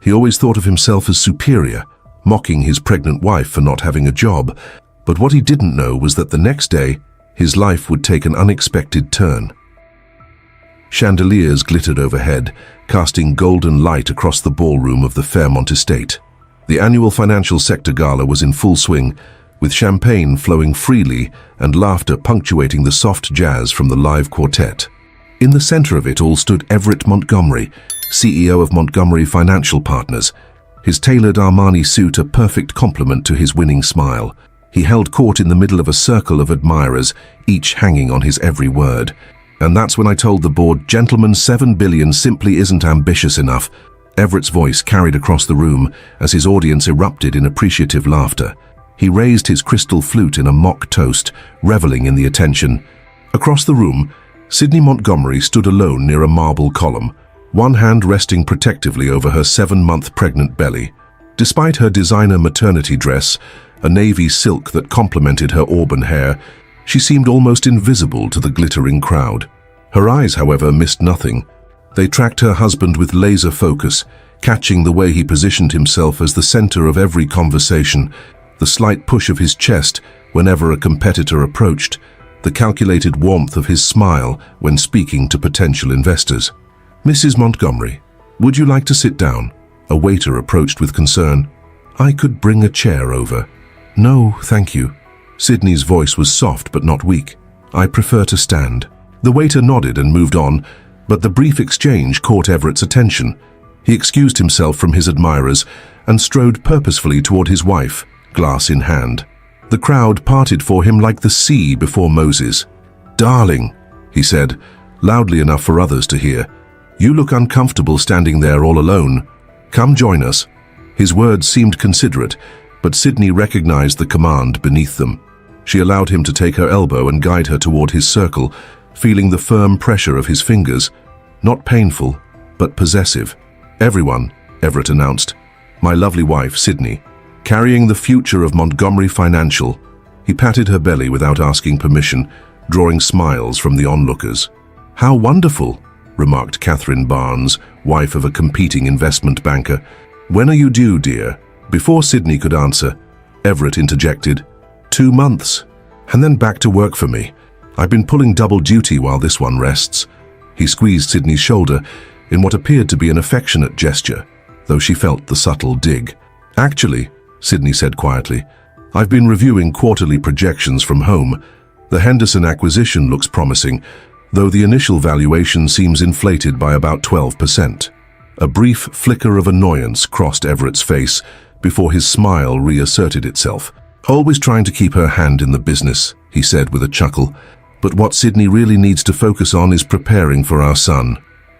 He always thought of himself as superior, mocking his pregnant wife for not having a job. But what he didn't know was that the next day, his life would take an unexpected turn. Chandeliers glittered overhead, casting golden light across the ballroom of the Fairmont estate. The annual financial sector gala was in full swing, with champagne flowing freely and laughter punctuating the soft jazz from the live quartet. In the center of it all stood Everett Montgomery, CEO of Montgomery Financial Partners, his tailored Armani suit a perfect complement to his winning smile. He held court in the middle of a circle of admirers, each hanging on his every word. And that's when I told the board, "Gentlemen, $7 billion simply isn't ambitious enough." Everett's voice carried across the room as his audience erupted in appreciative laughter. He raised his crystal flute in a mock toast, reveling in the attention. Across the room, Sydney Montgomery stood alone near a marble column, one hand resting protectively over her 7-month pregnant belly. Despite her designer maternity dress, a navy silk that complemented her auburn hair, she seemed almost invisible to the glittering crowd. Her eyes, however, missed nothing. They tracked her husband with laser focus, catching the way he positioned himself as the center of every conversation, the slight push of his chest whenever a competitor approached, the calculated warmth of his smile when speaking to potential investors. "Mrs. Montgomery, would you like to sit down?" A waiter approached with concern. "I could bring a chair over." "No, thank you." Sydney's voice was soft but not weak. "I prefer to stand." The waiter nodded and moved on, but the brief exchange caught Everett's attention. He excused himself from his admirers and strode purposefully toward his wife, glass in hand. The crowd parted for him like the sea before Moses. "Darling," he said, loudly enough for others to hear, "you look uncomfortable standing there all alone. Come join us." His words seemed considerate, but Sydney recognized the command beneath them. She allowed him to take her elbow and guide her toward his circle, feeling the firm pressure of his fingers. Not painful, but possessive. "Everyone," Everett announced. "My lovely wife, Sydney, carrying the future of Montgomery Financial." He patted her belly without asking permission, drawing smiles from the onlookers. "How wonderful," remarked Catherine Barnes, wife of a competing investment banker. "When are you due, dear?" Before Sydney could answer, Everett interjected, 2 months, and then back to work for me. I've been pulling double duty while this one rests." He squeezed Sydney's shoulder in what appeared to be an affectionate gesture, though she felt the subtle dig. "Actually," Sydney said quietly, "I've been reviewing quarterly projections from home. The Henderson acquisition looks promising, though the initial valuation seems inflated by about 12%. A brief flicker of annoyance crossed Everett's face before his smile reasserted itself. "Always trying to keep her hand in the business," he said with a chuckle. "But what Sydney really needs to focus on is preparing for our son."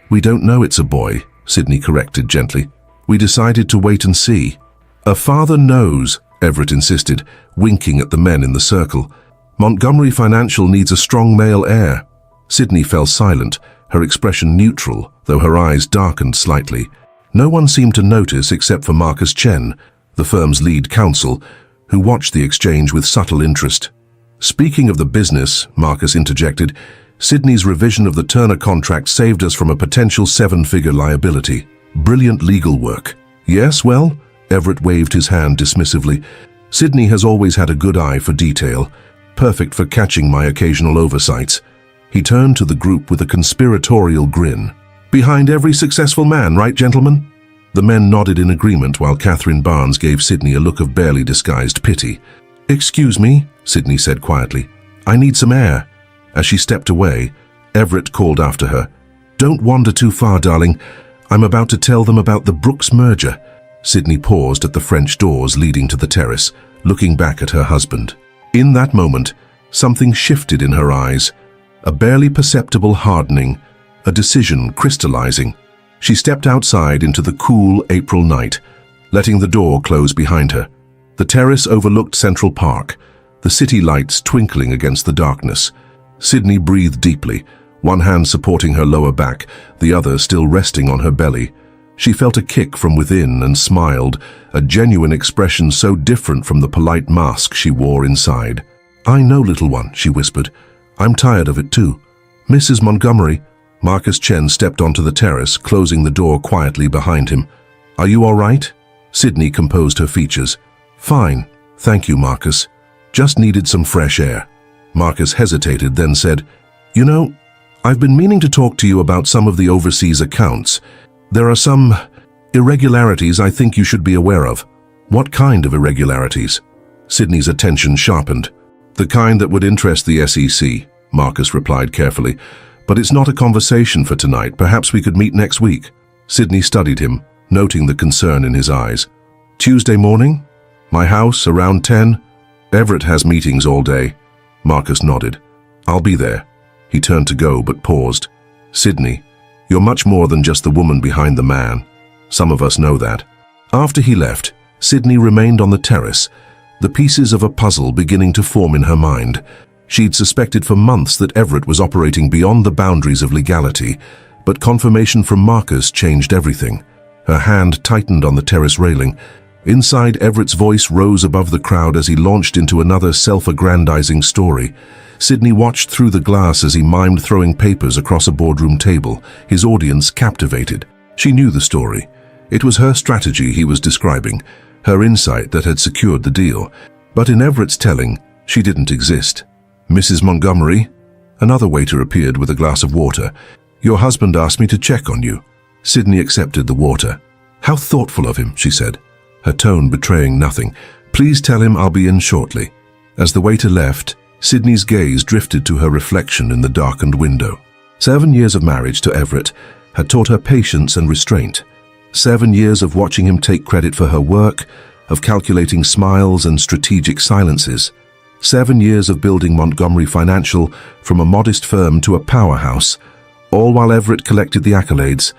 "We don't know it's a boy," Sydney corrected gently. "We decided to wait and see." "A father knows," Everett insisted, winking at the men in the circle. "Montgomery Financial needs a strong male heir." Sydney fell silent, her expression neutral, though her eyes darkened slightly. No one seemed to notice except for Marcus Chen, the firm's lead counsel, who watched the exchange with subtle interest. "Speaking of the business," Marcus interjected, "Sydney's revision of the Turner contract saved us from a potential 7-figure liability. Brilliant legal work." "Yes, well," Everett waved his hand dismissively, "Sydney has always had a good eye for detail, perfect for catching my occasional oversights." He turned to the group with a conspiratorial grin. "Behind every successful man, right, gentlemen?" The men nodded in agreement while Catherine Barnes gave Sydney a look of barely disguised pity. "Excuse me," Sydney said quietly. "I need some air." As she stepped away, Everett called after her. "Don't wander too far, darling. I'm about to tell them about the Brooks merger." Sydney paused at the French doors leading to the terrace, looking back at her husband. In that moment, something shifted in her eyes, a barely perceptible hardening, a decision crystallizing. She stepped outside into the cool April night, letting the door close behind her. The terrace overlooked Central Park, the city lights twinkling against the darkness. Sydney breathed deeply, one hand supporting her lower back, the other still resting on her belly. She felt a kick from within and smiled, a genuine expression so different from the polite mask she wore inside. "I know, little one," she whispered. "I'm tired of it too." "Mrs. Montgomery." Marcus Chen stepped onto the terrace, closing the door quietly behind him. Are you all right? Sydney composed her features. Fine, thank you, Marcus. Just needed some fresh air. Marcus hesitated, then said, You know, I've been meaning to talk to you about some of the overseas accounts. There are some irregularities I think you should be aware of. What kind of irregularities? Sydney's attention sharpened. The kind that would interest the SEC, Marcus replied carefully. But it's not a conversation for tonight. Perhaps we could meet next week. Sydney studied him, noting the concern in his eyes. Tuesday morning? My house, around 10? Everett has meetings all day. Marcus nodded. I'll be there. He turned to go, but paused. Sydney, you're much more than just the woman behind the man. Some of us know that. After he left, Sydney remained on the terrace, the pieces of a puzzle beginning to form in her mind. She'd suspected for months that Everett was operating beyond the boundaries of legality, but confirmation from Marcus changed everything. Her hand tightened on the terrace railing. Inside, Everett's voice rose above the crowd as he launched into another self-aggrandizing story. Sydney watched through the glass as he mimed throwing papers across a boardroom table, his audience captivated. She knew the story. It was her strategy he was describing, her insight that had secured the deal. But in Everett's telling, she didn't exist. Mrs. Montgomery? Another waiter appeared with a glass of water. Your husband asked me to check on you. Sydney accepted the water. How thoughtful of him, she said, her tone betraying nothing. Please tell him I'll be in shortly. As the waiter left, Sydney's gaze drifted to her reflection in the darkened window. 7 years of marriage to Everett had taught her patience and restraint. 7 years of watching him take credit for her work, of calculating smiles and strategic silences. 7 years of building Montgomery Financial from a modest firm to a powerhouse, all while Everett collected the accolades.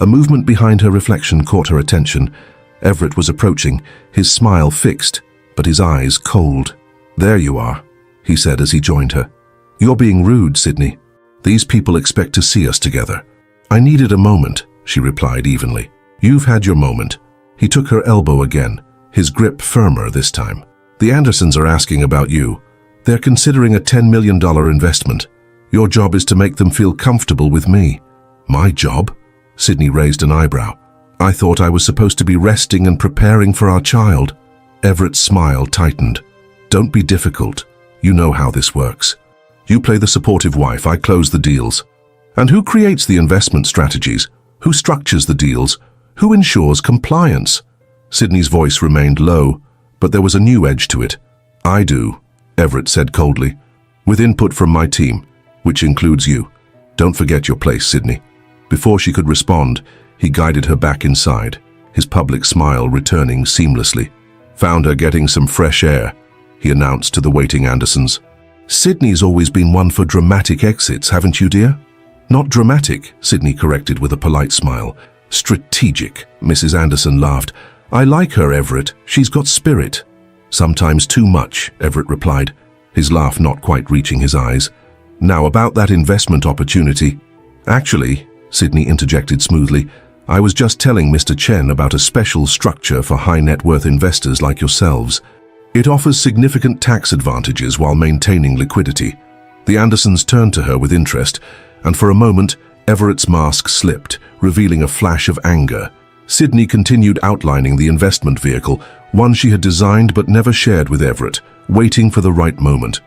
A movement behind her reflection caught her attention. Everett was approaching, his smile fixed, but his eyes cold. There you are, he said as he joined her. You're being rude, Sydney. These people expect to see us together. I needed a moment, she replied evenly. You've had your moment. He took her elbow again, his grip firmer this time. The Andersons are asking about you. They're considering a $10 million investment. Your job is to make them feel comfortable with me. My job? Sydney raised an eyebrow. I thought I was supposed to be resting and preparing for our child. Everett's smile tightened. Don't be difficult. You know how this works. You play the supportive wife, I close the deals. And who creates the investment strategies? Who structures the deals? Who ensures compliance? Sydney's voice remained low, but there was a new edge to it. I do, Everett said coldly, with input from my team, which includes you. Don't forget your place, Sydney. Before she could respond, he guided her back inside, his public smile returning seamlessly. Found her getting some fresh air, he announced to the waiting Andersons. Sydney's always been one for dramatic exits, haven't you, dear? Not dramatic, Sydney corrected with a polite smile. Strategic, Mrs. Anderson laughed. I like her, Everett. She's got spirit. Sometimes too much, Everett replied, his laugh not quite reaching his eyes. Now about that investment opportunity. Actually, Sydney interjected smoothly, I was just telling Mr. Chen about a special structure for high net worth investors like yourselves. It offers significant tax advantages while maintaining liquidity. The Andersons turned to her with interest, and for a moment, Everett's mask slipped, revealing a flash of anger. Sydney continued outlining the investment vehicle, one she had designed but never shared with Everett, waiting for the right moment.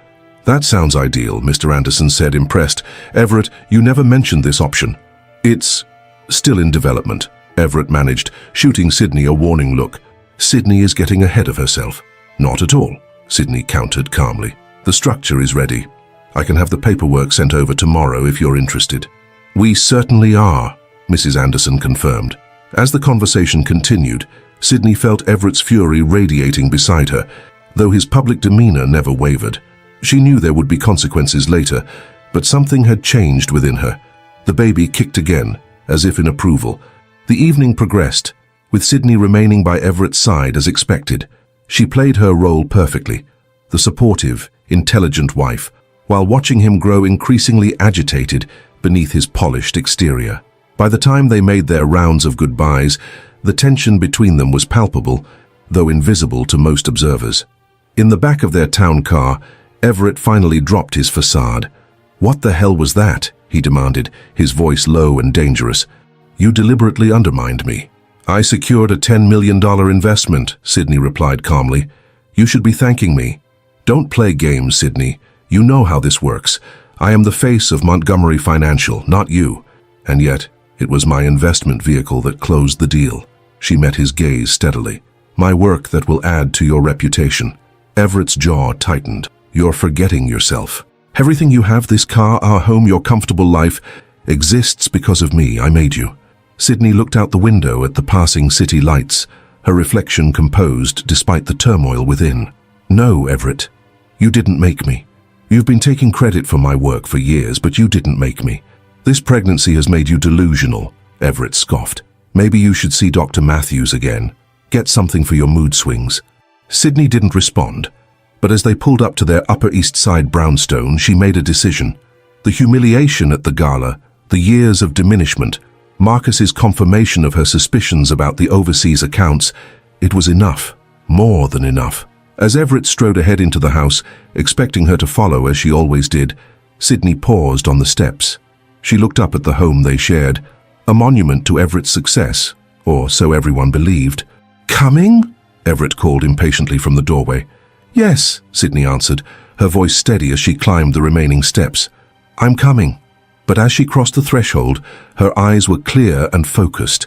That sounds ideal, Mr. Anderson said, impressed. Everett, you never mentioned this option. It's still in development, Everett managed, shooting Sydney a warning look. Sydney is getting ahead of herself. Not at all, Sydney countered calmly. The structure is ready. I can have the paperwork sent over tomorrow if you're interested. We certainly are, Mrs. Anderson confirmed. As the conversation continued, Sydney felt Everett's fury radiating beside her, though his public demeanor never wavered. She knew there would be consequences later, but something had changed within her. The baby kicked again, as if in approval. The evening progressed, with Sydney remaining by Everett's side as expected. She played her role perfectly, the supportive, intelligent wife, while watching him grow increasingly agitated beneath his polished exterior. By the time they made their rounds of goodbyes, the tension between them was palpable, though invisible to most observers. In the back of their town car, Everett finally dropped his facade. What the hell was that? He demanded, his voice low and dangerous. You deliberately undermined me. I secured a $10 million investment, Sydney replied calmly. You should be thanking me. Don't play games, Sydney. You know how this works. I am the face of Montgomery Financial, not you. And yet, it was my investment vehicle that closed the deal. She met his gaze steadily. My work that will add to your reputation. Everett's jaw tightened. You're forgetting yourself. Everything you have, this car, our home, your comfortable life, exists because of me. I made you. Sydney looked out the window at the passing city lights, her reflection composed despite the turmoil within. No, Everett, you didn't make me. You've been taking credit for my work for years, but you didn't make me. This pregnancy has made you delusional, Everett scoffed. Maybe you should see Dr. Matthews again. Get something for your mood swings. Sydney didn't respond, but as they pulled up to their Upper East Side brownstone, she made a decision. The humiliation at the gala, the years of diminishment, Marcus's confirmation of her suspicions about the overseas accounts, it was enough, more than enough. As Everett strode ahead into the house, expecting her to follow as she always did, Sydney paused on the steps. She looked up at the home they shared, a monument to Everett's success, or so everyone believed. Coming? Everett called impatiently from the doorway. Yes, Sydney answered, her voice steady as she climbed the remaining steps. I'm coming. But as she crossed the threshold, her eyes were clear and focused.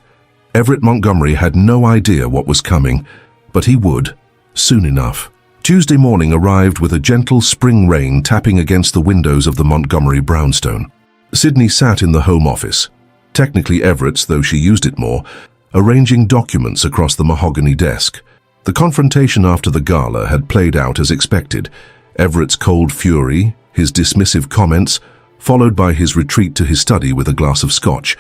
Everett Montgomery had no idea what was coming, but he would, soon enough. Tuesday morning arrived with a gentle spring rain tapping against the windows of the Montgomery brownstone. Sydney sat in the home office, technically Everett's though she used it more, arranging documents across the mahogany desk. The confrontation after the gala had played out as expected. Everett's cold fury, his dismissive comments, followed by his retreat to his study with a glass of scotch.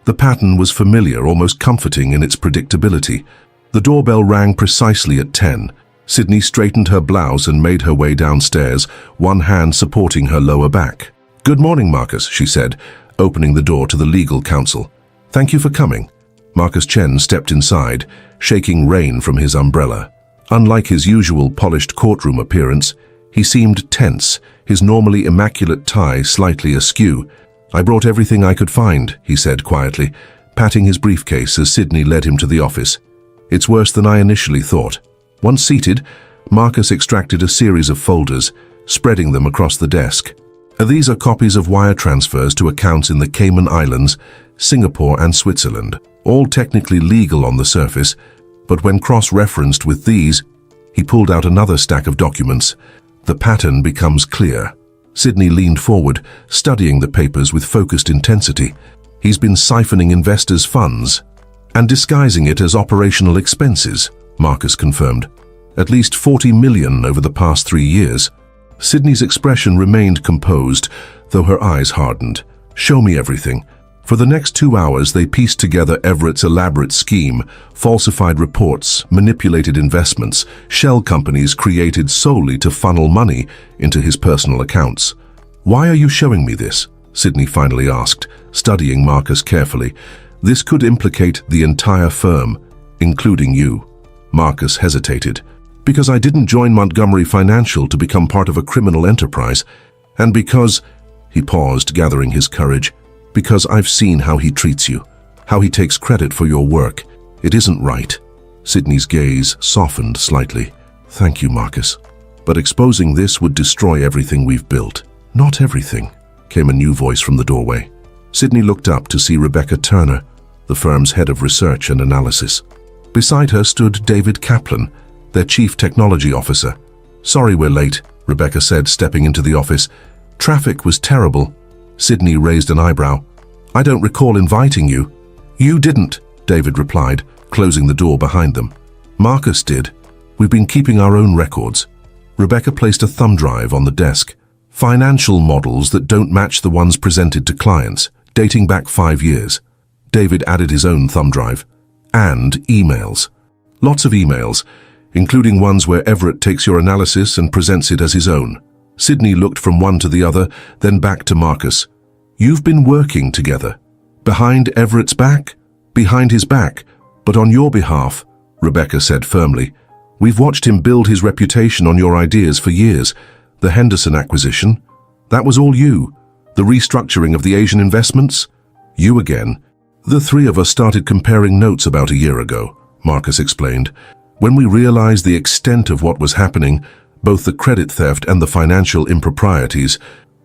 The pattern was familiar, almost comforting in its predictability. The doorbell rang precisely at 10. Sydney straightened her blouse and made her way downstairs, one hand supporting her lower back. Good morning, Marcus, she said, opening the door to the legal counsel. Thank you for coming. Marcus Chen stepped inside, shaking rain from his umbrella. Unlike his usual polished courtroom appearance, he seemed tense, his normally immaculate tie slightly askew. I brought everything I could find, he said quietly, patting his briefcase as Sydney led him to the office. It's worse than I initially thought. Once seated, Marcus extracted a series of folders, spreading them across the desk. These are copies of wire transfers to accounts in the Cayman Islands, Singapore and Switzerland, all technically legal on the surface, but when cross-referenced with these, he pulled out another stack of documents. The pattern becomes clear. Sydney leaned forward, studying the papers with focused intensity. He's been siphoning investors' funds and disguising it as operational expenses, Marcus confirmed. At least 40 million over the past 3 years. Sydney's expression remained composed, though her eyes hardened. Show me everything. For the next 2 hours, they pieced together Everett's elaborate scheme, falsified reports, manipulated investments, shell companies created solely to funnel money into his personal accounts. Why are you showing me this? Sydney finally asked, studying Marcus carefully. This could implicate the entire firm, including you. Marcus hesitated. Because I didn't join Montgomery Financial to become part of a criminal enterprise, and because, he paused, gathering his courage, because I've seen how he treats you, how he takes credit for your work. It isn't right. Sydney's gaze softened slightly. Thank you, Marcus. But exposing this would destroy everything we've built. Not everything, came a new voice from the doorway. Sydney looked up to see Rebecca Turner, the firm's head of research and analysis. Beside her stood David Kaplan, their chief technology officer. Sorry we're late, Rebecca said, stepping into the office. Traffic was terrible. Sydney raised an eyebrow. I don't recall inviting you. You didn't, David replied, closing the door behind them. Marcus did. We've been keeping our own records. Rebecca placed a thumb drive on the desk. Financial models that don't match the ones presented to clients, dating back 5 years. David added his own thumb drive. And emails. Lots of emails, including ones where Everett takes your analysis and presents it as his own. Sydney looked from one to the other, then back to Marcus. You've been working together. Behind Everett's back? Behind his back, but on your behalf, Rebecca said firmly. We've watched him build his reputation on your ideas for years. The Henderson acquisition, that was all you. The restructuring of the Asian investments, you again. The three of us started comparing notes about a year ago, Marcus explained. When we realized the extent of what was happening, both the credit theft and the financial improprieties,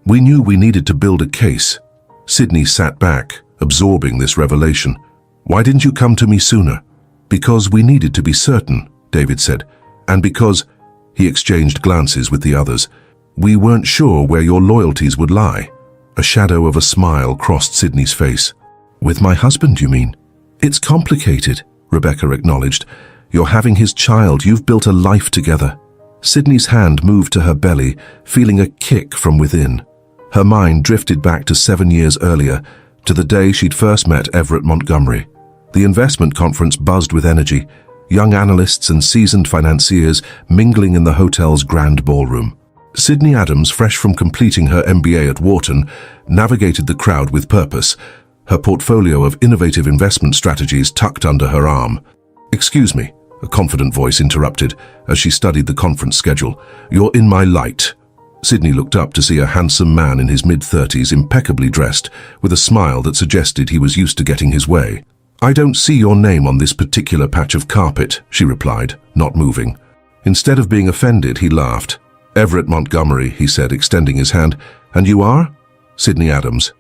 we knew we needed to build a case. Sydney sat back, absorbing this revelation. Why didn't you come to me sooner? Because we needed to be certain, David said, and because, he exchanged glances with the others, we weren't sure where your loyalties would lie. A shadow of a smile crossed Sydney's face. With my husband, you mean? It's complicated, Rebecca acknowledged. You're having his child, you've built a life together. Sydney's hand moved to her belly, feeling a kick from within. Her mind drifted back to 7 years earlier, to the day she'd first met Everett Montgomery. The investment conference buzzed with energy, young analysts and seasoned financiers mingling in the hotel's grand ballroom. Sydney Adams, fresh from completing her MBA at Wharton, navigated the crowd with purpose, her portfolio of innovative investment strategies tucked under her arm. "Excuse me," a confident voice interrupted as she studied the conference schedule. "You're in my light." Sydney looked up to see a handsome man in his mid-30s, impeccably dressed, with a smile that suggested he was used to getting his way. "I don't see your name on this particular patch of carpet," she replied, not moving. Instead of being offended, he laughed. "Everett Montgomery," he said, extending his hand. "And you are?" "Sydney Adams."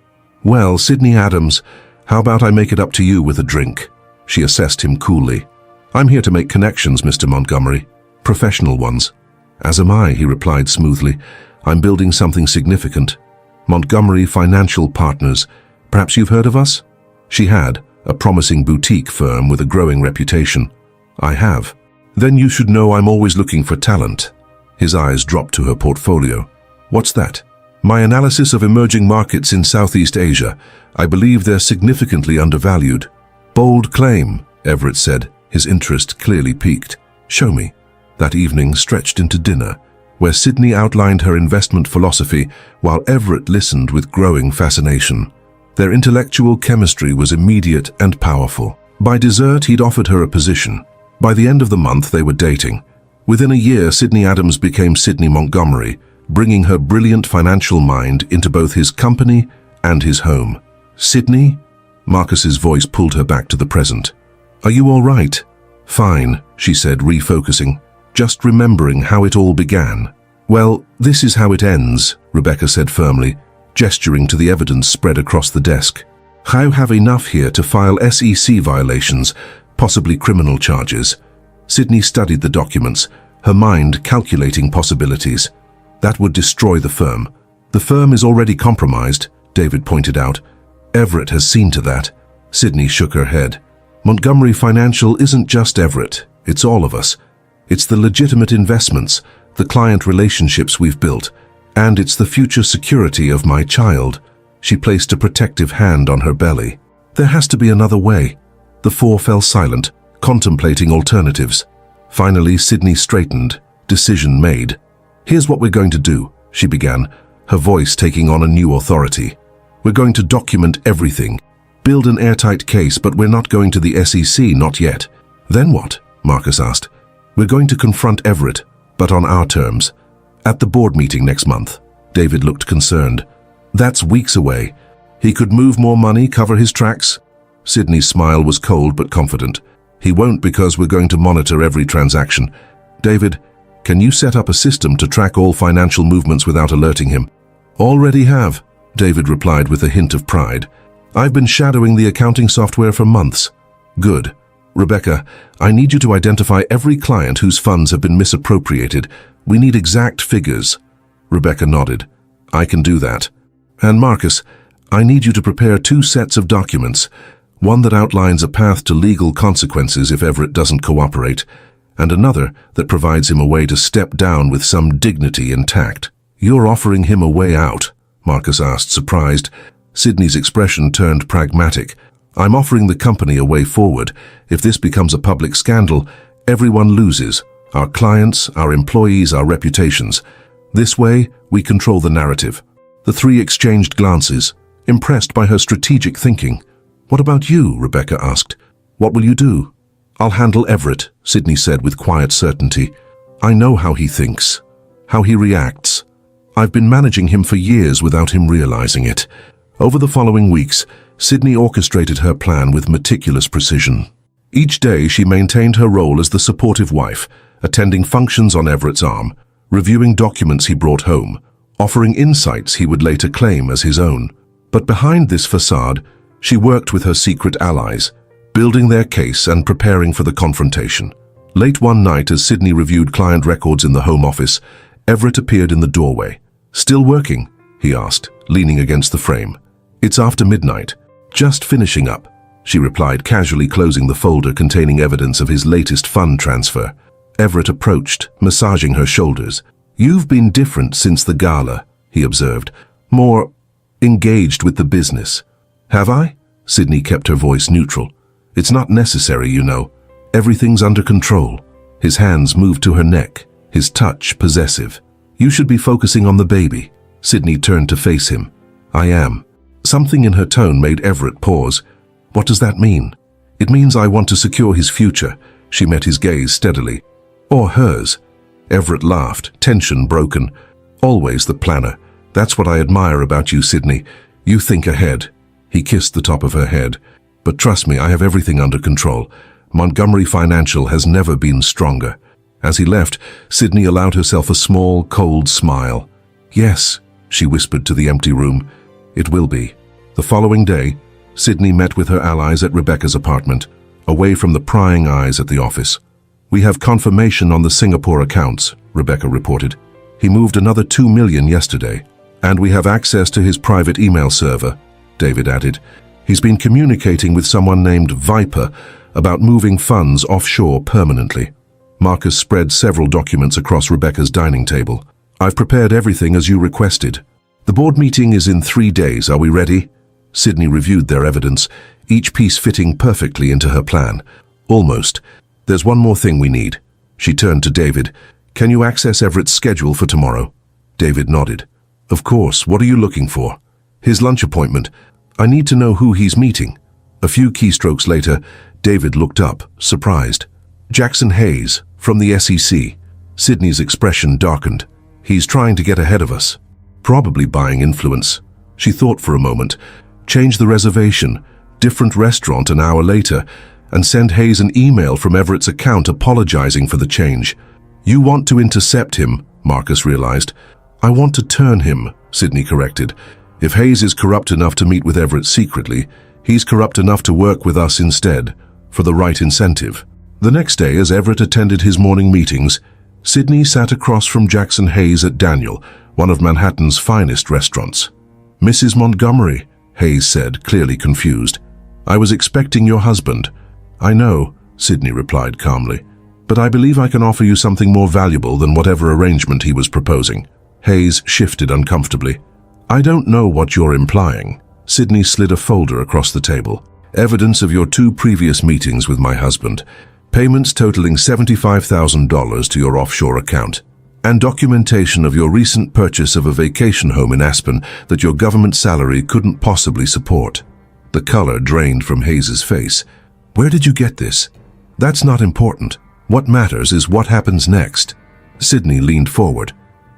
"Well, Sydney Adams, how about I make it up to you with a drink?" She assessed him coolly. "I'm here to make connections, Mr. Montgomery. Professional ones." "As am I," he replied smoothly. "I'm building something significant. Montgomery Financial Partners. Perhaps you've heard of us?" She had, a promising boutique firm with a growing reputation. "I have." "Then you should know I'm always looking for talent." His eyes dropped to her portfolio. "What's that?" "My analysis of emerging markets in Southeast Asia. I believe they're significantly undervalued." "Bold claim," Everett said, his interest clearly piqued. "Show me." That evening stretched into dinner, where Sydney outlined her investment philosophy while Everett listened with growing fascination. Their intellectual chemistry was immediate and powerful. By dessert, he'd offered her a position. By the end of the month, they were dating. Within a year, Sydney Adams became Sydney Montgomery, bringing her brilliant financial mind into both his company and his home. "Sydney?" Marcus's voice pulled her back to the present. "Are you all right?" "Fine," she said, refocusing, just remembering how it all began. "Well, this is how it ends," Rebecca said firmly, gesturing to the evidence spread across the desk. "I have enough here to file SEC violations, possibly criminal charges." Sydney studied the documents, her mind calculating possibilities. That would destroy the firm. "The firm is already compromised," David pointed out. "Everett has seen to that." Sydney shook her head. "Montgomery Financial isn't just Everett, it's all of us. It's the legitimate investments, the client relationships we've built, and it's the future security of my child." She placed a protective hand on her belly. "There has to be another way." The four fell silent, contemplating alternatives. Finally, Sydney straightened, decision made. "Here's what we're going to do," she began, her voice taking on a new authority. "We're going to document everything, build an airtight case, but we're not going to the SEC, not yet." "Then what?" Marcus asked. "We're going to confront Everett, but on our terms. At the board meeting next month." David looked concerned. "That's weeks away. He could move more money, cover his tracks?" Sydney's smile was cold but confident. "He won't, because we're going to monitor every transaction. David, can you set up a system to track all financial movements without alerting him?" "Already have," David replied with a hint of pride. "I've been shadowing the accounting software for months." "Good. Rebecca, I need you to identify every client whose funds have been misappropriated. We need exact figures." Rebecca nodded. "I can do that." "And Marcus, I need you to prepare 2 sets of documents, one that outlines a path to legal consequences if Everett doesn't cooperate, and another that provides him a way to step down with some dignity intact." "You're offering him a way out?" Marcus asked, surprised. Sydney's expression turned pragmatic. "I'm offering the company a way forward. If this becomes a public scandal, everyone loses. Our clients, our employees, our reputations. This way, we control the narrative." The three exchanged glances, impressed by her strategic thinking. "What about you?" Rebecca asked. "What will you do?" "I'll handle Everett," Sydney said with quiet certainty. "I know how he thinks, how he reacts. I've been managing him for years without him realizing it. Over the following weeks, Sydney orchestrated her plan with meticulous precision. Each day she maintained her role as the supportive wife, attending functions on Everett's arm, reviewing documents he brought home, offering insights he would later claim as his own. But behind this facade, she worked with her secret allies, building their case and preparing for the confrontation. Late one night, as Sydney reviewed client records in the Home Office, Everett appeared in the doorway. "Still working?" he asked, leaning against the frame. "It's after midnight. Just finishing up," she replied, casually closing the folder containing evidence of his latest fund transfer. Everett approached, massaging her shoulders. "You've been different since the gala," he observed. "More engaged with the business." "Have I?" Sydney kept her voice neutral. "It's not necessary, you know. Everything's under control." His hands moved to her neck, his touch possessive. "You should be focusing on the baby." Sydney turned to face him. "I am." Something in her tone made Everett pause. "What does that mean?" "It means I want to secure his future." She met his gaze steadily. "Or hers." Everett laughed, tension broken. "Always the planner. That's what I admire about you, Sydney. You think ahead." He kissed the top of her head. "But trust me, I have everything under control. Montgomery Financial has never been stronger." As he left, Sydney allowed herself a small, cold smile. "Yes," she whispered to the empty room. "It will be." The following day, Sydney met with her allies at Rebecca's apartment, away from the prying eyes at the office. "We have confirmation on the Singapore accounts," Rebecca reported. "He moved another $2 million yesterday. And we have access to his private email server," David added. "He's been communicating with someone named Viper about moving funds offshore permanently." Marcus spread several documents across Rebecca's dining table. "I've prepared everything as you requested. The board meeting is in 3 days. Are we ready?" Sydney reviewed their evidence, each piece fitting perfectly into her plan. "Almost. There's one more thing we need." She turned to David. "Can you access Everett's schedule for tomorrow?" David nodded. "Of course. What are you looking for?" "His lunch appointment. I need to know who he's meeting." A few keystrokes later, David looked up, surprised. "Jackson Hayes, from the SEC." Sydney's expression darkened. "He's trying to get ahead of us. Probably buying influence." She thought for a moment. Change the reservation, different restaurant an hour later, and send Hayes an email from Everett's account apologizing for the change. "You want to intercept him," Marcus realized. "I want to turn him," Sydney corrected. "If Hayes is corrupt enough to meet with Everett secretly, he's corrupt enough to work with us instead, for the right incentive." The next day, as Everett attended his morning meetings, Sydney sat across from Jackson Hayes at Daniel, one of Manhattan's finest restaurants. "Mrs. Montgomery," Hayes said, clearly confused. "I was expecting your husband." "I know," Sydney replied calmly, "but I believe I can offer you something more valuable than whatever arrangement he was proposing." Hayes shifted uncomfortably. "I don't know what you're implying." Sydney slid a folder across the table. "Evidence of your 2 previous meetings with my husband. Payments totaling $75,000 to your offshore account. And documentation of your recent purchase of a vacation home in Aspen that your government salary couldn't possibly support." The color drained from Hayes's face. "Where did you get this?" "That's not important. What matters is what happens next." Sydney leaned forward.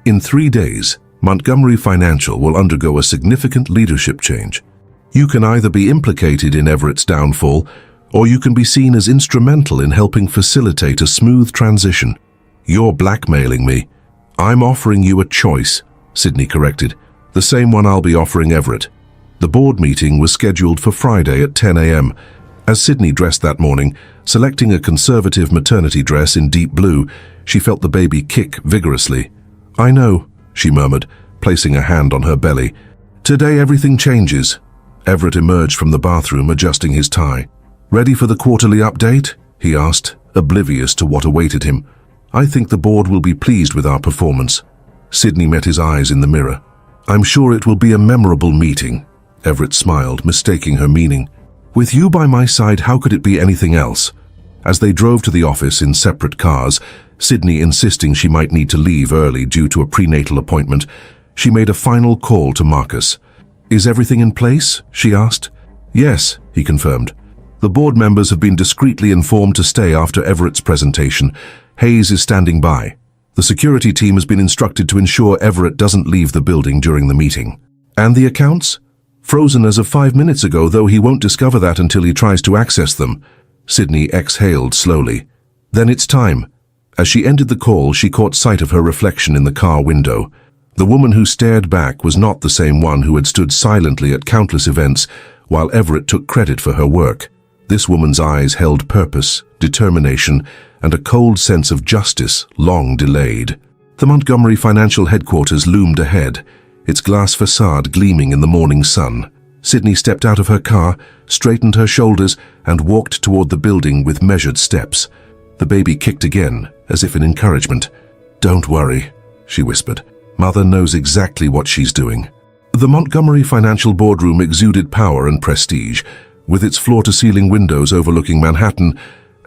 "In 3 days, Montgomery Financial will undergo a significant leadership change. You can either be implicated in Everett's downfall, or you can be seen as instrumental in helping facilitate a smooth transition. You're blackmailing me." "I'm offering you a choice," Sydney corrected. "The same one I'll be offering Everett." The board meeting was scheduled for Friday at 10 a.m. As Sydney dressed that morning, selecting a conservative maternity dress in deep blue, she felt the baby kick vigorously. "I know," she murmured, placing a hand on her belly. "Today everything changes." Everett emerged from the bathroom, adjusting his tie. "Ready for the quarterly update?" he asked, oblivious to what awaited him. "I think the board will be pleased with our performance." Sydney met his eyes in the mirror. "I'm sure it will be a memorable meeting." Everett smiled, mistaking her meaning. "With you by my side, how could it be anything else?" As they drove to the office in separate cars, Sydney insisting she might need to leave early due to a prenatal appointment, she made a final call to Marcus. "Is everything in place?" she asked. "Yes," he confirmed. "The board members have been discreetly informed to stay after Everett's presentation. Hayes is standing by. The security team has been instructed to ensure Everett doesn't leave the building during the meeting." "And the accounts?" Frozen as of 5 minutes ago, though he won't discover that until he tries to access them. Sydney exhaled slowly. Then it's time. As she ended the call, she caught sight of her reflection in the car window. The woman who stared back was not the same one who had stood silently at countless events while Everett took credit for her work. This woman's eyes held purpose, determination, and a cold sense of justice, long delayed. The Montgomery Financial headquarters loomed ahead, its glass facade gleaming in the morning sun. Sydney stepped out of her car, straightened her shoulders, and walked toward the building with measured steps. The baby kicked again, as if in encouragement. "Don't worry," she whispered. "Mother knows exactly what she's doing." The Montgomery Financial boardroom exuded power and prestige, with its floor-to-ceiling windows overlooking Manhattan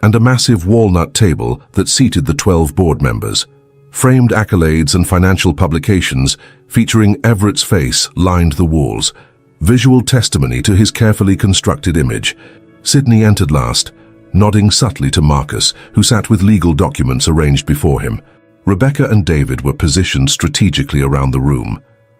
and a massive walnut table that seated the 12 board members. Framed accolades and financial publications featuring Everett's face lined the walls, visual testimony to his carefully constructed image. Sydney entered last, nodding subtly to Marcus, who sat with legal documents arranged before him. Rebecca and David were positioned strategically around the room,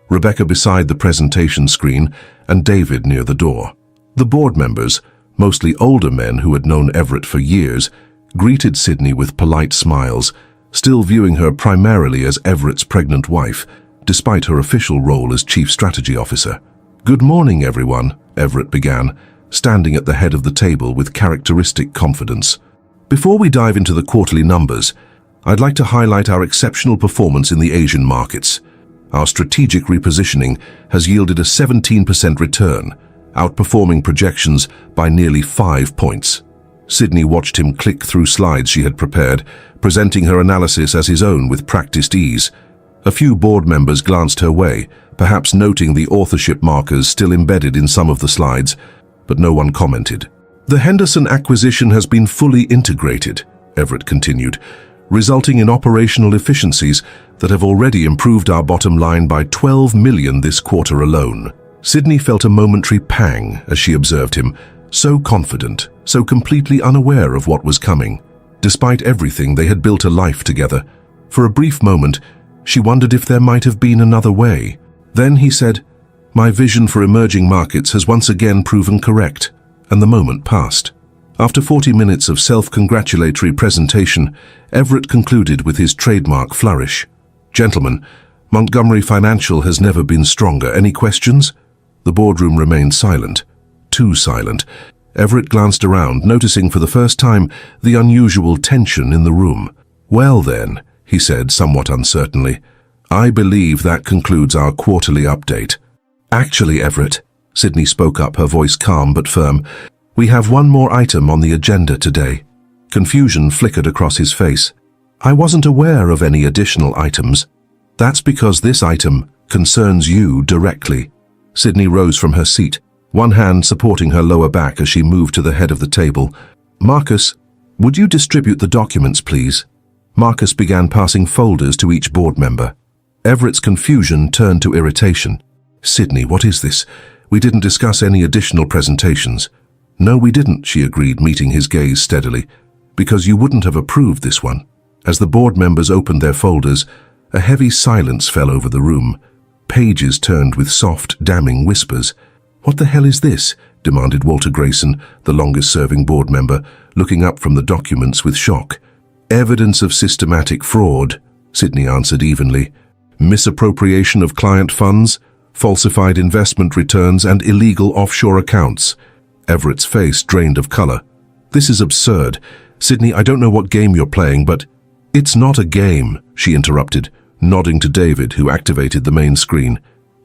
Rebecca beside the presentation screen and David near the door. The board members, mostly older men who had known Everett for years, greeted Sydney with polite smiles, still viewing her primarily as Everett's pregnant wife, despite her official role as Chief Strategy Officer. "Good morning, everyone," Everett began, standing at the head of the table with characteristic confidence. "Before we dive into the quarterly numbers, I'd like to highlight our exceptional performance in the Asian markets. Our strategic repositioning has yielded a 17% return, outperforming projections by nearly 5 points." Sydney watched him click through slides she had prepared, presenting her analysis as his own with practiced ease. A few board members glanced her way, perhaps noting the authorship markers still embedded in some of the slides, but no one commented. "The Henderson acquisition has been fully integrated," Everett continued, "resulting in operational efficiencies that have already improved our bottom line by $12 million this quarter alone." Sydney felt a momentary pang as she observed him, so confident, so completely unaware of what was coming. Despite everything, they had built a life together. For a brief moment, she wondered if there might have been another way. Then he said, "My vision for emerging markets has once again proven correct," and the moment passed. After 40 minutes of self-congratulatory presentation, Everett concluded with his trademark flourish. "Gentlemen, Montgomery Financial has never been stronger. Any questions?" The boardroom remained silent. Too silent. Everett glanced around, noticing for the first time the unusual tension in the room. "Well then," he said somewhat uncertainly, "I believe that concludes our quarterly update." "Actually, Everett," Sydney spoke up, her voice calm but firm, "we have one more item on the agenda today." Confusion flickered across his face. "I wasn't aware of any additional items." "That's because this item concerns you directly." Sydney rose from her seat, one hand supporting her lower back as she moved to the head of the table. "Marcus, would you distribute the documents, please?" Marcus began passing folders to each board member. Everett's confusion turned to irritation. "Sydney, what is this? We didn't discuss any additional presentations." "No, we didn't," she agreed, meeting his gaze steadily, "because you wouldn't have approved this one." As the board members opened their folders, a heavy silence fell over the room. Pages turned with soft, damning whispers. "What the hell is this?" demanded Walter Grayson, the longest-serving board member, looking up from the documents with shock. "Evidence of systematic fraud," Sydney answered evenly. "Misappropriation of client funds, falsified investment returns, and illegal offshore accounts." Everett's face drained of color. "This is absurd. Sydney, I don't know what game you're playing, but—" "It's not a game," she interrupted, nodding to David, who activated the main screen.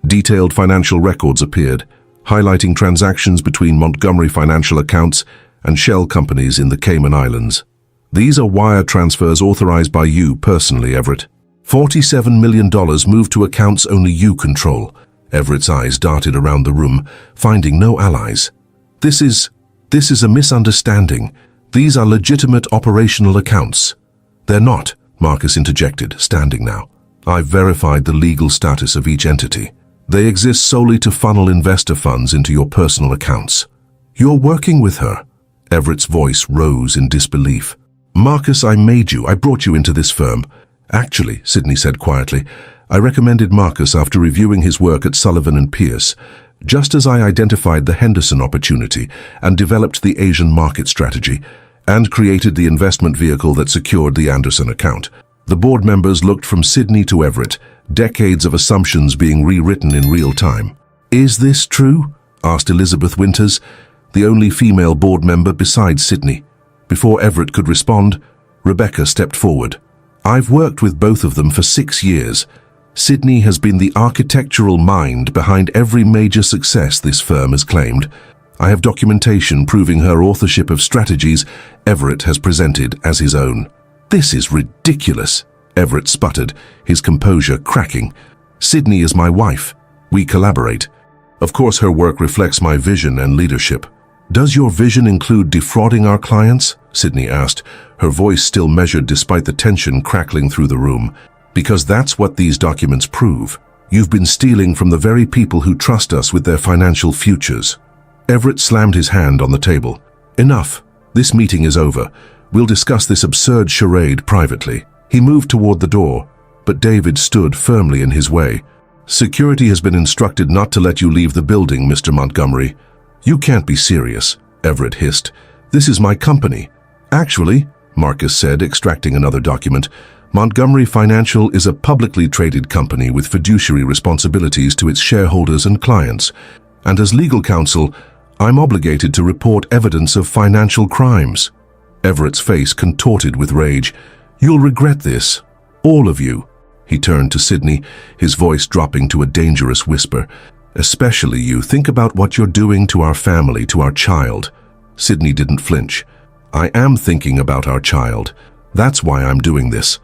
Detailed financial records appeared, highlighting transactions between Montgomery Financial accounts and shell companies in the Cayman Islands. "These are wire transfers authorized by you personally, Everett. $47 million moved to accounts only you control." Everett's eyes darted around the room, finding no allies. This is a misunderstanding. These are legitimate operational accounts." "They're not," Marcus interjected, standing now. "I've verified the legal status of each entity. They exist solely to funnel investor funds into your personal accounts." "You're working with her?" Everett's voice rose in disbelief. "Marcus, I brought you into this firm." "Actually," Sydney said quietly, "I recommended Marcus after reviewing his work at Sullivan & Pierce. just as I identified the Henderson opportunity and developed the Asian market strategy and created the investment vehicle that secured the Anderson account. The board members looked from Sydney to Everett, decades of assumptions being rewritten in real time. "Is this true?" asked Elizabeth Winters, the only female board member besides Sydney. Before Everett could respond, Rebecca stepped forward. "I've worked with both of them for 6 years. Sydney has been the architectural mind behind every major success this firm has claimed. I have documentation proving her authorship of strategies Everett has presented as his own." "This is ridiculous," Everett sputtered, his composure cracking. "Sydney is my wife. We collaborate. Of course her work reflects my vision and leadership." "Does your vision include defrauding our clients?" Sydney asked, her voice still measured despite the tension crackling through the room. "Because that's what these documents prove. You've been stealing from the very people who trust us with their financial futures." Everett slammed his hand on the table. "Enough. This meeting is over. We'll discuss this absurd charade privately." He moved toward the door, but David stood firmly in his way. "Security has been instructed not to let you leave the building, Mr. Montgomery." "You can't be serious," Everett hissed. "This is my company." "Actually," Marcus said, extracting another document, "Montgomery Financial is a publicly traded company with fiduciary responsibilities to its shareholders and clients. And as legal counsel, I'm obligated to report evidence of financial crimes." Everett's face contorted with rage. "You'll regret this. All of you." He turned to Sydney, his voice dropping to a dangerous whisper. "Especially you. Think about what you're doing to our family, to our child." Sydney didn't flinch. "I am thinking about our child. That's why I'm doing this."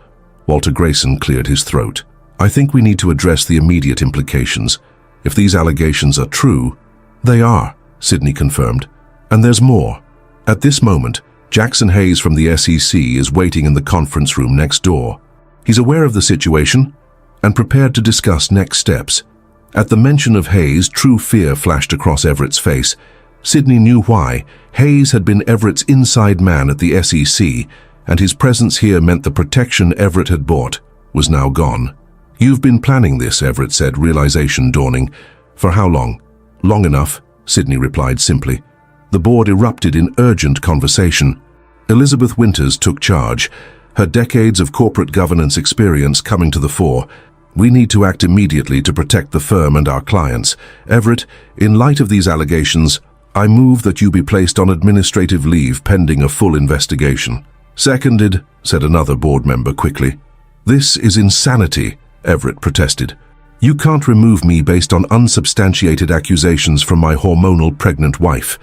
Walter Grayson cleared his throat. "I think we need to address the immediate implications. If these allegations are true—" "They are," Sydney confirmed. "And there's more. At this moment, Jackson Hayes from the SEC is waiting in the conference room next door. He's aware of the situation and prepared to discuss next steps." At the mention of Hayes, true fear flashed across Everett's face. Sydney knew why. Hayes had been Everett's inside man at the SEC, and his presence here meant the protection Everett had bought was now gone. "You've been planning this," Everett said, realization dawning. "For how long?" "Long enough," Sydney replied simply. The board erupted in urgent conversation. Elizabeth Winters took charge, her decades of corporate governance experience coming to the fore. "We need to act immediately to protect the firm and our clients. Everett, in light of these allegations, I move that you be placed on administrative leave pending a full investigation." "Seconded," said another board member quickly. "This is insanity," Everett protested. "You can't remove me based on unsubstantiated accusations from my hormonal pregnant wife."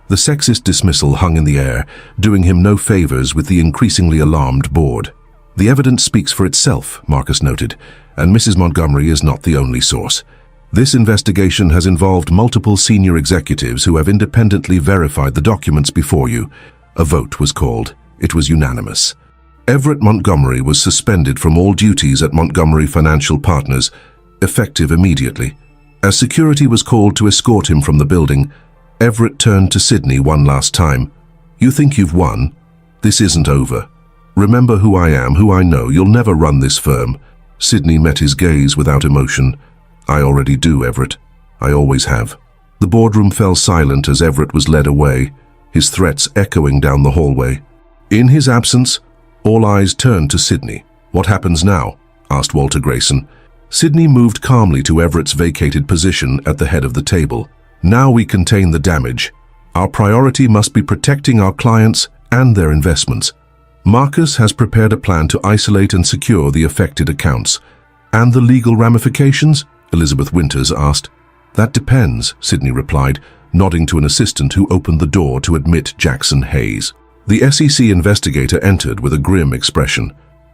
The sexist dismissal hung in the air, doing him no favors with the increasingly alarmed board. "The evidence speaks for itself," Marcus noted, "and Mrs. Montgomery is not the only source. This investigation has involved multiple senior executives who have independently verified the documents before you." A vote was called. It was unanimous. Everett Montgomery was suspended from all duties at Montgomery Financial Partners, effective immediately. As security was called to escort him from the building, Everett turned to Sydney one last time. "You think you've won? This isn't over. Remember who I am, who I know. You'll never run this firm." Sydney met his gaze without emotion. "I already do, Everett. I always have." The boardroom fell silent as Everett was led away, his threats echoing down the hallway. In his absence, all eyes turned to Sydney. "What happens now?" asked Walter Grayson. Sydney moved calmly to Everett's vacated position at the head of the table. "Now we contain the damage. Our priority must be protecting our clients and their investments. Marcus has prepared a plan to isolate and secure the affected accounts." "And the legal ramifications?" Elizabeth Winters asked. "That depends," Sydney replied, nodding to an assistant who opened the door to admit Jackson Hayes. The SEC investigator entered with a grim expression.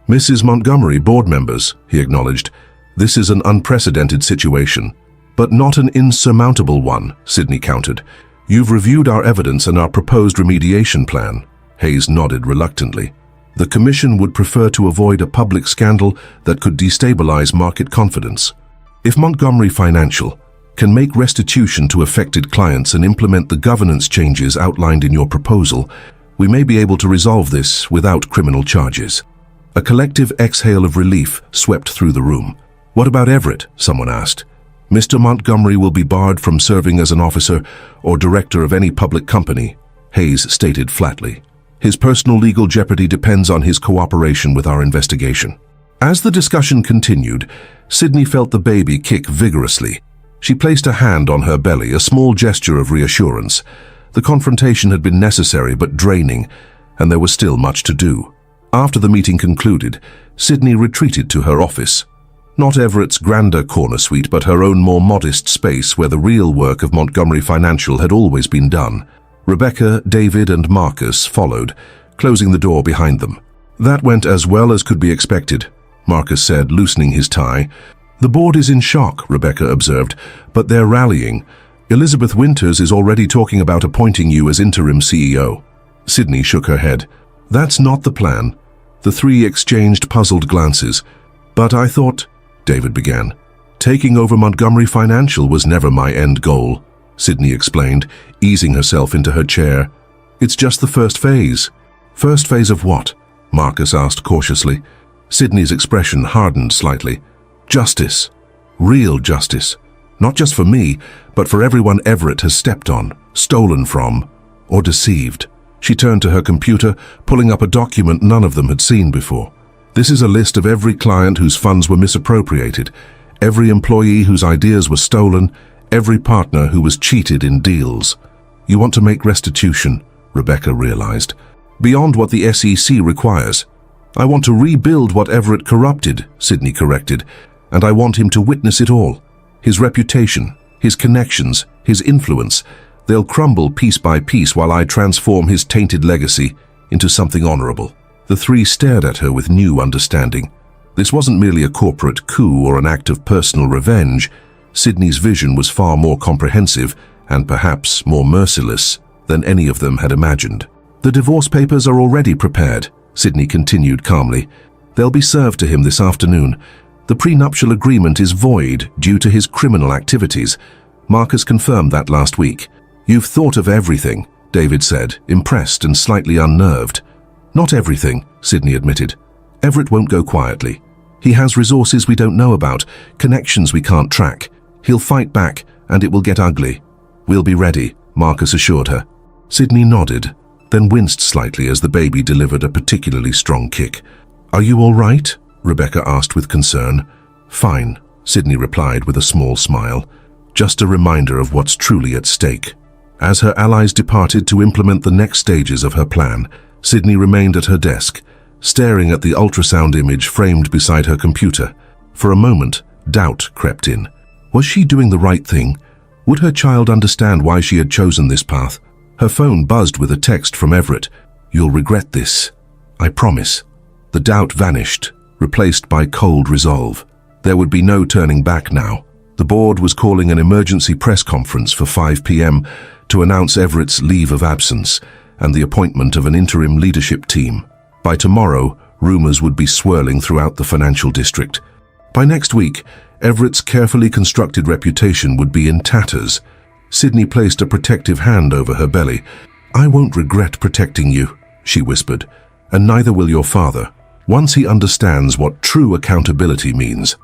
"Mrs. Montgomery, board members," he acknowledged, "this is an unprecedented situation." "But not an insurmountable one," Sydney countered. "You've reviewed our evidence and our proposed remediation plan." Hayes nodded reluctantly. "The Commission would prefer to avoid a public scandal that could destabilize market confidence. If Montgomery Financial can make restitution to affected clients and implement the governance changes outlined in your proposal, we may be able to resolve this without criminal charges." A collective exhale of relief swept through the room. "What about Everett?" someone asked. Mr. Montgomery will be barred from serving as an officer or director of any public company, Hayes stated flatly. His personal legal jeopardy depends on his cooperation with our investigation. As the discussion continued, Sydney felt the baby kick vigorously. She placed a hand on her belly, a small gesture of reassurance. The confrontation had been necessary but draining, and there was still much to do. After the meeting concluded, Sydney retreated to her office. Not Everett's grander corner suite, but her own more modest space where the real work of Montgomery Financial had always been done. Rebecca, David, and Marcus followed, closing the door behind them. That went as well as could be expected, Marcus said, loosening his tie. The board is in shock, Rebecca observed, but they're rallying. Elizabeth Winters is already talking about appointing you as interim CEO. Sydney shook her head. That's not the plan. The three exchanged puzzled glances. But I thought, David began. Taking over Montgomery Financial was never my end goal, Sydney explained, easing herself into her chair. It's just the first phase. First phase of what? Marcus asked cautiously. Sydney's expression hardened slightly. Justice. Real justice. Not just for me, but for everyone Everett has stepped on, stolen from, or deceived. She turned to her computer, pulling up a document none of them had seen before. This is a list of every client whose funds were misappropriated, every employee whose ideas were stolen, every partner who was cheated in deals. You want to make restitution, Rebecca realized, beyond what the SEC requires. I want to rebuild what Everett corrupted, Sydney corrected, and I want him to witness it all. His reputation, his connections, his influence, they'll crumble piece by piece while I transform his tainted legacy into something honorable. The three stared at her with new understanding. This wasn't merely a corporate coup or an act of personal revenge. Sydney's vision was far more comprehensive and perhaps more merciless than any of them had imagined. The divorce papers are already prepared, Sydney continued calmly. They'll be served to him this afternoon. The prenuptial agreement is void due to his criminal activities. Marcus confirmed that last week. You've thought of everything, David said, impressed and slightly unnerved. Not everything, Sydney admitted. Everett won't go quietly. He has resources we don't know about, connections we can't track. He'll fight back, and it will get ugly. We'll be ready, Marcus assured her. Sydney nodded, then winced slightly as the baby delivered a particularly strong kick. Are you all right? Rebecca asked with concern. Fine, Sydney replied with a small smile. Just a reminder of what's truly at stake. As her allies departed to implement the next stages of her plan, Sydney remained at her desk, staring at the ultrasound image framed beside her computer. For a moment, doubt crept in. Was she doing the right thing? Would her child understand why she had chosen this path? Her phone buzzed with a text from Everett. You'll regret this. I promise. The doubt vanished, replaced by cold resolve. There would be no turning back now. The board was calling an emergency press conference for 5 p.m. to announce Everett's leave of absence and the appointment of an interim leadership team. By tomorrow, rumors would be swirling throughout the financial district. By next week, Everett's carefully constructed reputation would be in tatters. Sydney placed a protective hand over her belly. I won't regret protecting you, she whispered, and neither will your father, once he understands what true accountability means.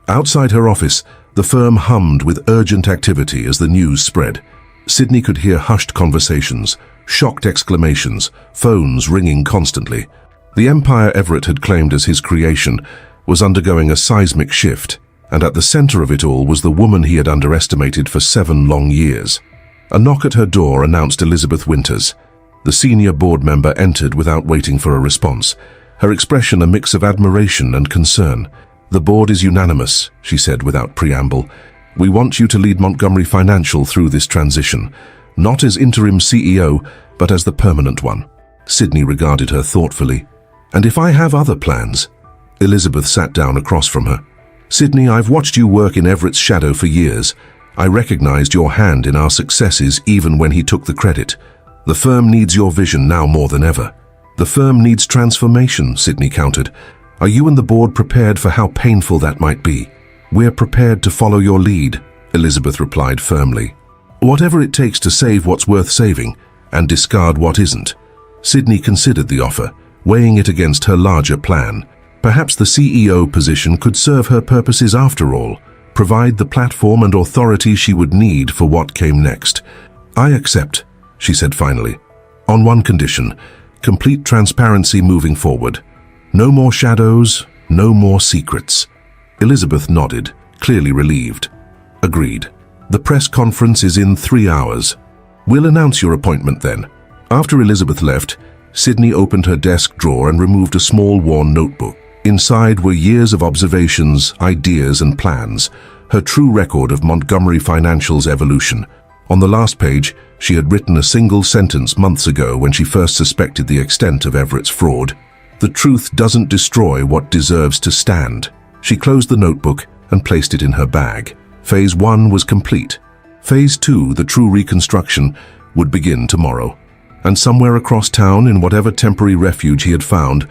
Outside her office, the firm hummed with urgent activity as the news spread. Sydney could hear hushed conversations, shocked exclamations, phones ringing constantly. The empire Everett had claimed as his creation was undergoing a seismic shift, and at the center of it all was the woman he had underestimated for 7 long years. A knock at her door announced Elizabeth Winters. The senior board member entered without waiting for a response, her expression a mix of admiration and concern. The board is unanimous, she said without preamble. We want you to lead Montgomery Financial through this transition, not as interim CEO, but as the permanent one. Sydney regarded her thoughtfully. And if I have other plans? Elizabeth sat down across from her. Sydney, I've watched you work in Everett's shadow for years. I recognized your hand in our successes even when he took the credit. The firm needs your vision now more than ever. The firm needs transformation, Sydney countered. Are you and the board prepared for how painful that might be? We're prepared to follow your lead, Elizabeth replied firmly. Whatever it takes to save what's worth saving and discard what isn't. Sydney considered the offer, weighing it against her larger plan. Perhaps the CEO position could serve her purposes after all, provide the platform and authority she would need for what came next. "I accept," she said finally. "On one condition, complete transparency moving forward. No more shadows, no more secrets." Elizabeth nodded, clearly relieved. "Agreed. The press conference is in 3 hours. We'll announce your appointment then." After Elizabeth left, Sydney opened her desk drawer and removed a small worn notebook. Inside were years of observations, ideas and plans, her true record of Montgomery Financial's evolution. On the last page, she had written a single sentence months ago when she first suspected the extent of Everett's fraud. "The truth doesn't destroy what deserves to stand." She closed the notebook and placed it in her bag. Phase 1 was complete. Phase 2, the true reconstruction, would begin tomorrow. And somewhere across town, in whatever temporary refuge he had found,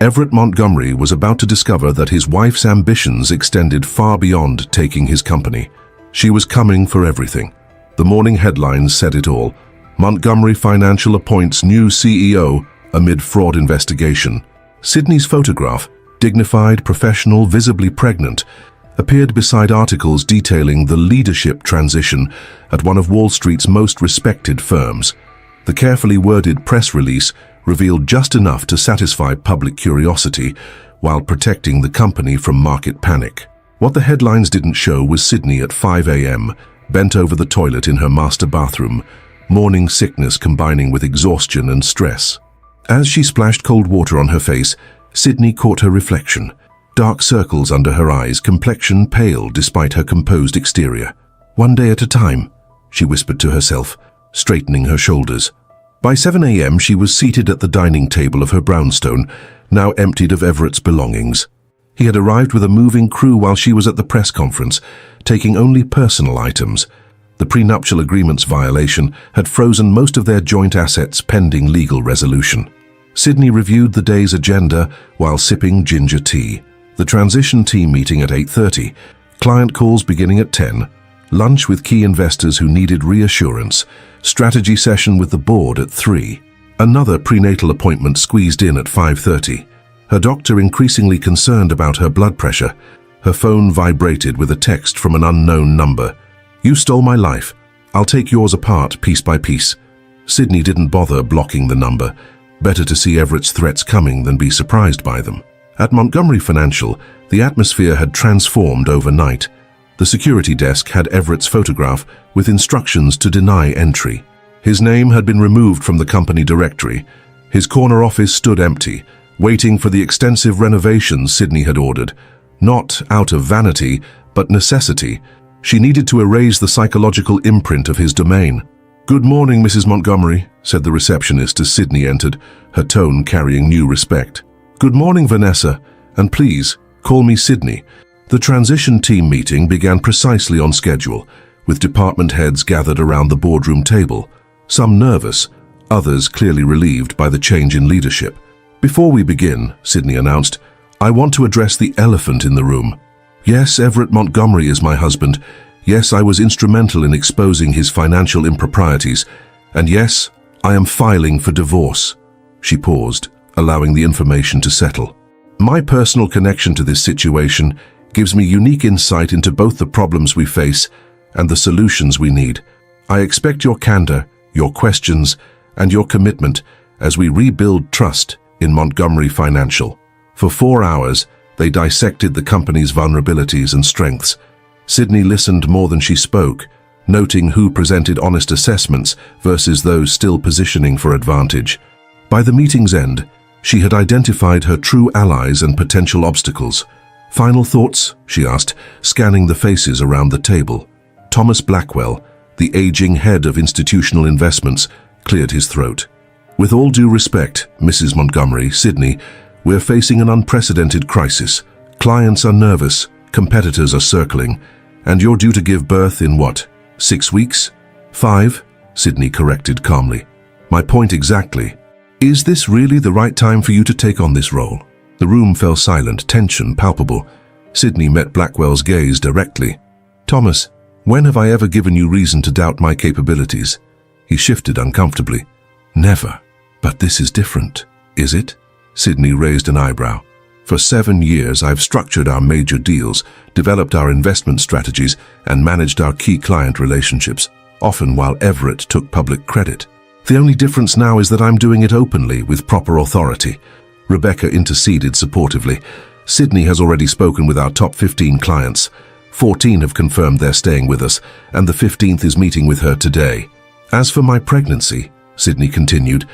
Everett Montgomery was about to discover that his wife's ambitions extended far beyond taking his company. She was coming for everything. The morning headlines said it all. Montgomery Financial appoints new CEO amid fraud investigation. Sydney's photograph, dignified, professional, visibly pregnant, appeared beside articles detailing the leadership transition at one of Wall Street's most respected firms. The carefully worded press release revealed just enough to satisfy public curiosity while protecting the company from market panic. What the headlines didn't show was Sydney at 5 a.m., bent over the toilet in her master bathroom, morning sickness combining with exhaustion and stress. As she splashed cold water on her face, Sydney caught her reflection. Dark circles under her eyes, complexion pale despite her composed exterior. "One day at a time," she whispered to herself, straightening her shoulders. By 7 a.m. she was seated at the dining table of her brownstone, now emptied of Everett's belongings. He had arrived with a moving crew while she was at the press conference, taking only personal items. The prenuptial agreement's violation had frozen most of their joint assets pending legal resolution. Sydney reviewed the day's agenda while sipping ginger tea. The transition team meeting at 8:30, client calls beginning at 10, lunch with key investors who needed reassurance, strategy session with the board at 3. Another prenatal appointment squeezed in at 5:30. Her doctor increasingly concerned about her blood pressure. Her phone vibrated with a text from an unknown number. "You stole my life. I'll take yours apart piece by piece." Sydney didn't bother blocking the number. Better to see Everett's threats coming than be surprised by them. At Montgomery Financial, the atmosphere had transformed overnight. The security desk had Everett's photograph with instructions to deny entry. His name had been removed from the company directory. His corner office stood empty, waiting for the extensive renovations Sydney had ordered. Not out of vanity, but necessity. She needed to erase the psychological imprint of his domain. "Good morning, Mrs. Montgomery," said the receptionist as Sydney entered, her tone carrying new respect. "Good morning, Vanessa, and please, call me Sydney." The transition team meeting began precisely on schedule, with department heads gathered around the boardroom table, some nervous, others clearly relieved by the change in leadership. "Before we begin," Sydney announced, "I want to address the elephant in the room. Yes, Everett Montgomery is my husband. Yes, I was instrumental in exposing his financial improprieties. And yes, I am filing for divorce." She paused, allowing the information to settle. "My personal connection to this situation gives me unique insight into both the problems we face and the solutions we need. I expect your candor, your questions, and your commitment as we rebuild trust in Montgomery Financial." For 4 hours, they dissected the company's vulnerabilities and strengths. Sydney listened more than she spoke, noting who presented honest assessments versus those still positioning for advantage. By the meeting's end, she had identified her true allies and potential obstacles. "Final thoughts?" she asked, scanning the faces around the table. Thomas Blackwell, the aging head of institutional investments, cleared his throat. "With all due respect, Mrs. Montgomery, Sydney, we're facing an unprecedented crisis. Clients are nervous, competitors are circling, and you're due to give birth in what, 6 weeks? 5? Sydney corrected calmly. "My point exactly. Is this really the right time for you to take on this role?" The room fell silent, tension palpable. Sydney met Blackwell's gaze directly. "Thomas, when have I ever given you reason to doubt my capabilities?" He shifted uncomfortably. "Never. But this is different, is it?" Sydney raised an eyebrow. For 7 years, I've structured our major deals, developed our investment strategies, and managed our key client relationships, often while Everett took public credit. The only difference now is that I'm doing it openly with proper authority. Rebecca interceded supportively. Sydney has already spoken with our top 15 clients. 14 have confirmed they're staying with us, and the 15th is meeting with her today. As for my pregnancy, Sydney continued,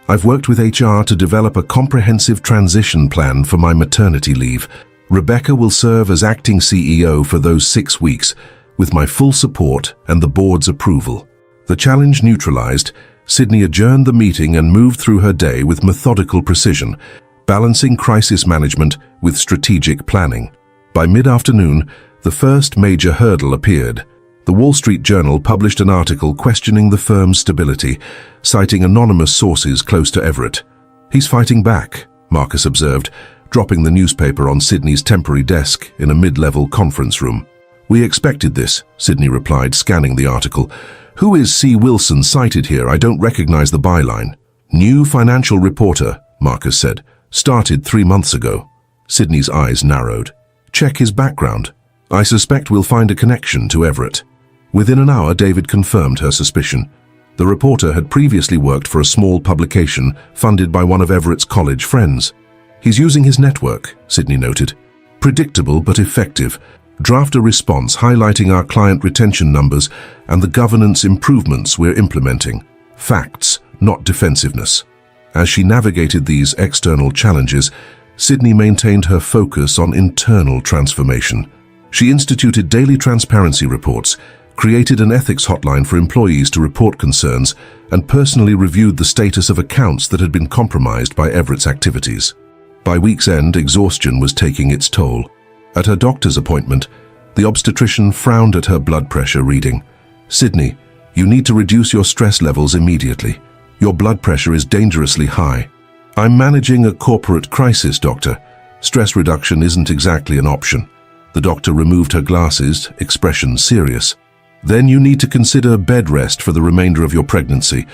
I've worked with HR to develop a comprehensive transition plan for my maternity leave. Rebecca will serve as acting CEO for those 6 weeks, with my full support and the board's approval. The challenge neutralized, Sydney adjourned the meeting and moved through her day with methodical precision, balancing crisis management with strategic planning. By mid-afternoon, the first major hurdle appeared. The Wall Street Journal published an article questioning the firm's stability, citing anonymous sources close to Everett. He's fighting back, Marcus observed, dropping the newspaper on Sydney's temporary desk in a mid-level conference room. We expected this, Sydney replied, scanning the article. Who is C. Wilson cited here? I don't recognize the byline. New financial reporter, Marcus said. Started 3 months ago. Sydney's eyes narrowed. Check his background. I suspect we'll find a connection to Everett. Within an hour, David confirmed her suspicion. The reporter had previously worked for a small publication funded by one of Everett's college friends. He's using his network, Sydney noted. Predictable but effective. Draft a response highlighting our client retention numbers and the governance improvements we're implementing. Facts, not defensiveness. As she navigated these external challenges, Sydney maintained her focus on internal transformation. She instituted daily transparency reports, created an ethics hotline for employees to report concerns, and personally reviewed the status of accounts that had been compromised by Everett's activities. By week's end, exhaustion was taking its toll. At her doctor's appointment, the obstetrician frowned at her blood pressure reading. Sydney, you need to reduce your stress levels immediately. Your blood pressure is dangerously high. I'm managing a corporate crisis, doctor. Stress reduction isn't exactly an option. The doctor removed her glasses, expression serious. Then you need to consider bed rest for the remainder of your pregnancy.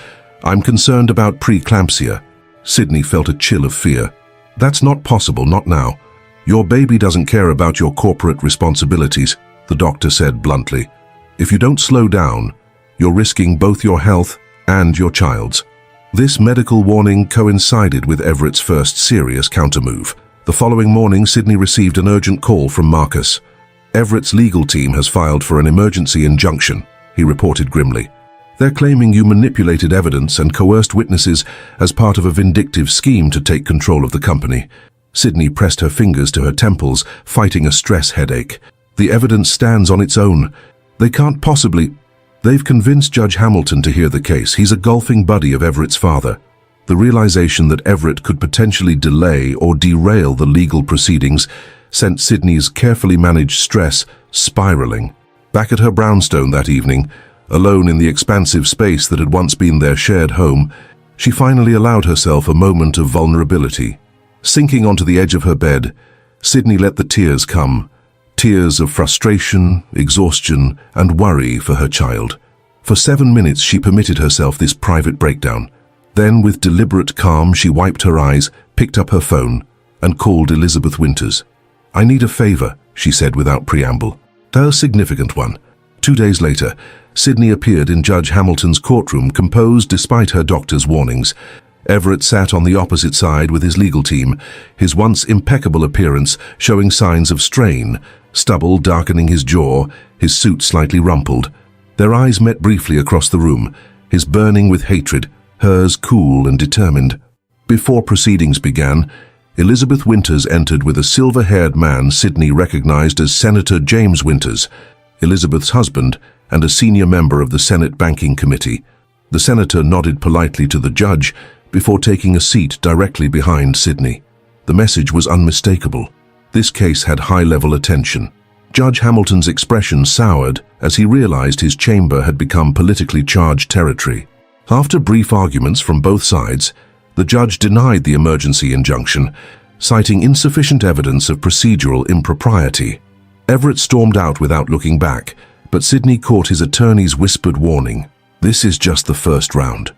I'm concerned about preeclampsia. Sydney felt a chill of fear. That's not possible, not now. Your baby doesn't care about your corporate responsibilities, the doctor said bluntly. If you don't slow down, you're risking both your health and your child's. This medical warning coincided with Everett's first serious countermove. The following morning, Sydney received an urgent call from Marcus. Everett's legal team has filed for an emergency injunction, he reported grimly. They're claiming you manipulated evidence and coerced witnesses as part of a vindictive scheme to take control of the company. Sydney pressed her fingers to her temples, fighting a stress headache. The evidence stands on its own. They can't possibly... They've convinced Judge Hamilton to hear the case. He's a golfing buddy of Everett's father. The realization that Everett could potentially delay or derail the legal proceedings sent Sydney's carefully managed stress spiraling. Back at her brownstone that evening, alone in the expansive space that had once been their shared home, she finally allowed herself a moment of vulnerability. Sinking onto the edge of her bed, Sydney let the tears come. Tears of frustration, exhaustion, and worry for her child. For 7 minutes she permitted herself this private breakdown. Then, with deliberate calm, she wiped her eyes, picked up her phone, and called Elizabeth Winters. I need a favor, she said without preamble. A significant one. 2 days later, Sydney appeared in Judge Hamilton's courtroom, composed despite her doctor's warnings. Everett sat on the opposite side with his legal team, his once impeccable appearance showing signs of strain, stubble darkening his jaw, his suit slightly rumpled. Their eyes met briefly across the room, his burning with hatred, hers cool and determined. Before proceedings began, Elizabeth Winters entered with a silver-haired man Sydney recognized as Senator James Winters, Elizabeth's husband and a senior member of the Senate Banking Committee. The senator nodded politely to the judge before taking a seat directly behind Sydney. The message was unmistakable. This case had high-level attention. Judge Hamilton's expression soured as he realized his chamber had become politically charged territory. After brief arguments from both sides, the judge denied the emergency injunction, citing insufficient evidence of procedural impropriety. Everett stormed out without looking back, but Sydney caught his attorney's whispered warning. This is just the first round.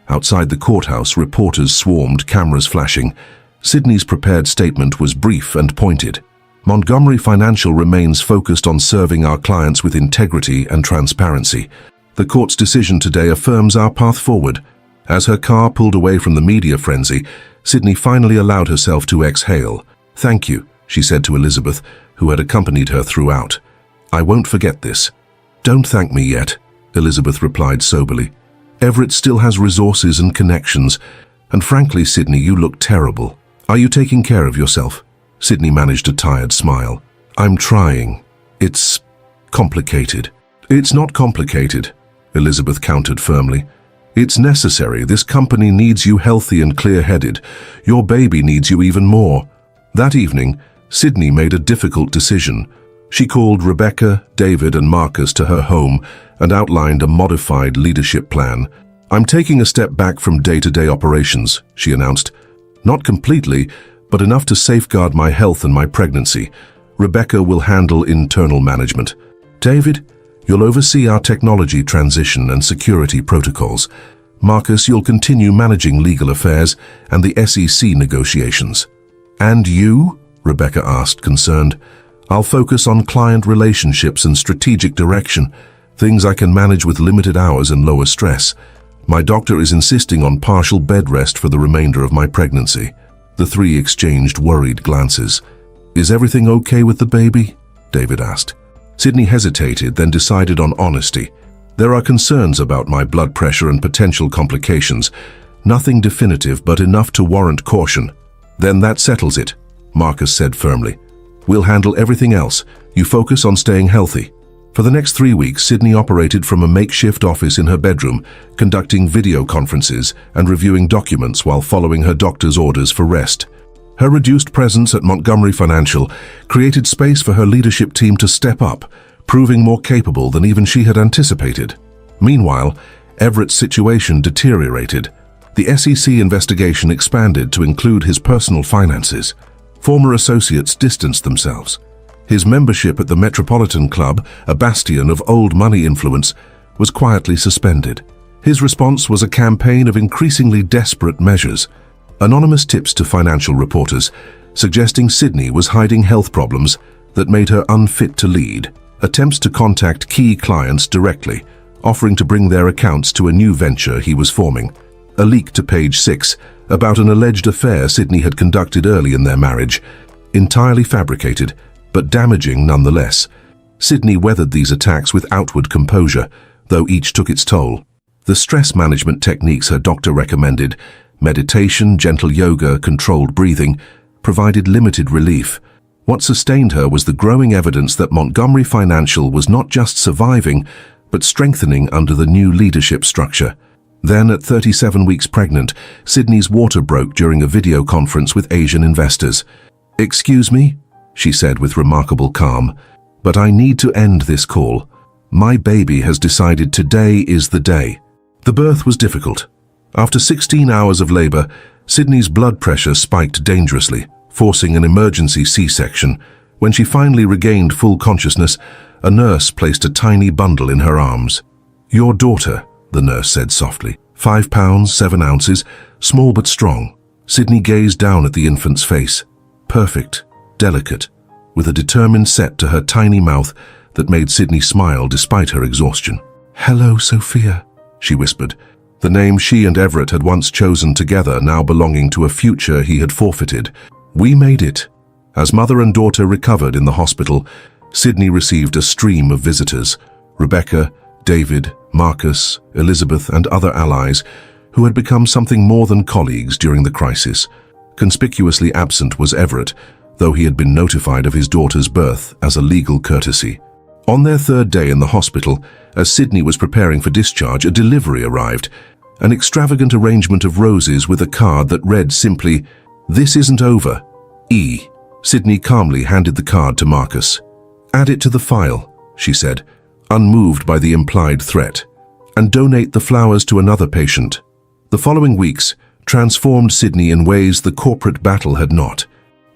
Outside the courthouse, reporters swarmed, cameras flashing. Sydney's prepared statement was brief and pointed. Montgomery Financial remains focused on serving our clients with integrity and transparency. The court's decision today affirms our path forward. As her car pulled away from the media frenzy, Sydney finally allowed herself to exhale. "Thank you," she said to Elizabeth, who had accompanied her throughout. "I won't forget this." "Don't thank me yet," Elizabeth replied soberly. "Everett still has resources and connections, and frankly, Sydney, you look terrible. Are you taking care of yourself?" Sydney managed a tired smile. "I'm trying. It's complicated." "It's not complicated," Elizabeth countered firmly. "It's necessary. This company needs you healthy and clear-headed. Your baby needs you even more." That evening, Sydney made a difficult decision. She called Rebecca, David, and Marcus to her home and outlined a modified leadership plan. "I'm taking a step back from day-to-day operations," she announced. "Not completely, but enough to safeguard my health and my pregnancy. Rebecca will handle internal management. David, you'll oversee our technology transition and security protocols. Marcus, you'll continue managing legal affairs and the SEC negotiations." "And you?" Rebecca asked, concerned. "I'll focus on client relationships and strategic direction, things I can manage with limited hours and lower stress. My doctor is insisting on partial bed rest for the remainder of my pregnancy." The three exchanged worried glances. "Is everything okay with the baby?" David asked. Sydney hesitated, then decided on honesty. "There are concerns about my blood pressure and potential complications. Nothing definitive, but enough to warrant caution." "Then that settles it," Marcus said firmly. "We'll handle everything else. You focus on staying healthy." For the next 3 weeks, Sydney operated from a makeshift office in her bedroom, conducting video conferences and reviewing documents while following her doctor's orders for rest. Her reduced presence at Montgomery Financial created space for her leadership team to step up, proving more capable than even she had anticipated. Meanwhile, Everett's situation deteriorated. The SEC investigation expanded to include his personal finances. Former associates distanced themselves. His membership at the Metropolitan Club, a bastion of old money influence, was quietly suspended. His response was a campaign of increasingly desperate measures. Anonymous tips to financial reporters, suggesting Sydney was hiding health problems that made her unfit to lead. Attempts to contact key clients directly, offering to bring their accounts to a new venture he was forming. A leak to Page 6 about an alleged affair Sydney had conducted early in their marriage, entirely fabricated, but damaging nonetheless. Sydney weathered these attacks with outward composure, though each took its toll. The stress management techniques her doctor recommended, meditation, gentle yoga, controlled breathing, provided limited relief. What sustained her was the growing evidence that Montgomery Financial was not just surviving, but strengthening under the new leadership structure. Then, at 37 weeks pregnant, Sydney's water broke during a video conference with Asian investors. "Excuse me?" she said with remarkable calm, "but I need to end this call. My baby has decided today is the day." The birth was difficult. After 16 hours of labor, Sydney's blood pressure spiked dangerously, forcing an emergency C-section. When she finally regained full consciousness, a nurse placed a tiny bundle in her arms. "Your daughter," the nurse said softly. 5 pounds, 7 ounces, small but strong. Sydney gazed down at the infant's face. Perfect, delicate, with a determined set to her tiny mouth that made Sydney smile despite her exhaustion. "Hello, Sophia," she whispered, the name she and Everett had once chosen together now belonging to a future he had forfeited. "We made it." As mother and daughter recovered in the hospital, Sydney received a stream of visitors. Rebecca, David, Marcus, Elizabeth, and other allies who had become something more than colleagues during the crisis. Conspicuously absent was Everett, though he had been notified of his daughter's birth as a legal courtesy. On their 3rd day in the hospital, as Sydney was preparing for discharge, a delivery arrived, an extravagant arrangement of roses with a card that read simply, "This isn't over. E." Sydney calmly handed the card to Marcus. "Add it to the file," she said, unmoved by the implied threat, "and donate the flowers to another patient." The following weeks transformed Sydney in ways the corporate battle had not.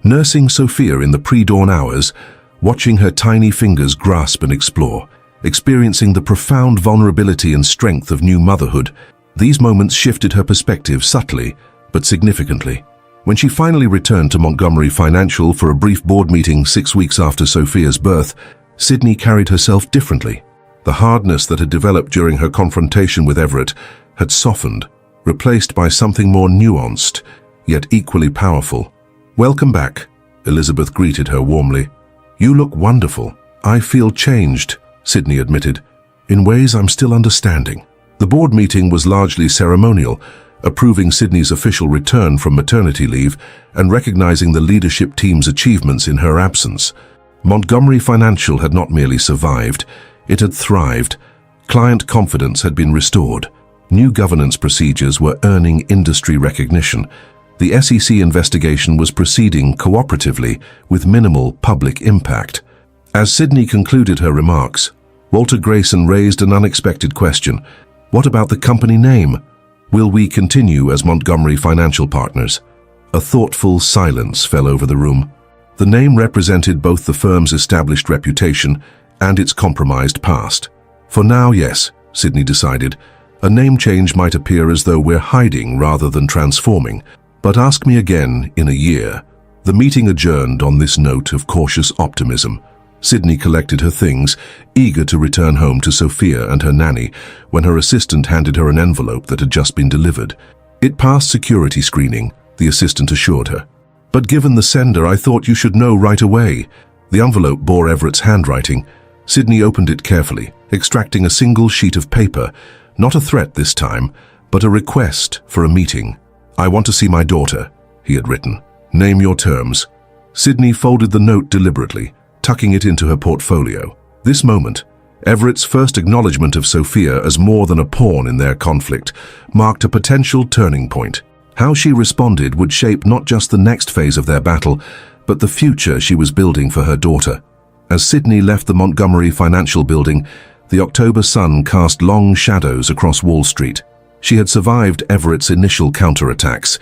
Nursing Sophia in the pre-dawn hours, watching her tiny fingers grasp and explore, experiencing the profound vulnerability and strength of new motherhood, these moments shifted her perspective subtly but significantly. When she finally returned to Montgomery Financial for a brief board meeting 6 weeks after Sophia's birth, Sydney carried herself differently. The hardness that had developed during her confrontation with Everett had softened, replaced by something more nuanced, yet equally powerful. "Welcome back," Elizabeth greeted her warmly. "You look wonderful." "I feel changed," Sydney admitted, "in ways I'm still understanding." The board meeting was largely ceremonial, approving Sydney's official return from maternity leave and recognizing the leadership team's achievements in her absence. Montgomery Financial had not merely survived, it had thrived. Client confidence had been restored. New governance procedures were earning industry recognition. The SEC investigation was proceeding cooperatively with minimal public impact. As Sydney concluded her remarks, Walter Grayson raised an unexpected question. "What about the company name? Will we continue as Montgomery Financial Partners?" A thoughtful silence fell over the room. The name represented both the firm's established reputation and its compromised past. For now, yes, Sydney decided. A name change might appear as though we're hiding rather than transforming. But ask me again in a year. The meeting adjourned on this note of cautious optimism. Sydney collected her things, eager to return home to Sophia and her nanny, when her assistant handed her an envelope that had just been delivered. "It passed security screening," the assistant assured her. "But given the sender, I thought you should know right away." The envelope bore Everett's handwriting. Sydney opened it carefully, extracting a single sheet of paper, not a threat this time, but a request for a meeting. "I want to see my daughter," he had written. "Name your terms." Sydney folded the note deliberately, tucking it into her portfolio. This moment, Everett's first acknowledgement of Sophia as more than a pawn in their conflict, marked a potential turning point. How she responded would shape not just the next phase of their battle, but the future she was building for her daughter. As Sydney left the Montgomery Financial building, the October sun cast long shadows across Wall Street. She had survived Everett's initial counterattacks.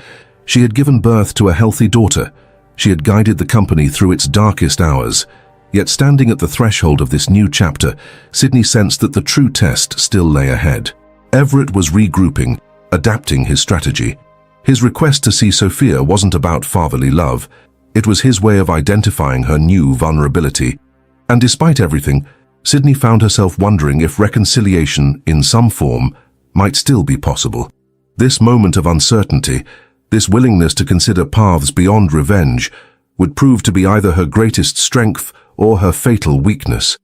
She had given birth to a healthy daughter. She had guided the company through its darkest hours. Yet standing at the threshold of this new chapter, Sydney sensed that the true test still lay ahead. Everett was regrouping, adapting his strategy. His request to see Sophia wasn't about fatherly love. It was his way of identifying her new vulnerability. And despite everything, Sydney found herself wondering if reconciliation in some form might still be possible. This moment of uncertainty, this willingness to consider paths beyond revenge, would prove to be either her greatest strength or her fatal weakness.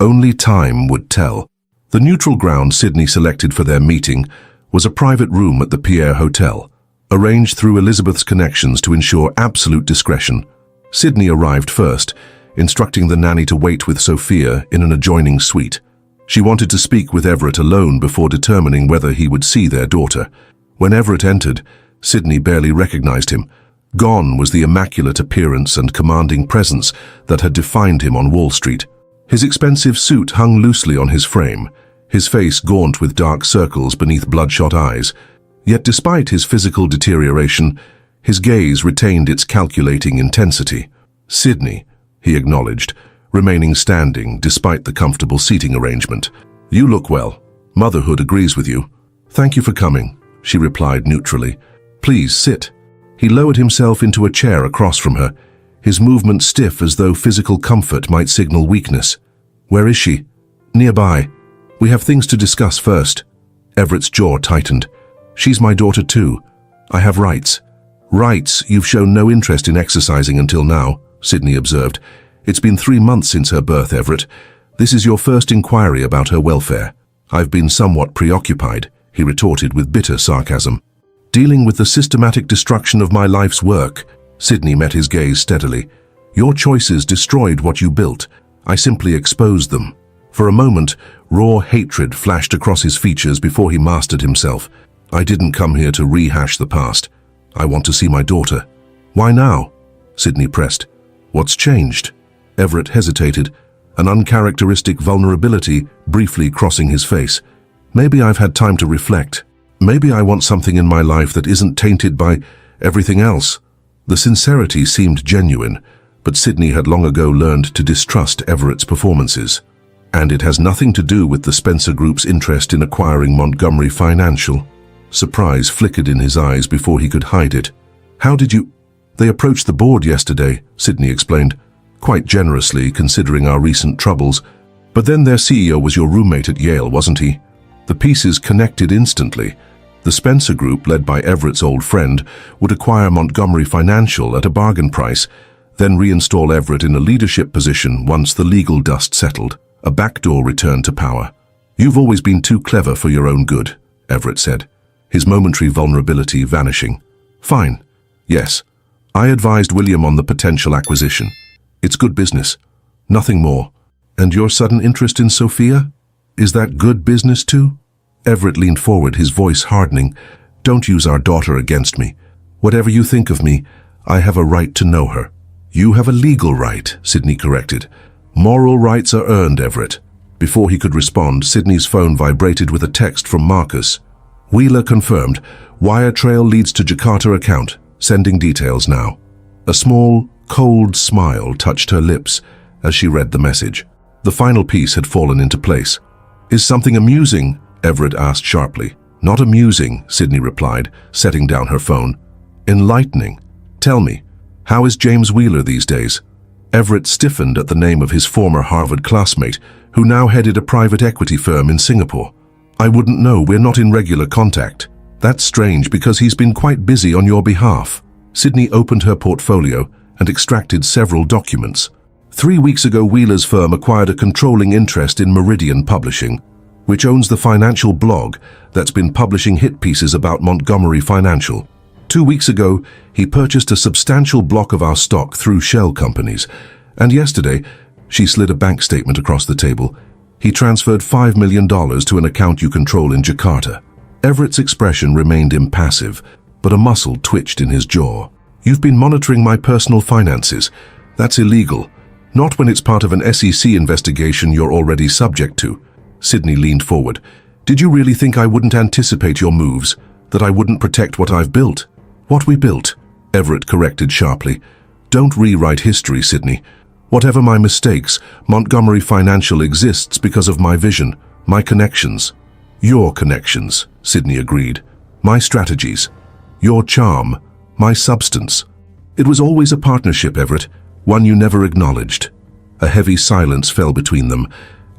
Only time would tell. The neutral ground Sydney selected for their meeting was a private room at the Pierre Hotel, arranged through Elizabeth's connections to ensure absolute discretion. Sydney arrived first, instructing the nanny to wait with Sophia in an adjoining suite. She wanted to speak with Everett alone before determining whether he would see their daughter. When Everett entered, Sydney barely recognized him. Gone was the immaculate appearance and commanding presence that had defined him on Wall Street. His expensive suit hung loosely on his frame, his face gaunt with dark circles beneath bloodshot eyes. Yet despite his physical deterioration, his gaze retained its calculating intensity. "Sydney," he acknowledged, remaining standing despite the comfortable seating arrangement. "You look well. Motherhood agrees with you." "Thank you for coming," she replied neutrally. "Please sit." He lowered himself into a chair across from her, his movement stiff as though physical comfort might signal weakness. "Where is she?" "Nearby. We have things to discuss first." Everett's jaw tightened. "She's my daughter too. I have rights." "Rights you've shown no interest in exercising until now," Sydney observed. "It's been 3 months since her birth, Everett. This is your first inquiry about her welfare." "I've been somewhat preoccupied," he retorted with bitter sarcasm. "Dealing with the systematic destruction of my life's work." Sydney met his gaze steadily. "Your choices destroyed what you built. I simply exposed them." For a moment, raw hatred flashed across his features before he mastered himself. "I didn't come here to rehash the past. I want to see my daughter." "Why now?" Sydney pressed. "What's changed?" Everett hesitated, an uncharacteristic vulnerability briefly crossing his face. "Maybe I've had time to reflect. Maybe I want something in my life that isn't tainted by everything else." The sincerity seemed genuine, but Sydney had long ago learned to distrust Everett's performances. "And it has nothing to do with the Spencer Group's interest in acquiring Montgomery Financial." Surprise flickered in his eyes before he could hide it. "How did you—" They approached the board yesterday, Sydney explained, quite generously considering our recent troubles. But then their CEO was your roommate at Yale, wasn't he? The pieces connected instantly. The Spencer Group, led by Everett's old friend, would acquire Montgomery Financial at a bargain price, then reinstall Everett in a leadership position once the legal dust settled. A backdoor return to power. You've always been too clever for your own good, Everett said, his momentary vulnerability vanishing. Fine. Yes. I advised William on the potential acquisition. It's good business. Nothing more. And your sudden interest in Sophia? Is that good business too? Everett leaned forward, his voice hardening. Don't use our daughter against me. Whatever you think of me, I have a right to know her. You have a legal right, Sydney corrected. Moral rights are earned, Everett. Before he could respond, Sydney's phone vibrated with a text from Marcus. Wheeler confirmed. Wire trail leads to Jakarta account. Sending details now. A small, cold smile touched her lips as she read the message. The final piece had fallen into place. Is something amusing? Everett asked sharply. Not amusing, Sydney replied, setting down her phone. Enlightening. Tell me, how is James Wheeler these days? Everett stiffened at the name of his former Harvard classmate, who now headed a private equity firm in Singapore. I wouldn't know, we're not in regular contact. That's strange because he's been quite busy on your behalf. Sydney opened her portfolio and extracted several documents. 3 weeks ago, Wheeler's firm acquired a controlling interest in Meridian Publishing, which owns the financial blog that's been publishing hit pieces about Montgomery Financial. 2 weeks ago, he purchased a substantial block of our stock through shell companies. And yesterday, she slid a bank statement across the table. He transferred $5 million to an account you control in Jakarta. Everett's expression remained impassive, but a muscle twitched in his jaw. You've been monitoring my personal finances. That's illegal. Not when it's part of an SEC investigation you're already subject to. Sydney leaned forward. Did you really think I wouldn't anticipate your moves? That I wouldn't protect what I've built? What we built? Everett corrected sharply. Don't rewrite history, Sydney. Whatever my mistakes, Montgomery Financial exists because of my vision, my connections. Your connections, Sydney agreed. My strategies. Your charm. My substance. It was always a partnership, Everett, one you never acknowledged. A heavy silence fell between them.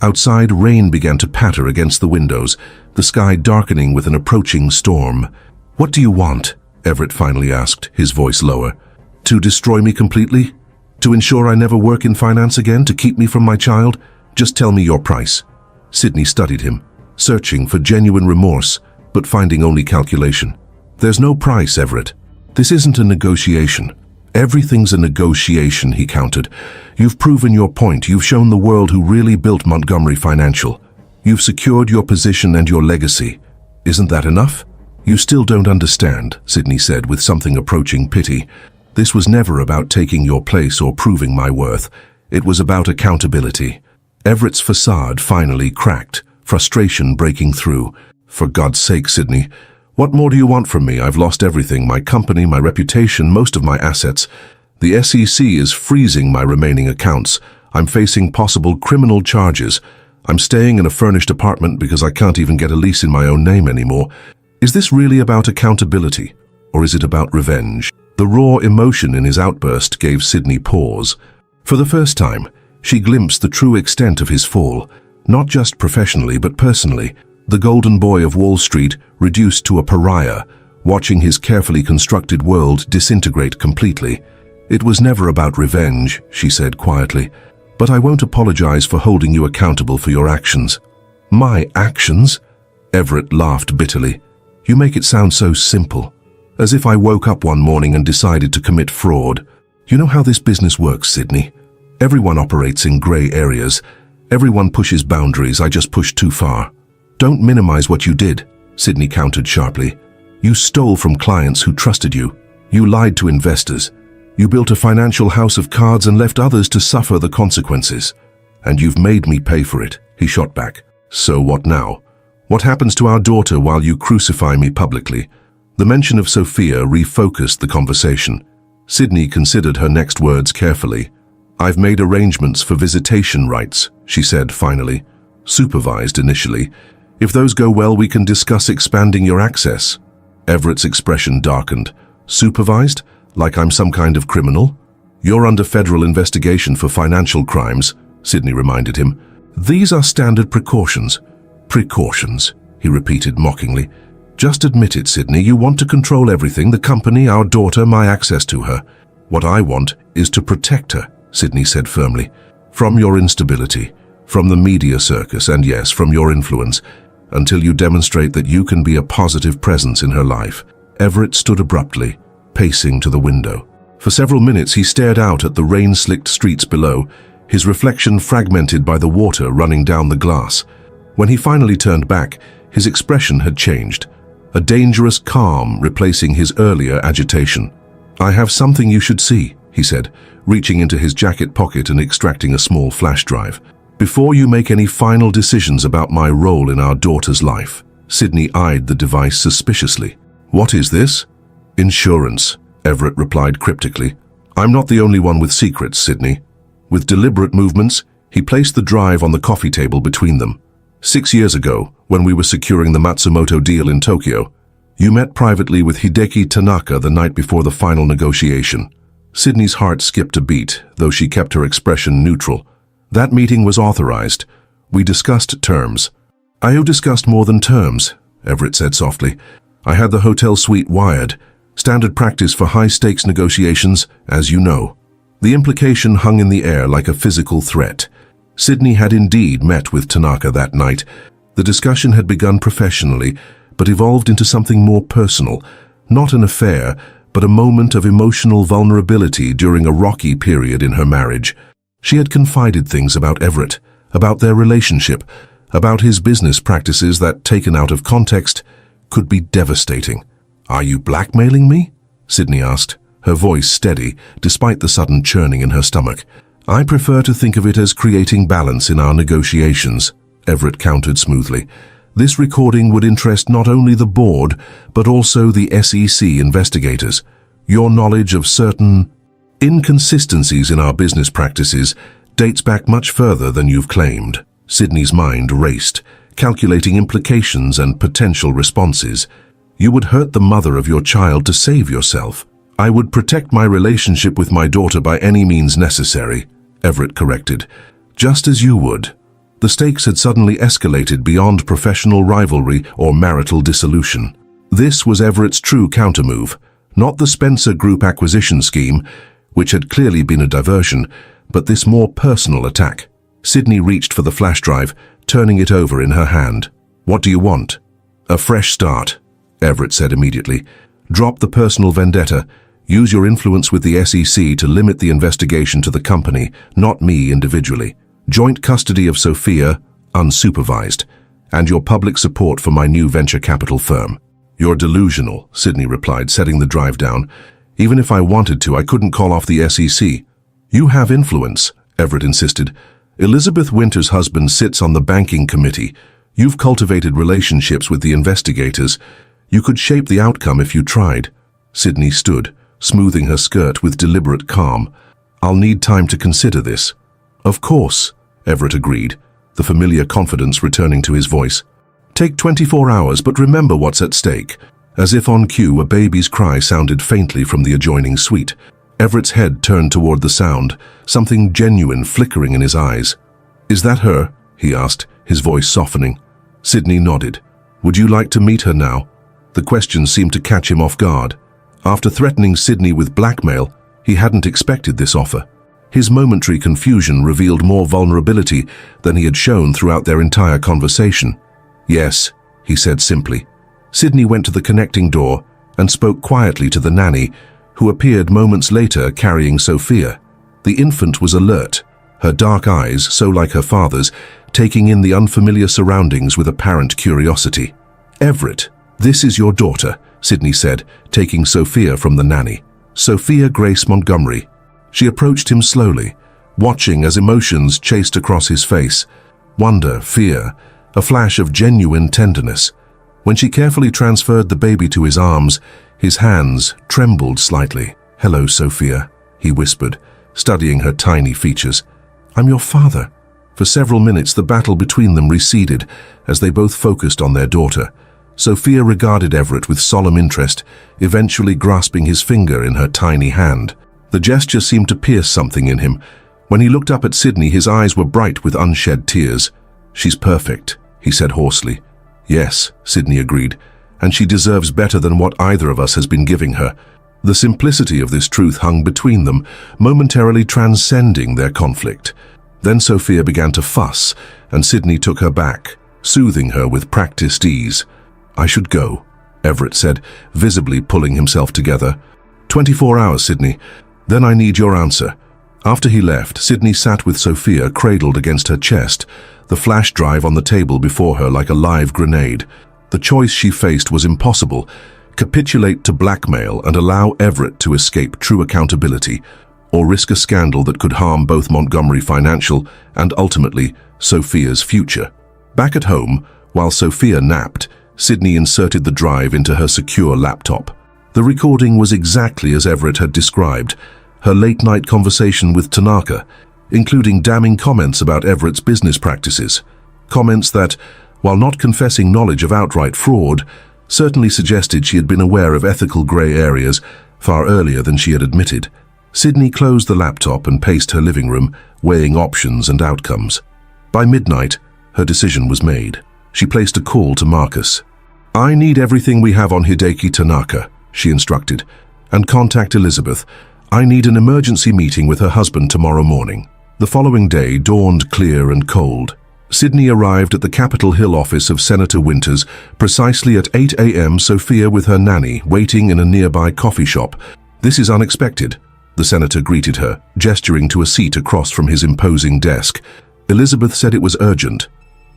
Outside, rain began to patter against the windows, the sky darkening with an approaching storm. What do you want? Everett finally asked, his voice lower. To destroy me completely? To ensure I never work in finance again? To keep me from my child? Just tell me your price. Sydney studied him, searching for genuine remorse, but finding only calculation. There's no price, Everett. This isn't a negotiation. Everything's a negotiation, he countered. You've proven your point. You've shown the world who really built Montgomery Financial. You've secured your position and your legacy. Isn't that enough? You still don't understand, Sydney said with something approaching pity. This was never about taking your place or proving my worth. It was about accountability. Everett's facade finally cracked, frustration breaking through. For God's sake, Sydney, what more do you want from me? I've lost everything, my company, my reputation, most of my assets. The SEC is freezing my remaining accounts. I'm facing possible criminal charges. I'm staying in a furnished apartment because I can't even get a lease in my own name anymore. Is this really about accountability, or is it about revenge? The raw emotion in his outburst gave Sydney pause. For the first time, she glimpsed the true extent of his fall, not just professionally but personally. The golden boy of Wall Street reduced to a pariah, watching his carefully constructed world disintegrate completely. It was never about revenge, she said quietly, but I won't apologize for holding you accountable for your actions. My actions? Everett laughed bitterly. You make it sound so simple, as if I woke up one morning and decided to commit fraud. You know how this business works, Sydney. Everyone operates in gray areas. Everyone pushes boundaries. I just pushed too far. Don't minimize what you did, Sydney countered sharply. You stole from clients who trusted you. You lied to investors. You built a financial house of cards and left others to suffer the consequences. And you've made me pay for it, he shot back. So what now? What happens to our daughter while you crucify me publicly? The mention of Sophia refocused the conversation. Sydney considered her next words carefully. I've made arrangements for visitation rights, she said finally. Supervised initially. If those go well, we can discuss expanding your access. Everett's expression darkened. Supervised? Like I'm some kind of criminal? You're under federal investigation for financial crimes, Sydney reminded him. These are standard precautions. Precautions, he repeated mockingly. Just admit it, Sydney. You want to control everything, the company, our daughter, my access to her. What I want is to protect her, Sydney said firmly. From your instability, from the media circus, and yes, from your influence, until you demonstrate that you can be a positive presence in her life. Everett stood abruptly, pacing to the window. For several minutes he stared out at the rain-slicked streets below, his reflection fragmented by the water running down the glass. When he finally turned back, his expression had changed, a dangerous calm replacing his earlier agitation. I have something you should see, he said, reaching into his jacket pocket and extracting a small flash drive. Before you make any final decisions about my role in our daughter's life. Sydney eyed the device suspiciously. What is this? Insurance, Everett replied cryptically. I'm not the only one with secrets, Sydney. With deliberate movements, he placed the drive on the coffee table between them. 6 years ago, when we were securing the Matsumoto deal in Tokyo, you met privately with Hideki Tanaka the night before the final negotiation. Sydney's heart skipped a beat, though she kept her expression neutral. That meeting was authorized. We discussed terms. I discussed more than terms, Everett said softly. I had the hotel suite wired. Standard practice for high-stakes negotiations, as you know. The implication hung in the air like a physical threat. Sydney had indeed met with Tanaka that night. The discussion had begun professionally, but evolved into something more personal. Not an affair, but a moment of emotional vulnerability during a rocky period in her marriage. She had confided things about Everett, about their relationship, about his business practices that, taken out of context, could be devastating. Are you blackmailing me? Sydney asked, her voice steady, despite the sudden churning in her stomach. I prefer to think of it as creating balance in our negotiations, Everett countered smoothly. This recording would interest not only the board, but also the SEC investigators. Your knowledge of certain inconsistencies in our business practices dates back much further than you've claimed. Sydney's mind raced, calculating implications and potential responses. You would hurt the mother of your child to save yourself. I would protect my relationship with my daughter by any means necessary, Everett corrected. Just as you would. The stakes had suddenly escalated beyond professional rivalry or marital dissolution. This was Everett's true countermove, not the Spencer Group acquisition scheme, which had clearly been a diversion, but this more personal attack. Sydney reached for the flash drive, turning it over in her hand. What do you want? A fresh start, Everett said immediately. Drop the personal vendetta. Use your influence with the SEC to limit the investigation to the company, not me individually. Joint custody of Sophia, unsupervised, and your public support for my new venture capital firm. You're delusional, Sydney replied, setting the drive down. Even if I wanted to, I couldn't call off the SEC. You have influence, Everett insisted. Elizabeth Winter's husband sits on the banking committee. You've cultivated relationships with the investigators. You could shape the outcome if you tried. Sydney stood, smoothing her skirt with deliberate calm. I'll need time to consider this. Of course, Everett agreed, the familiar confidence returning to his voice. Take 24 hours, but remember what's at stake. As if on cue, a baby's cry sounded faintly from the adjoining suite. Everett's head turned toward the sound, something genuine flickering in his eyes. Is that her? He asked, his voice softening. Sydney nodded. Would you like to meet her now? The question seemed to catch him off guard. After threatening Sydney with blackmail, he hadn't expected this offer. His momentary confusion revealed more vulnerability than he had shown throughout their entire conversation. Yes, he said simply. Sydney went to the connecting door and spoke quietly to the nanny, who appeared moments later carrying Sophia. The infant was alert, her dark eyes, so like her father's, taking in the unfamiliar surroundings with apparent curiosity. Everett, this is your daughter, Sydney said, taking Sophia from the nanny. Sophia Grace Montgomery. She approached him slowly, watching as emotions chased across his face. Wonder, fear, a flash of genuine tenderness. When she carefully transferred the baby to his arms, his hands trembled slightly. Hello, Sophia, he whispered, studying her tiny features. I'm your father. For several minutes, the battle between them receded as they both focused on their daughter. Sophia regarded Everett with solemn interest, eventually grasping his finger in her tiny hand. The gesture seemed to pierce something in him. When he looked up at Sydney, his eyes were bright with unshed tears. "She's perfect," he said hoarsely. "Yes," Sydney agreed, "and she deserves better than what either of us has been giving her." The simplicity of this truth hung between them, momentarily transcending their conflict. Then Sophia began to fuss, and Sydney took her back, soothing her with practiced ease. "I should go," Everett said, visibly pulling himself together. 24 hours, Sydney. Then I need your answer." After he left, Sydney sat with Sophia cradled against her chest, the flash drive on the table before her like a live grenade. The choice she faced was impossible: capitulate to blackmail and allow Everett to escape true accountability, or risk a scandal that could harm both Montgomery Financial and ultimately Sophia's future. Back at home, while Sophia napped, Sydney inserted the drive into her secure laptop. The recording was exactly as Everett had described: her late-night conversation with Tanaka, including damning comments about Everett's business practices. Comments that, while not confessing knowledge of outright fraud, certainly suggested she had been aware of ethical grey areas far earlier than she had admitted. Sydney closed the laptop and paced her living room, weighing options and outcomes. By midnight, her decision was made. She placed a call to Marcus. "I need everything we have on Hideki Tanaka," she instructed, "and contact Elizabeth. I need an emergency meeting with her husband tomorrow morning." The following day dawned clear and cold. Sydney arrived at the Capitol Hill office of Senator Winters precisely at 8 a.m., Sophia with her nanny waiting in a nearby coffee shop. "This is unexpected," the senator greeted her, gesturing to a seat across from his imposing desk. "Elizabeth said it was urgent."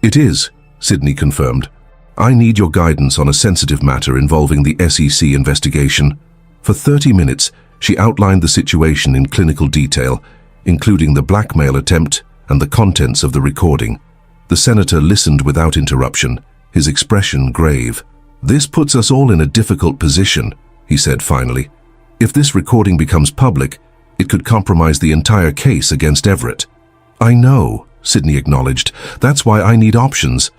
"It is," Sydney confirmed. "I need your guidance on a sensitive matter involving the SEC investigation." For 30 minutes, she outlined the situation in clinical detail, including the blackmail attempt and the contents of the recording. The senator listened without interruption, his expression grave. "This puts us all in a difficult position," he said finally. "If this recording becomes public, it could compromise the entire case against Everett." "I know," Sydney acknowledged. "That's why I need options."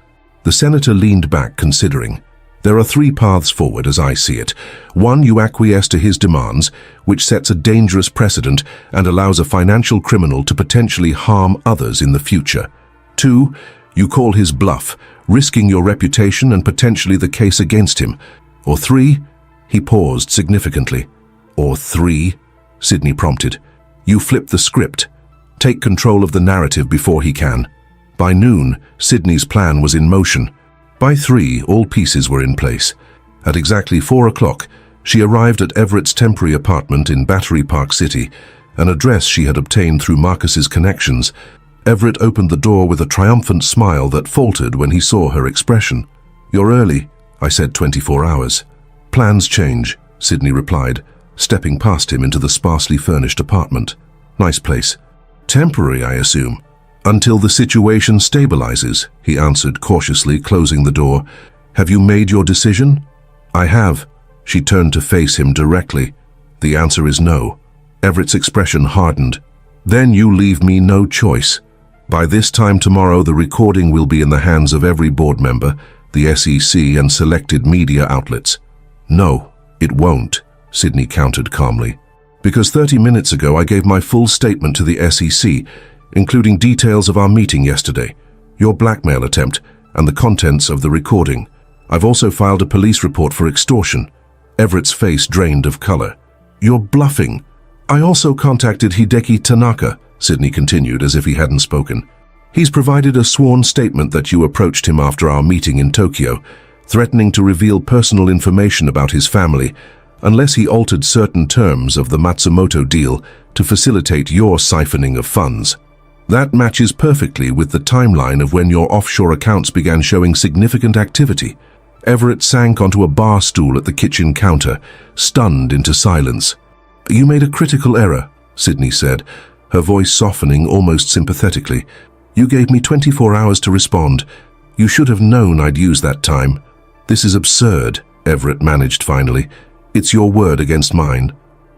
The senator leaned back, considering. "There are 3 paths forward as I see it. 1, you acquiesce to his demands, which sets a dangerous precedent and allows a financial criminal to potentially harm others in the future. 2, you call his bluff, risking your reputation and potentially the case against him. Or 3, he paused significantly. "Or 3, Sydney prompted. "You flip the script. Take control of the narrative before he can." By noon, Sydney's plan was in motion. By 3, all pieces were in place. At exactly 4 o'clock, she arrived at Everett's temporary apartment in Battery Park City, an address she had obtained through Marcus's connections. Everett opened the door with a triumphant smile that faltered when he saw her expression. "You're early," I said 24 hours. "Plans change," Sydney replied, stepping past him into the sparsely furnished apartment. "Nice place." "Temporary, I assume." "Until the situation stabilizes," he answered cautiously, closing the door. "Have you made your decision?" "I have." She turned to face him directly. "The answer is no." Everett's expression hardened. "Then you leave me no choice. By this time tomorrow, the recording will be in the hands of every board member, the SEC, and selected media outlets." "No, it won't," Sydney countered calmly. "Because 30 minutes ago I gave my full statement to the SEC, including details of our meeting yesterday, your blackmail attempt, and the contents of the recording. I've also filed a police report for extortion." Everett's face drained of color. "You're bluffing." "I also contacted Hideki Tanaka," Sydney continued as if he hadn't spoken. "He's provided a sworn statement that you approached him after our meeting in Tokyo, threatening to reveal personal information about his family unless he altered certain terms of the Matsumoto deal to facilitate your siphoning of funds. That matches perfectly with the timeline of when your offshore accounts began showing significant activity." Everett sank onto a bar stool at the kitchen counter, stunned into silence. "You made a critical error," Sydney said, her voice softening almost sympathetically. "You gave me 24 hours to respond. You should have known I'd use that time." "This is absurd," Everett managed finally. "It's your word against mine."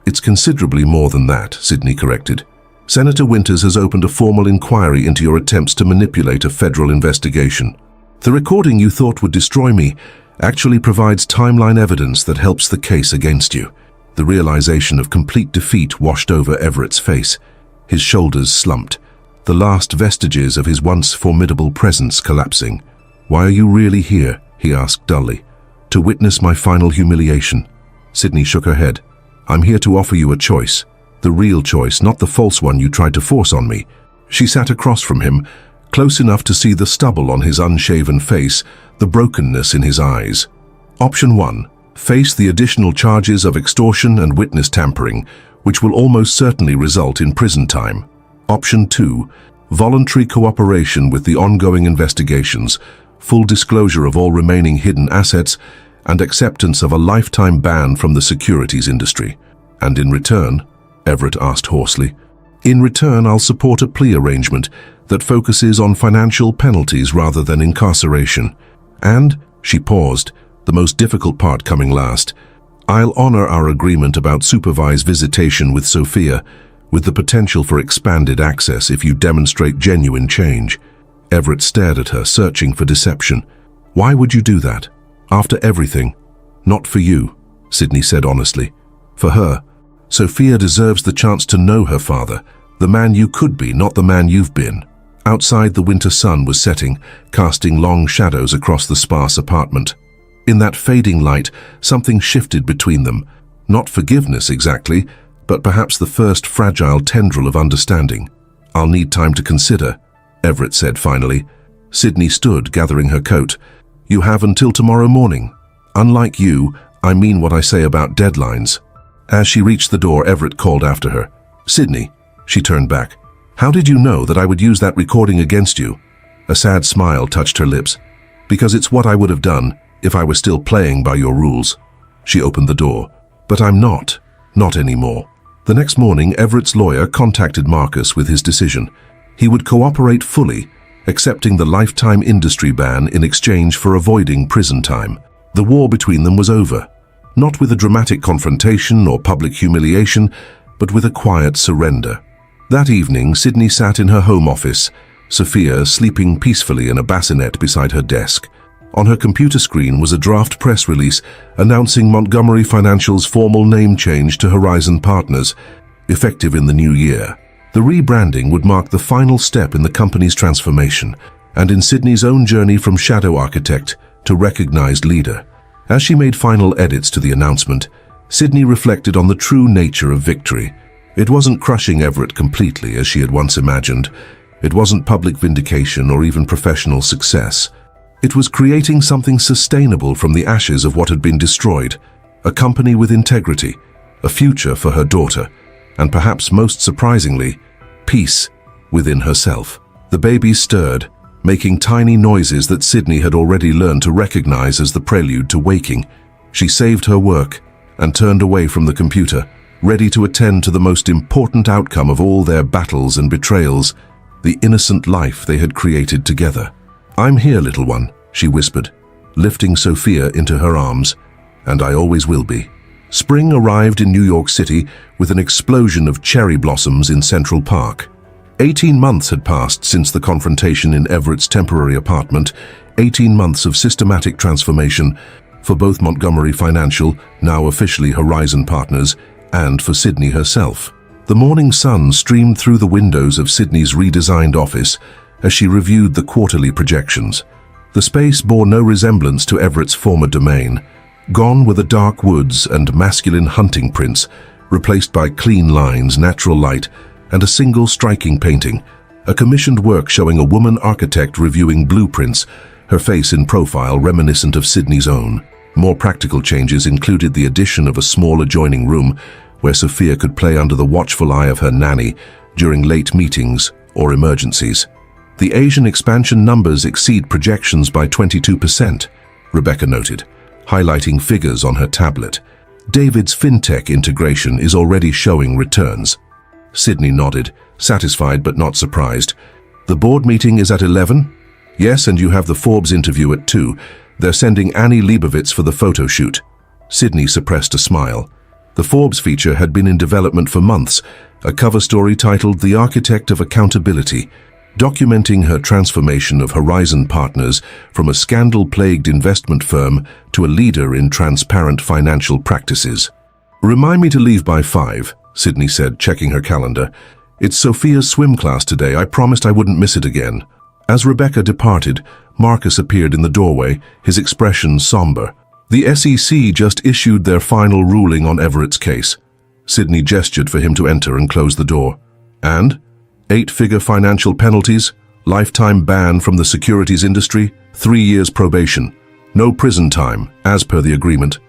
"It's considerably more than that," Sydney corrected. "Senator Winters has opened a formal inquiry into your attempts to manipulate a federal investigation. The recording you thought would destroy me actually provides timeline evidence that helps the case against you. The realization of complete defeat washed over Everett's face. His shoulders slumped, the last vestiges of his once formidable presence collapsing. "Why are you really here?" he asked dully. "To witness my final humiliation." Sydney shook her head. "I'm here to offer you a choice. The real choice, not the false one you tried to force on me." She sat across from him, close enough to see the stubble on his unshaven face, the brokenness in his eyes. Option 1. Face the additional charges of extortion and witness tampering, which will almost certainly result in prison time. Option 2. Voluntary cooperation with the ongoing investigations, full disclosure of all remaining hidden assets, and acceptance of a lifetime ban from the securities industry. "And in return?" Everett asked hoarsely. "In return, I'll support a plea arrangement that focuses on financial penalties rather than incarceration. And," she paused, the most difficult part coming last, "I'll honor our agreement about supervised visitation with Sophia, with the potential for expanded access if you demonstrate genuine change." Everett stared at her, searching for deception. "Why would you do that? After everything?" "Not for you," Sydney said honestly. "For her. Sophia deserves the chance to know her father, the man you could be, not the man you've been." Outside, the winter sun was setting, casting long shadows across the sparse apartment. In that fading light, something shifted between them. Not forgiveness exactly, but perhaps the first fragile tendril of understanding. "I'll need time to consider," Everett said finally. Sydney stood, gathering her coat. "You have until tomorrow morning. Unlike you, I mean what I say about deadlines." As she reached the door, Everett called after her. "Sydney." She turned back. "How did you know that I would use that recording against you?" A sad smile touched her lips. "Because it's what I would have done if I were still playing by your rules." She opened the door. "But I'm not. Not anymore." The next morning, Everett's lawyer contacted Marcus with his decision. He would cooperate fully, accepting the lifetime industry ban in exchange for avoiding prison time. The war between them was over. Not with a dramatic confrontation or public humiliation, but with a quiet surrender. That evening, Sydney sat in her home office, Sophia sleeping peacefully in a bassinet beside her desk. On her computer screen was a draft press release announcing Montgomery Financial's formal name change to Horizon Partners, effective in the new year. The rebranding would mark the final step in the company's transformation, and in Sydney's own journey from shadow architect to recognized leader. As she made final edits to the announcement, Sydney reflected on the true nature of victory. It wasn't crushing Everett completely, as she had once imagined. It wasn't public vindication or even professional success. It was creating something sustainable from the ashes of what had been destroyed, a company with integrity, a future for her daughter, and perhaps most surprisingly, peace within herself. The baby stirred, making tiny noises that Sydney had already learned to recognize as the prelude to waking. She saved her work and turned away from the computer, ready to attend to the most important outcome of all their battles and betrayals, the innocent life they had created together. "I'm here, little one," she whispered, lifting Sophia into her arms, "and I always will be." Spring arrived in New York City with an explosion of cherry blossoms in Central Park. 18 months had passed since the confrontation in Everett's temporary apartment, 18 months of systematic transformation for both Montgomery Financial, now officially Horizon Partners, and for Sydney herself. The morning sun streamed through the windows of Sydney's redesigned office as she reviewed the quarterly projections. The space bore no resemblance to Everett's former domain. Gone were the dark woods and masculine hunting prints, replaced by clean lines, natural light, and a single striking painting, a commissioned work showing a woman architect reviewing blueprints, her face in profile reminiscent of Sydney's own. More practical changes included the addition of a small adjoining room where Sophia could play under the watchful eye of her nanny during late meetings or emergencies. The Asian expansion numbers exceed projections by 22%, Rebecca noted, highlighting figures on her tablet. David's fintech integration is already showing returns. Sydney nodded, satisfied but not surprised. "The board meeting is at 11? "Yes, and you have the Forbes interview at 2. They're sending Annie Leibovitz for the photo shoot." Sydney suppressed a smile. The Forbes feature had been in development for months, a cover story titled "The Architect of Accountability." documenting her transformation of Horizon Partners from a scandal-plagued investment firm to a leader in transparent financial practices. "Remind me to leave by 5, Sydney said, checking her calendar. "It's Sophia's swim class today. I promised I wouldn't miss it again." As Rebecca departed, Marcus appeared in the doorway, his expression somber. "The SEC just issued their final ruling on Everett's case." Sydney gestured for him to enter and close the door. "And? 8-figure financial penalties, lifetime ban from the securities industry, 3 years probation. No prison time, as per the agreement."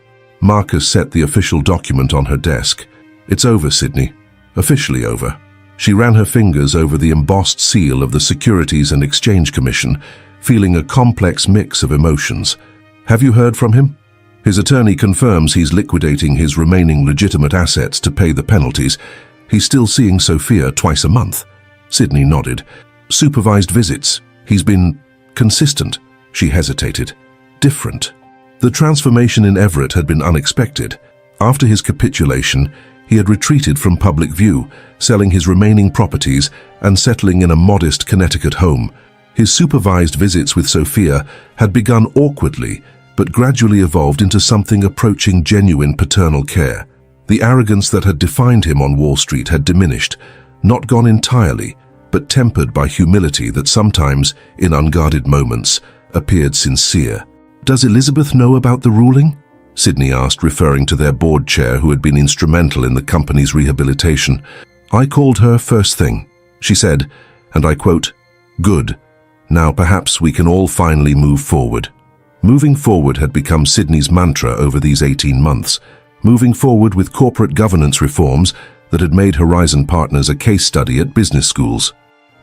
Marcus set the official document on her desk. "It's over, Sydney. Officially over." She ran her fingers over the embossed seal of the Securities and Exchange Commission, feeling a complex mix of emotions. "Have you heard from him?" "His attorney confirms he's liquidating his remaining legitimate assets to pay the penalties. He's still seeing Sophia twice a month." Sydney nodded. "Supervised visits. He's been consistent." She hesitated. "Different." The transformation in Everett had been unexpected. After his capitulation, he had retreated from public view, selling his remaining properties and settling in a modest Connecticut home. His supervised visits with Sophia had begun awkwardly, but gradually evolved into something approaching genuine paternal care. The arrogance that had defined him on Wall Street had diminished, not gone entirely, but tempered by humility that sometimes, in unguarded moments, appeared sincere. "Does Elizabeth know about the ruling?" Sydney asked, referring to their board chair who had been instrumental in the company's rehabilitation. "I called her first thing. She said, and I quote, 'Good. Now perhaps we can all finally move forward.'" Moving forward had become Sydney's mantra over these 18 months. Moving forward with corporate governance reforms that had made Horizon Partners a case study at business schools.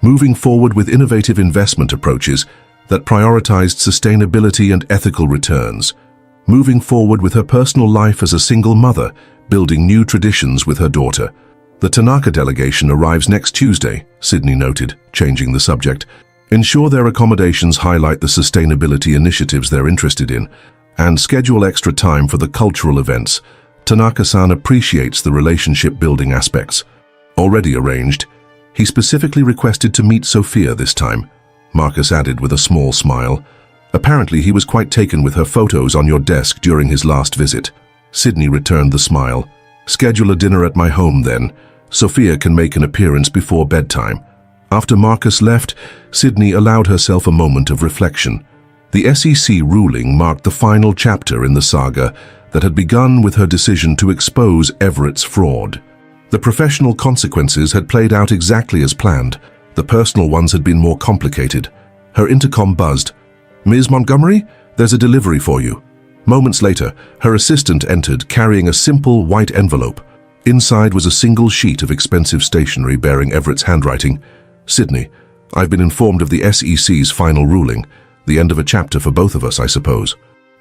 Moving forward with innovative investment approaches that prioritized sustainability and ethical returns. Moving forward with her personal life as a single mother, building new traditions with her daughter. "The Tanaka delegation arrives next Tuesday," Sydney noted, changing the subject. "Ensure their accommodations highlight the sustainability initiatives they're interested in, and schedule extra time for the cultural events. Tanaka-san appreciates the relationship-building aspects." "Already arranged." He specifically requested to meet Sophia this time, Marcus added with a small smile. "Apparently he was quite taken with her photos on your desk during his last visit." Sydney returned the smile. "Schedule a dinner at my home then. Sophia can make an appearance before bedtime." After Marcus left, Sydney allowed herself a moment of reflection. The SEC ruling marked the final chapter in the saga that had begun with her decision to expose Everett's fraud. The professional consequences had played out exactly as planned. The personal ones had been more complicated. Her intercom buzzed. "Ms. Montgomery, there's a delivery for you." Moments later, her assistant entered carrying a simple white envelope. Inside was a single sheet of expensive stationery bearing Everett's handwriting. "Sydney, I've been informed of the SEC's final ruling. The end of a chapter for both of us, I suppose.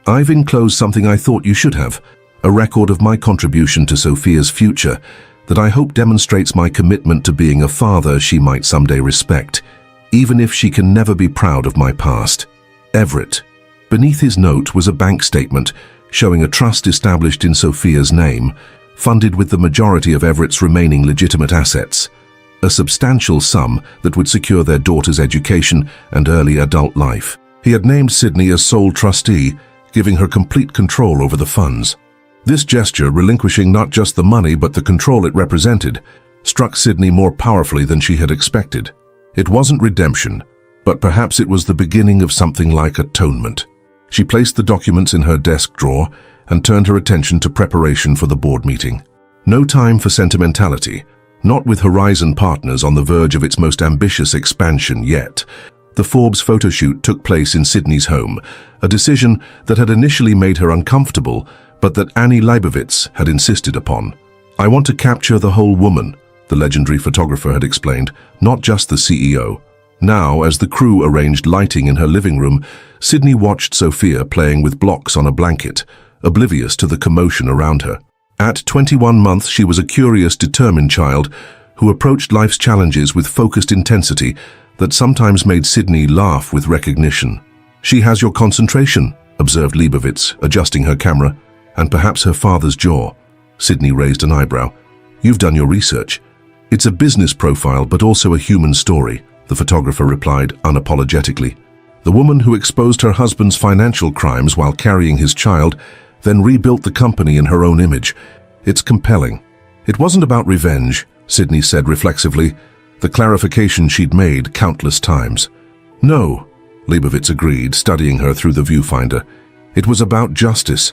I've enclosed something I thought you should have, a record of my contribution to Sophia's future that I hope demonstrates my commitment to being a father she might someday respect, even if she can never be proud of my past. Everett." Beneath his note was a bank statement showing a trust established in Sophia's name, funded with the majority of Everett's remaining legitimate assets. A substantial sum that would secure their daughter's education and early adult life. He had named Sydney as sole trustee, giving her complete control over the funds. This gesture, relinquishing not just the money but the control it represented, struck Sydney more powerfully than she had expected. It wasn't redemption, but perhaps it was the beginning of something like atonement. She placed the documents in her desk drawer and turned her attention to preparation for the board meeting. No time for sentimentality, not with Horizon Partners on the verge of its most ambitious expansion yet. The Forbes photoshoot took place in Sydney's home, a decision that had initially made her uncomfortable, but that Annie Leibovitz had insisted upon. "I want to capture the whole woman," the legendary photographer had explained, "not just the CEO." Now, as the crew arranged lighting in her living room, Sydney watched Sophia playing with blocks on a blanket, oblivious to the commotion around her. At 21 months, she was a curious, determined child who approached life's challenges with focused intensity that sometimes made Sydney laugh with recognition. "She has your concentration," observed Leibovitz, adjusting her camera, "and perhaps her father's jaw." Sydney raised an eyebrow. "You've done your research. It's a business profile but also a human story. the photographer replied unapologetically. The woman who exposed her husband's financial crimes while carrying his child then rebuilt the company in her own image. It's compelling. It wasn't about revenge, Sydney said reflexively, the clarification she'd made countless times. No, Leibovitz agreed, studying her through the viewfinder. It was about justice.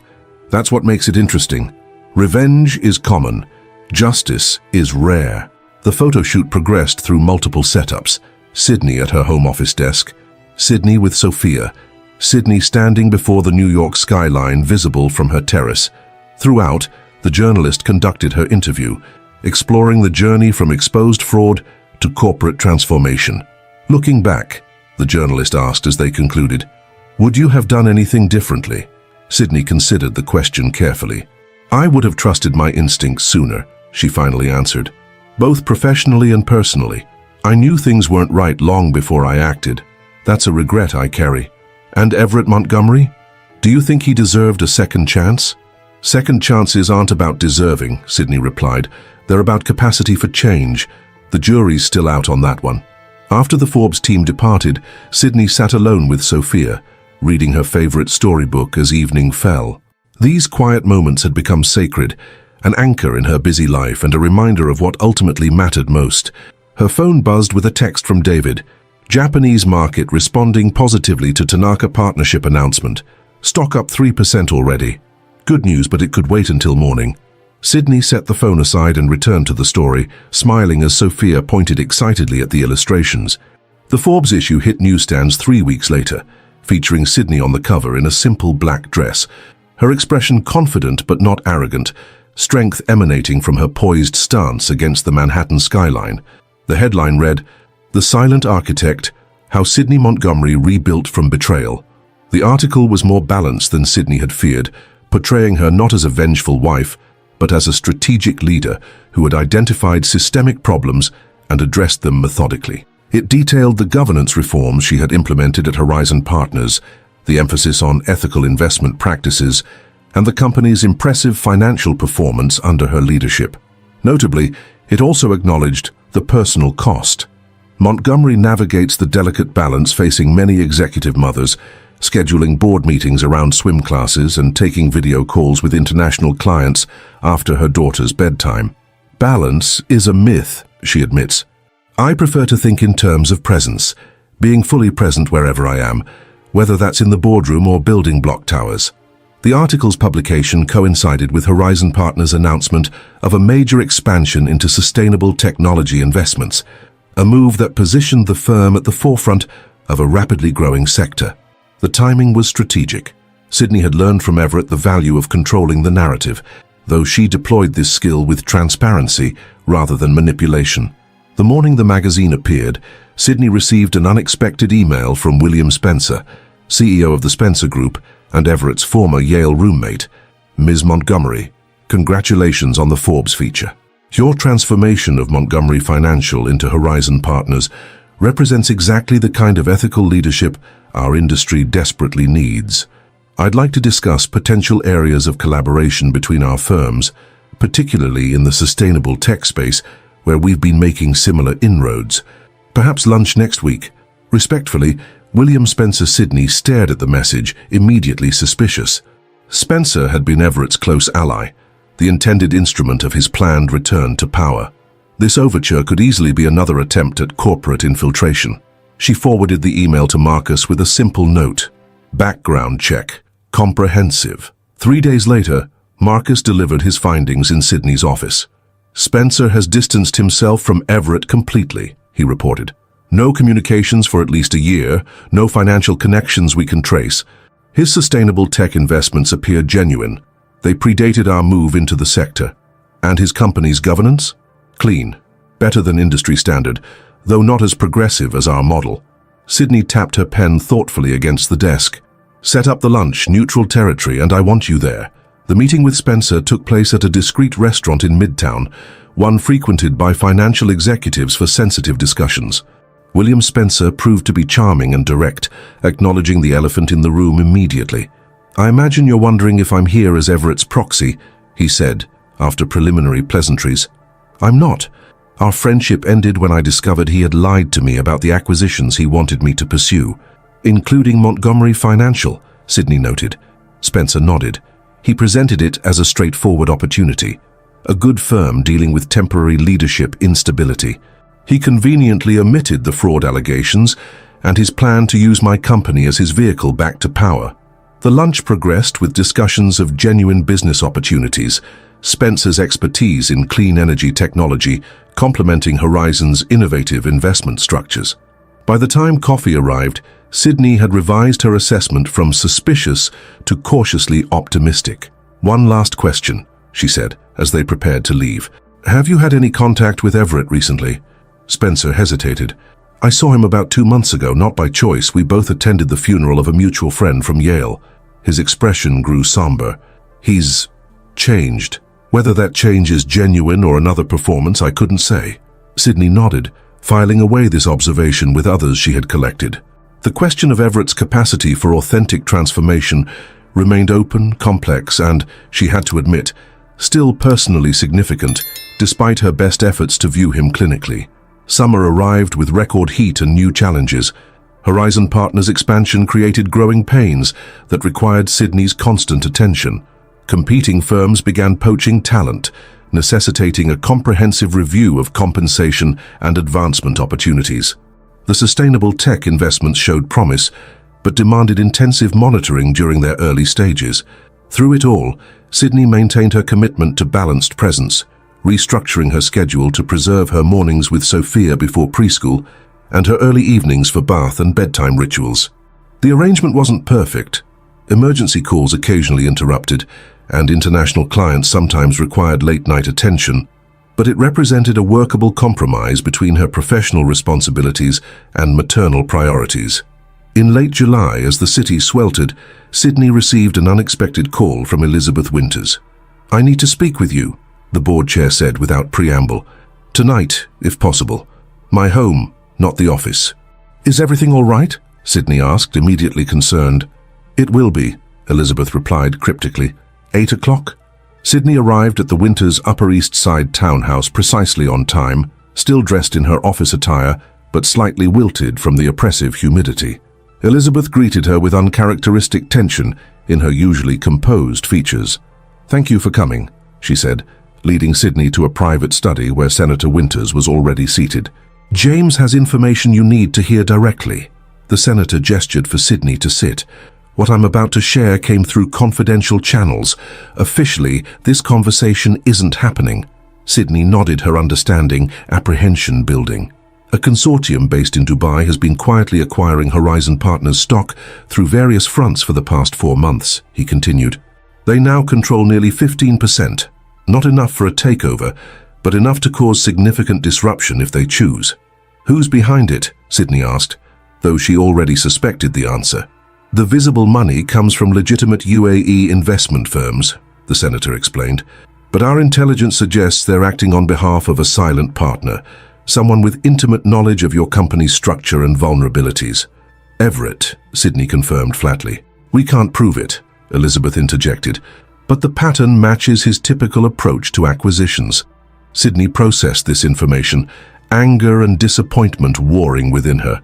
That's what makes it interesting. Revenge is common. Justice is rare. The photo shoot progressed through multiple setups. Sydney at her home office desk, Sydney with Sophia, Sydney standing before the New York skyline visible from her terrace. Throughout, the journalist conducted her interview, exploring the journey from exposed fraud to corporate transformation. Looking back, the journalist asked as they concluded, would you have done anything differently? Sydney considered the question carefully. I would have trusted my instincts sooner, she finally answered. Both professionally and personally. I knew things weren't right long before I acted. That's a regret I carry. And Everett Montgomery? Do you think he deserved a second chance? Second chances aren't about deserving, Sydney replied. They're about capacity for change. The jury's still out on that one. After the Forbes team departed, Sydney sat alone with Sophia, reading her favorite storybook as evening fell. These quiet moments had become sacred, an anchor in her busy life and a reminder of what ultimately mattered most. Her phone buzzed with a text from David. Japanese market responding positively to Tanaka partnership announcement. Stock up 3% already. Good news, but it could wait until morning. Sydney set the phone aside and returned to the story, smiling as Sophia pointed excitedly at the illustrations. The Forbes issue hit newsstands 3 weeks later, featuring Sydney on the cover in a simple black dress, her expression confident but not arrogant, strength emanating from her poised stance against the Manhattan skyline. The headline read, "The Silent Architect, How Sydney Montgomery Rebuilt from Betrayal." The article was more balanced than Sydney had feared, portraying her not as a vengeful wife, but as a strategic leader who had identified systemic problems and addressed them methodically. It detailed the governance reforms she had implemented at Horizon Partners, the emphasis on ethical investment practices, and the company's impressive financial performance under her leadership. Notably, it also acknowledged the personal cost. Montgomery navigates the delicate balance facing many executive mothers, scheduling board meetings around swim classes and taking video calls with international clients after her daughter's bedtime. Balance is a myth, she admits. I prefer to think in terms of presence, being fully present wherever I am, whether that's in the boardroom or building block towers. The article's publication coincided with Horizon Partners' announcement of a major expansion into sustainable technology investments, a move that positioned the firm at the forefront of a rapidly growing sector. The timing was strategic. Sydney had learned from Everett the value of controlling the narrative, though she deployed this skill with transparency rather than manipulation. The morning the magazine appeared, Sydney received an unexpected email from William Spencer, CEO of the Spencer Group and Everett's former Yale roommate. Ms. Montgomery, congratulations on the Forbes feature. Your transformation of Montgomery Financial into Horizon Partners represents exactly the kind of ethical leadership our industry desperately needs. I'd like to discuss potential areas of collaboration between our firms, particularly in the sustainable tech space where we've been making similar inroads. Perhaps lunch next week. Respectfully, William Spencer. Sydney stared at the message, immediately suspicious. Spencer had been Everett's close ally, the intended instrument of his planned return to power. This overture could easily be another attempt at corporate infiltration. She forwarded the email to Marcus with a simple note. Background check. Comprehensive. 3 days later, Marcus delivered his findings in Sydney's office. Spencer has distanced himself from Everett completely, he reported. No communications for at least a year, no financial connections we can trace. His sustainable tech investments appear genuine. They predated our move into the sector. And his company's governance? Clean. Better than industry standard, though not as progressive as our model. Sydney tapped her pen thoughtfully against the desk. Set up the lunch, neutral territory, and I want you there. The meeting with Spencer took place at a discreet restaurant in Midtown, one frequented by financial executives for sensitive discussions. William Spencer proved to be charming and direct, acknowledging the elephant in the room immediately. I imagine you're wondering if I'm here as Everett's proxy, he said, after preliminary pleasantries. I'm not. Our friendship ended when I discovered he had lied to me about the acquisitions he wanted me to pursue, including Montgomery Financial, Sydney noted. Spencer nodded. He presented it as a straightforward opportunity, a good firm dealing with temporary leadership instability. He conveniently omitted the fraud allegations and his plan to use my company as his vehicle back to power. The lunch progressed with discussions of genuine business opportunities, Spencer's expertise in clean energy technology complementing Horizon's innovative investment structures. By the time coffee arrived, Sydney had revised her assessment from suspicious to cautiously optimistic. "One last question," she said, as they prepared to leave. "Have you had any contact with Everett recently?" Spencer hesitated. "I saw him about 2 months ago, not by choice. We both attended the funeral of a mutual friend from Yale." His expression grew somber. "He's changed. Whether that change is genuine or another performance, I couldn't say." Sydney nodded, filing away this observation with others she had collected. The question of Everett's capacity for authentic transformation remained open, complex, and, she had to admit, still personally significant, despite her best efforts to view him clinically. Summer arrived with record heat and new challenges. Horizon Partners' expansion created growing pains that required Sydney's constant attention. Competing firms began poaching talent, necessitating a comprehensive review of compensation and advancement opportunities. The sustainable tech investments showed promise, but demanded intensive monitoring during their early stages. Through it all, Sydney maintained her commitment to balanced presence, restructuring her schedule to preserve her mornings with Sophia before preschool and her early evenings for bath and bedtime rituals. The arrangement wasn't perfect. Emergency calls occasionally interrupted, and international clients sometimes required late-night attention, but it represented a workable compromise between her professional responsibilities and maternal priorities. In late July, as the city sweltered, Sydney received an unexpected call from Elizabeth Winters. "I need to speak with you," the board chair said without preamble. "Tonight, if possible. My home, not the office." "Is everything all right?" Sydney asked, immediately concerned. "It will be," Elizabeth replied cryptically. 8 o'clock? Sydney arrived at the Winters' Upper East Side townhouse precisely on time, still dressed in her office attire, but slightly wilted from the oppressive humidity. Elizabeth greeted her with uncharacteristic tension in her usually composed features. "Thank you for coming," she said, leading Sydney to a private study where Senator Winters was already seated. "James has information you need to hear directly." The senator gestured for Sydney to sit. "What I'm about to share came through confidential channels. Officially, this conversation isn't happening." Sydney nodded her understanding, apprehension building. "A consortium based in Dubai has been quietly acquiring Horizon Partners stock through various fronts for the past 4 months," he continued. "They now control nearly 15%. Not enough for a takeover, but enough to cause significant disruption if they choose." "Who's behind it?" Sydney asked, though she already suspected the answer. "The visible money comes from legitimate UAE investment firms," the senator explained, "but our intelligence suggests they're acting on behalf of a silent partner, someone with intimate knowledge of your company's structure and vulnerabilities." "Everett," Sydney confirmed flatly. "We can't prove it," Elizabeth interjected, "but the pattern matches his typical approach to acquisitions." Sydney processed this information, anger and disappointment warring within her.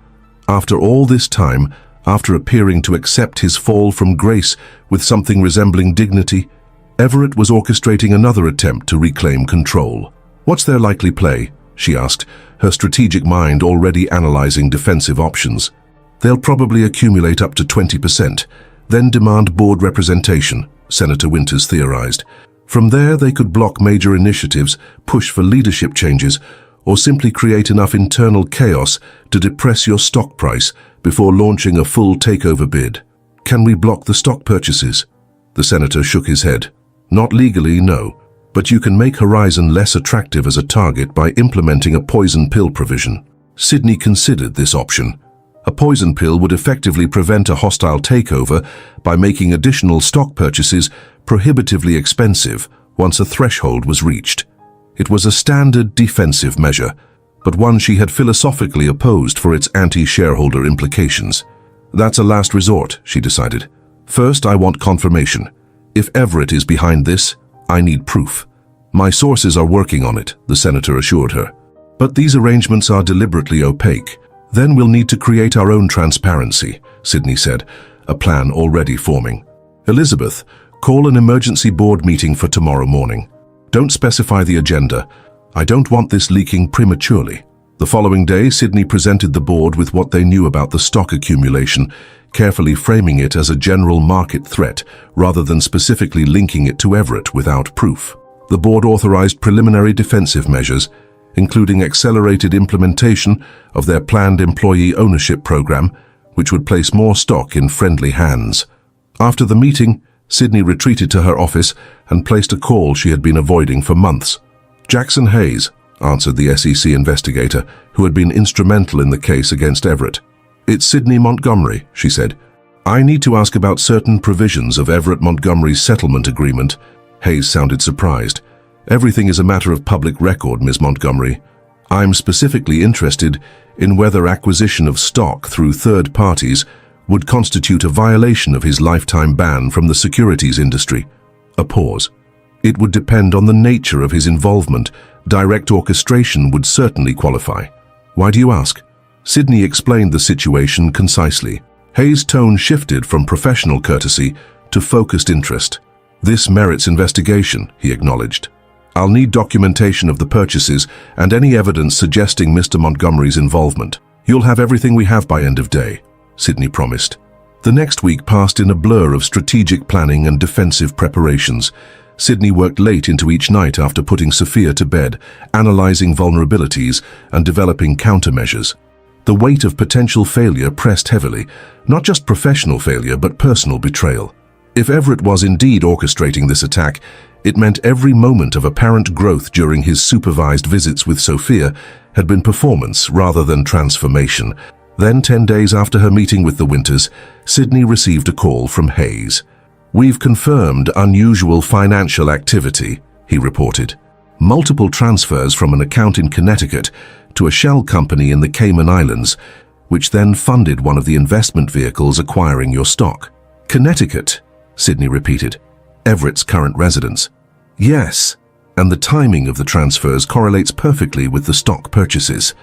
After all this time, after appearing to accept his fall from grace with something resembling dignity, Everett was orchestrating another attempt to reclaim control. "What's their likely play?" she asked, her strategic mind already analyzing defensive options. "They'll probably accumulate up to 20%, then demand board representation," Senator Winters theorized. "From there, they could block major initiatives, push for leadership changes, or simply create enough internal chaos to depress your stock price before launching a full takeover bid." "Can we block the stock purchases?" The senator shook his head. "Not legally, no, but you can make Horizon less attractive as a target by implementing a poison pill provision." Sydney considered this option. A poison pill would effectively prevent a hostile takeover by making additional stock purchases prohibitively expensive once a threshold was reached. It was a standard defensive measure, but one she had philosophically opposed for its anti-shareholder implications. "That's a last resort," she decided. "First, I want confirmation. If Everett is behind this, I need proof." "My sources are working on it," the senator assured her. But these arrangements are deliberately opaque. Then we'll need to create our own transparency, Sydney said, a plan already forming. Elizabeth, call an emergency board meeting for tomorrow morning. Don't specify the agenda. I don't want this leaking prematurely. The following day, Sydney presented the board with what they knew about the stock accumulation, carefully framing it as a general market threat rather than specifically linking it to Everett without proof. The board authorized preliminary defensive measures, including accelerated implementation of their planned employee ownership program, which would place more stock in friendly hands. After the meeting, Sydney retreated to her office and placed a call she had been avoiding for months. Jackson Hayes, answered the SEC investigator who had been instrumental in the case against Everett. It's Sydney Montgomery, she said. I need to ask about certain provisions of Everett Montgomery's settlement agreement. Hayes sounded surprised. Everything is a matter of public record, Ms. Montgomery. I'm specifically interested in whether acquisition of stock through third parties would constitute a violation of his lifetime ban from the securities industry. A pause. It would depend on the nature of his involvement. Direct orchestration would certainly qualify. Why do you ask? Sydney explained the situation concisely. Hayes' tone shifted from professional courtesy to focused interest. This merits investigation, he acknowledged. I'll need documentation of the purchases and any evidence suggesting Mr. Montgomery's involvement. You'll have everything we have by end of day, Sydney promised. The next week passed in a blur of strategic planning and defensive preparations. Sydney worked late into each night after putting Sophia to bed, analyzing vulnerabilities and developing countermeasures. The weight of potential failure pressed heavily, not just professional failure but personal betrayal. If Everett was indeed orchestrating this attack, it meant every moment of apparent growth during his supervised visits with Sophia had been performance rather than transformation. Then, 10 days after her meeting with the Winters, Sydney received a call from Hayes. We've confirmed unusual financial activity, he reported. Multiple transfers from an account in Connecticut to a shell company in the Cayman Islands, which then funded one of the investment vehicles acquiring your stock. Connecticut, Sydney repeated. Everett's current residence. Yes, and the timing of the transfers correlates perfectly with the stock purchases.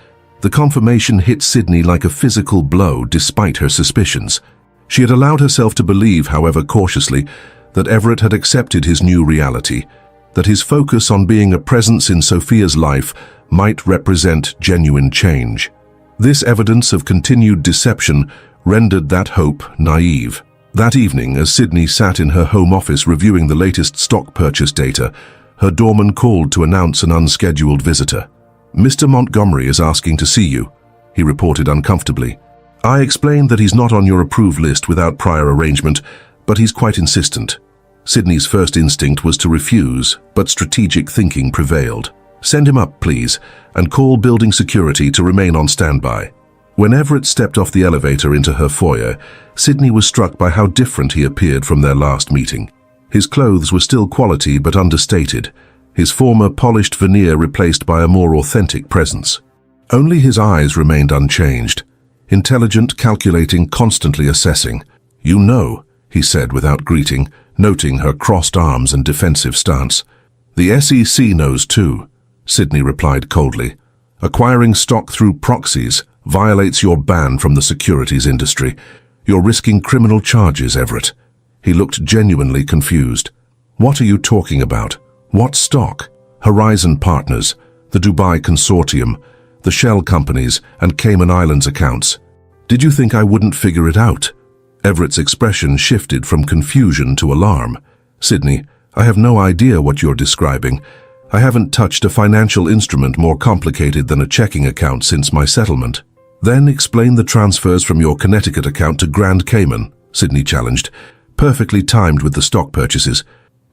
The confirmation hit Sydney like a physical blow despite her suspicions. She had allowed herself to believe, however cautiously, that Everett had accepted his new reality, that his focus on being a presence in Sophia's life might represent genuine change. This evidence of continued deception rendered that hope naive. That evening, as Sydney sat in her home office reviewing the latest stock purchase data, her doorman called to announce an unscheduled visitor. Mr. Montgomery is asking to see you, he reported uncomfortably. I explained that he's not on your approved list without prior arrangement, but he's quite insistent. Sydney's first instinct was to refuse, but strategic thinking prevailed. Send him up, please, and call building security to remain on standby. When Everett stepped off the elevator into her foyer, Sydney was struck by how different he appeared from their last meeting. His clothes were still quality but understated, his former polished veneer replaced by a more authentic presence. Only his eyes remained unchanged, intelligent, calculating, constantly assessing. You know, he said without greeting, noting her crossed arms and defensive stance. The SEC knows too, Sydney replied coldly. Acquiring stock through proxies violates your ban from the securities industry. You're risking criminal charges, Everett. He looked genuinely confused. What are you talking about? What stock? Horizon Partners, the Dubai Consortium, the shell companies and Cayman Islands accounts. Did you think I wouldn't figure it out? Everett's expression shifted from confusion to alarm. Sydney, I have no idea what you're describing. I haven't touched a financial instrument more complicated than a checking account since my settlement. Then explain the transfers from your Connecticut account to Grand Cayman, Sydney challenged, perfectly timed with the stock purchases.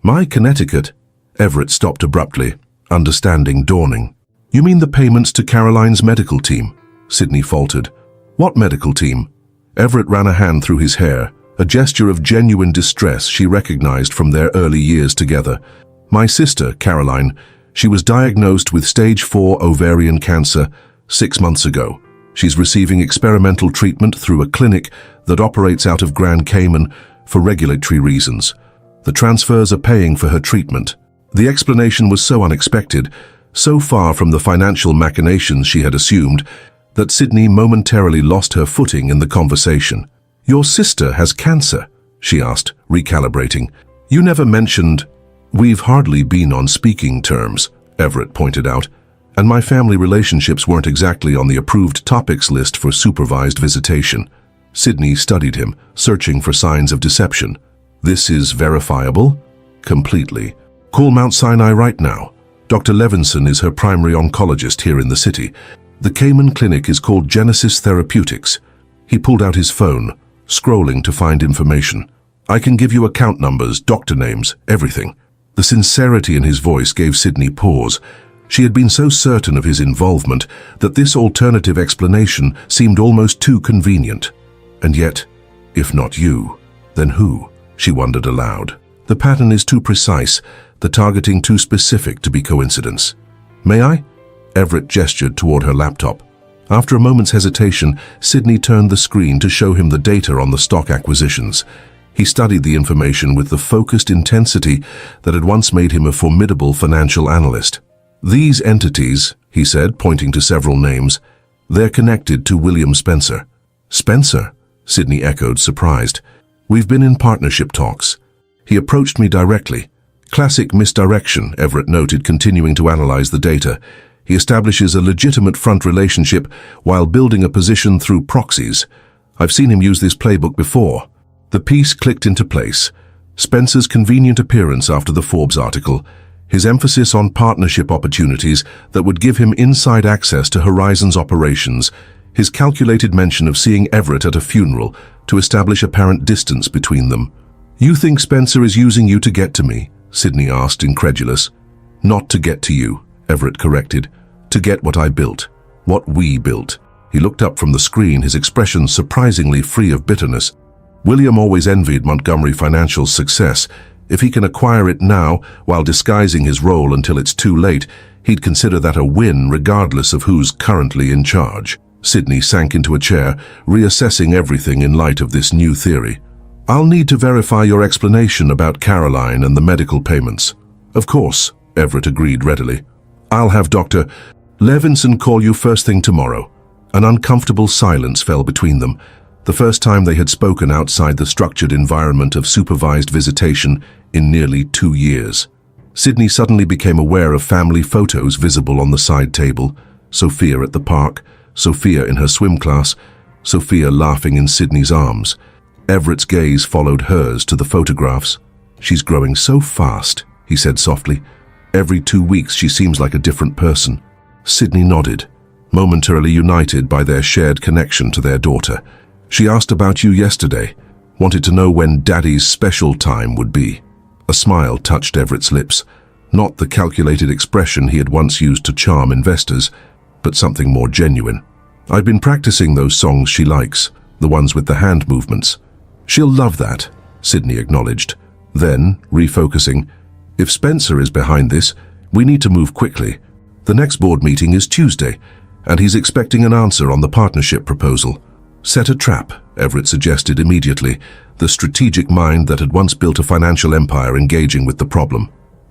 My Connecticut? Everett stopped abruptly, understanding dawning. You mean the payments to Caroline's medical team? Sydney faltered. What medical team? Everett ran a hand through his hair, a gesture of genuine distress she recognized from their early years together. My sister, Caroline, she was diagnosed with stage 4 ovarian cancer 6 months ago. She's receiving experimental treatment through a clinic that operates out of Grand Cayman for regulatory reasons. The transfers are paying for her treatment. The explanation was so unexpected so far from the financial machinations she had assumed that Sydney momentarily lost her footing in the conversation. "Your sister has cancer?" she asked, recalibrating. "You never mentioned—" "We've hardly been on speaking terms," Everett pointed out, "and my family relationships weren't exactly on the approved topics list for supervised visitation." Sydney studied him, searching for signs of deception. "This is verifiable?" "Completely. Call Mount Sinai right now. Dr. Levinson is her primary oncologist here in the city. The Cayman clinic is called Genesis Therapeutics." He pulled out his phone, scrolling to find information. "I can give you account numbers, doctor names, everything." The sincerity in his voice gave Sydney pause. She had been so certain of his involvement that this alternative explanation seemed almost too convenient. And yet, if not you, then who? She wondered aloud. The pattern is too precise, the targeting too specific to be coincidence. "May I?" Everett gestured toward her laptop. After a moment's hesitation, Sydney turned the screen to show him the data on the stock acquisitions. He studied the information with the focused intensity that had once made him a formidable financial analyst. "These entities," he said, pointing to several names, "they're connected to William Spencer." "Spencer?" Sydney echoed, surprised. "We've been in partnership talks. He approached me directly." "Classic misdirection," Everett noted, continuing to analyze the data. "He establishes a legitimate front relationship while building a position through proxies. I've seen him use this playbook before." The piece clicked into place. Spencer's convenient appearance after the Forbes article, his emphasis on partnership opportunities that would give him inside access to Horizon's operations, his calculated mention of seeing Everett at a funeral to establish apparent distance between them. "You think Spencer is using you to get to me?" Sydney asked, incredulous. "Not to get to you," Everett corrected. "To get what I built. What we built." He looked up from the screen, his expression surprisingly free of bitterness. William always envied Montgomery Financial's success. If he can acquire it now, while disguising his role until it's too late, he'd consider that a win regardless of who's currently in charge. Sydney sank into a chair, reassessing everything in light of this new theory. "I'll need to verify your explanation about Caroline and the medical payments." "Of course," Everett agreed readily. "I'll have Dr. Levinson call you first thing tomorrow." An uncomfortable silence fell between them, the first time they had spoken outside the structured environment of supervised visitation in nearly 2 years. Sydney suddenly became aware of family photos visible on the side table. Sophia at the park, Sophia in her swim class, Sophia laughing in Sydney's arms. Everett's gaze followed hers to the photographs. "She's growing so fast," he said softly. "Every 2 weeks she seems like a different person." Sydney nodded, momentarily united by their shared connection to their daughter. "She asked about you yesterday, wanted to know when Daddy's special time would be." A smile touched Everett's lips, not the calculated expression he had once used to charm investors, but something more genuine. "I've been practicing those songs she likes, the ones with the hand movements." "She'll love that," Sydney acknowledged. Then, refocusing, "If Spencer is behind this, we need to move quickly. The next board meeting is Tuesday, and he's expecting an answer on the partnership proposal." "Set a trap," Everett suggested immediately, the strategic mind that had once built a financial empire engaging with the problem.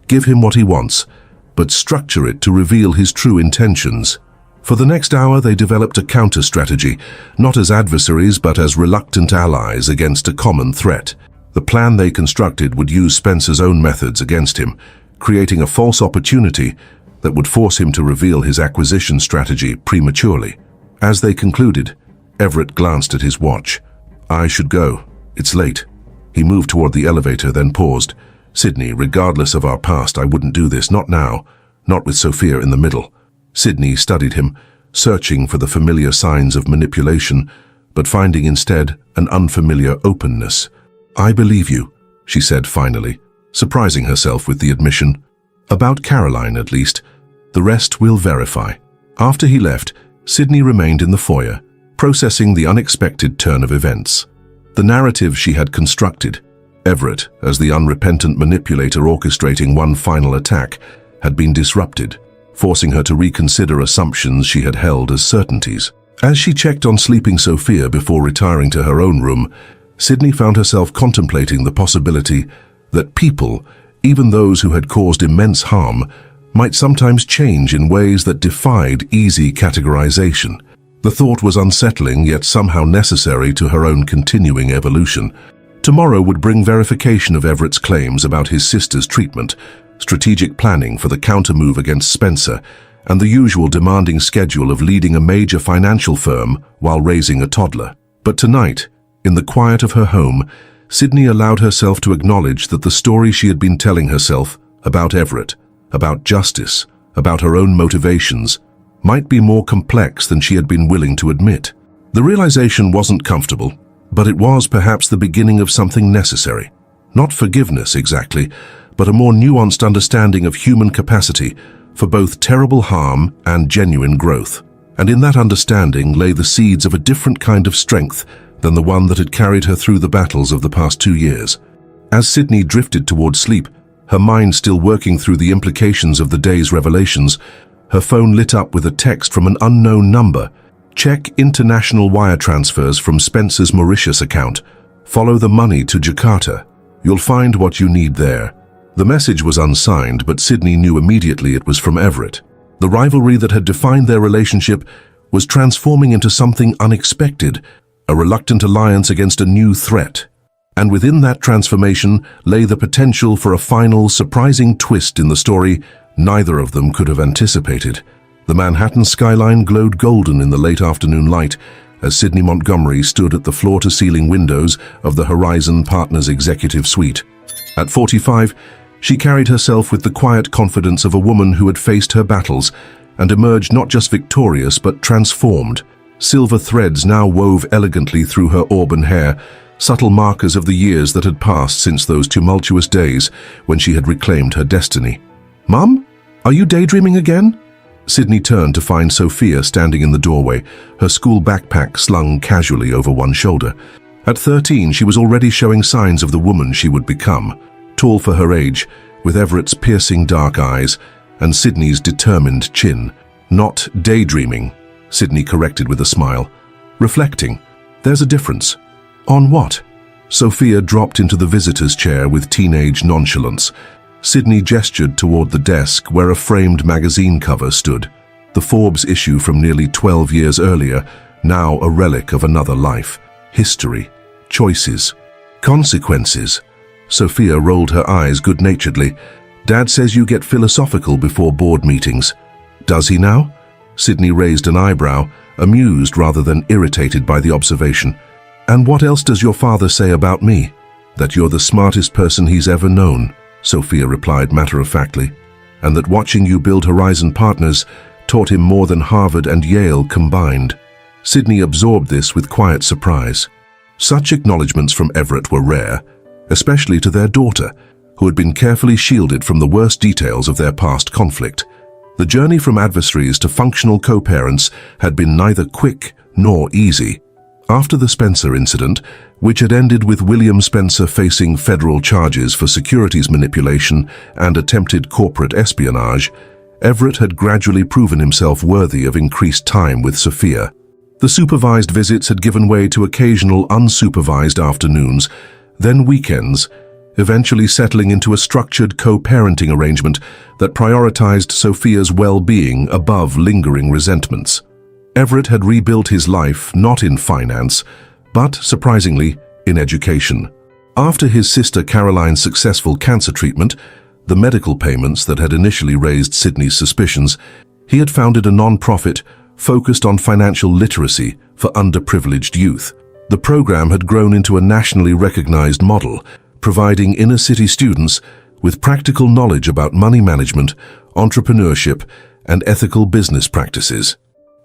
"Give him what he wants, but structure it to reveal his true intentions." For the next hour they developed a counter-strategy, not as adversaries but as reluctant allies against a common threat. The plan they constructed would use Spencer's own methods against him, creating a false opportunity that would force him to reveal his acquisition strategy prematurely. As they concluded, Everett glanced at his watch. "I should go. It's late." He moved toward the elevator, then paused. "Sydney, regardless of our past, I wouldn't do this, not now, not with Sophia in the middle." Sydney studied him, searching for the familiar signs of manipulation, but finding instead an unfamiliar openness. "I believe you," she said finally, surprising herself with the admission. "About Caroline, at least. The rest we'll verify." After he left, Sydney remained in the foyer, processing the unexpected turn of events. The narrative she had constructed, Everett as the unrepentant manipulator orchestrating one final attack, had been disrupted, forcing her to reconsider assumptions she had held as certainties. As she checked on sleeping Sophia before retiring to her own room, Sydney found herself contemplating the possibility that people, even those who had caused immense harm, might sometimes change in ways that defied easy categorization. The thought was unsettling, yet somehow necessary to her own continuing evolution. Tomorrow would bring verification of Everett's claims about his sister's treatment, strategic planning for the countermove against Spencer, and the usual demanding schedule of leading a major financial firm while raising a toddler. But tonight, in the quiet of her home, Sydney allowed herself to acknowledge that the story she had been telling herself about Everett, about justice, about her own motivations, might be more complex than she had been willing to admit. The realization wasn't comfortable, but it was perhaps the beginning of something necessary. Not forgiveness exactly, but a more nuanced understanding of human capacity for both terrible harm and genuine growth. And in that understanding lay the seeds of a different kind of strength than the one that had carried her through the battles of the past 2 years. As Sydney drifted towards sleep, her mind still working through the implications of the day's revelations, her phone lit up with a text from an unknown number. Check international wire transfers from Spencer's Mauritius account. Follow the money to Jakarta. You'll find what you need there. The message was unsigned, but Sydney knew immediately it was from Everett. The rivalry that had defined their relationship was transforming into something unexpected, a reluctant alliance against a new threat. And within that transformation lay the potential for a final, surprising twist in the story neither of them could have anticipated. The Manhattan skyline glowed golden in the late afternoon light as Sydney Montgomery stood at the floor-to-ceiling windows of the Horizon Partners executive suite. At 45, she carried herself with the quiet confidence of a woman who had faced her battles and emerged not just victorious but transformed. Silver threads now wove elegantly through her auburn hair, subtle markers of the years that had passed since those tumultuous days when she had reclaimed her destiny. "Mum, are you daydreaming again?" Sydney turned to find Sophia standing in the doorway, her school backpack slung casually over one shoulder. At 13, she was already showing signs of the woman she would become, tall for her age, with Everett's piercing dark eyes and Sydney's determined chin. "Not daydreaming," Sydney corrected with a smile. "Reflecting. There's a difference." "On what?" Sophia dropped into the visitor's chair with teenage nonchalance. Sydney gestured toward the desk where a framed magazine cover stood, the Forbes issue from nearly 12 years earlier, now a relic of another life. History, choices, consequences. Sophia rolled her eyes good-naturedly. "Dad says you get philosophical before board meetings." "Does he now?" Sydney raised an eyebrow, amused rather than irritated by the observation. "And what else does your father say about me?" "That you're the smartest person he's ever known," Sophia replied matter-of-factly, "and that watching you build Horizon Partners taught him more than Harvard and Yale combined." Sydney absorbed this with quiet surprise. Such acknowledgments from Everett were rare, especially to their daughter, who had been carefully shielded from the worst details of their past conflict. The journey from adversaries to functional co-parents had been neither quick nor easy. After the Spencer incident, which had ended with William Spencer facing federal charges for securities manipulation and attempted corporate espionage, Everett had gradually proven himself worthy of increased time with Sophia. The supervised visits had given way to occasional unsupervised afternoons, then weekends, eventually settling into a structured co-parenting arrangement that prioritized Sophia's well-being above lingering resentments. Everett had rebuilt his life not in finance, but, surprisingly, in education. After his sister Caroline's successful cancer treatment, the medical payments that had initially raised Sydney's suspicions, he had founded a non-profit focused on financial literacy for underprivileged youth. The program had grown into a nationally recognized model, providing inner-city students with practical knowledge about money management, entrepreneurship, and ethical business practices.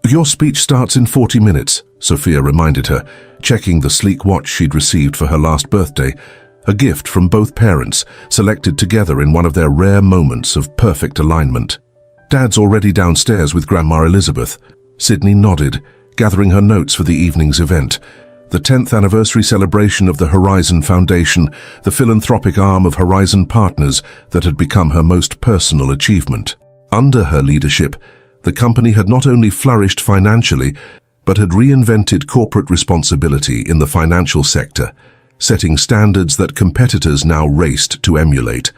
"Your speech starts in 40 minutes, Sophia reminded her, checking the sleek watch she'd received for her last birthday, a gift from both parents, selected together in one of their rare moments of perfect alignment. "Dad's already downstairs with Grandma Elizabeth." Sydney nodded, gathering her notes for the evening's event. The 10th anniversary celebration of the Horizon Foundation, the philanthropic arm of Horizon Partners that had become her most personal achievement. Under her leadership, the company had not only flourished financially, but had reinvented corporate responsibility in the financial sector, setting standards that competitors now raced to emulate.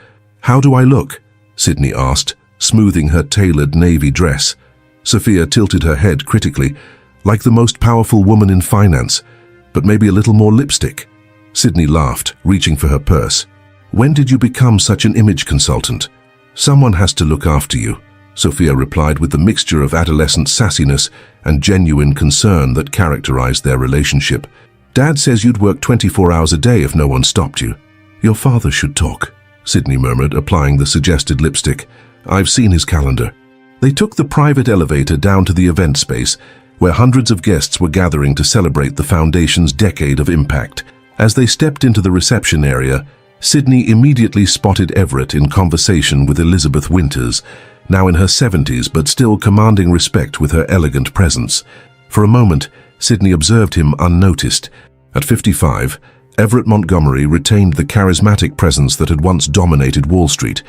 "How do I look?" Sydney asked, smoothing her tailored navy dress. Sophia tilted her head critically, like the most powerful woman in finance, but maybe a little more lipstick. Sydney laughed, reaching for her purse. "When did you become such an image consultant?" "Someone has to look after you," Sophia replied with the mixture of adolescent sassiness and genuine concern that characterized their relationship. "Dad says you'd work 24 hours a day if no one stopped you." "Your father should talk," Sydney murmured, applying the suggested lipstick. "I've seen his calendar." They took the private elevator down to the event space, where hundreds of guests were gathering to celebrate the Foundation's decade of impact. As they stepped into the reception area, Sydney immediately spotted Everett in conversation with Elizabeth Winters, now in her 70s but still commanding respect with her elegant presence. For a moment, Sydney observed him unnoticed. At 55, Everett Montgomery retained the charismatic presence that had once dominated Wall Street,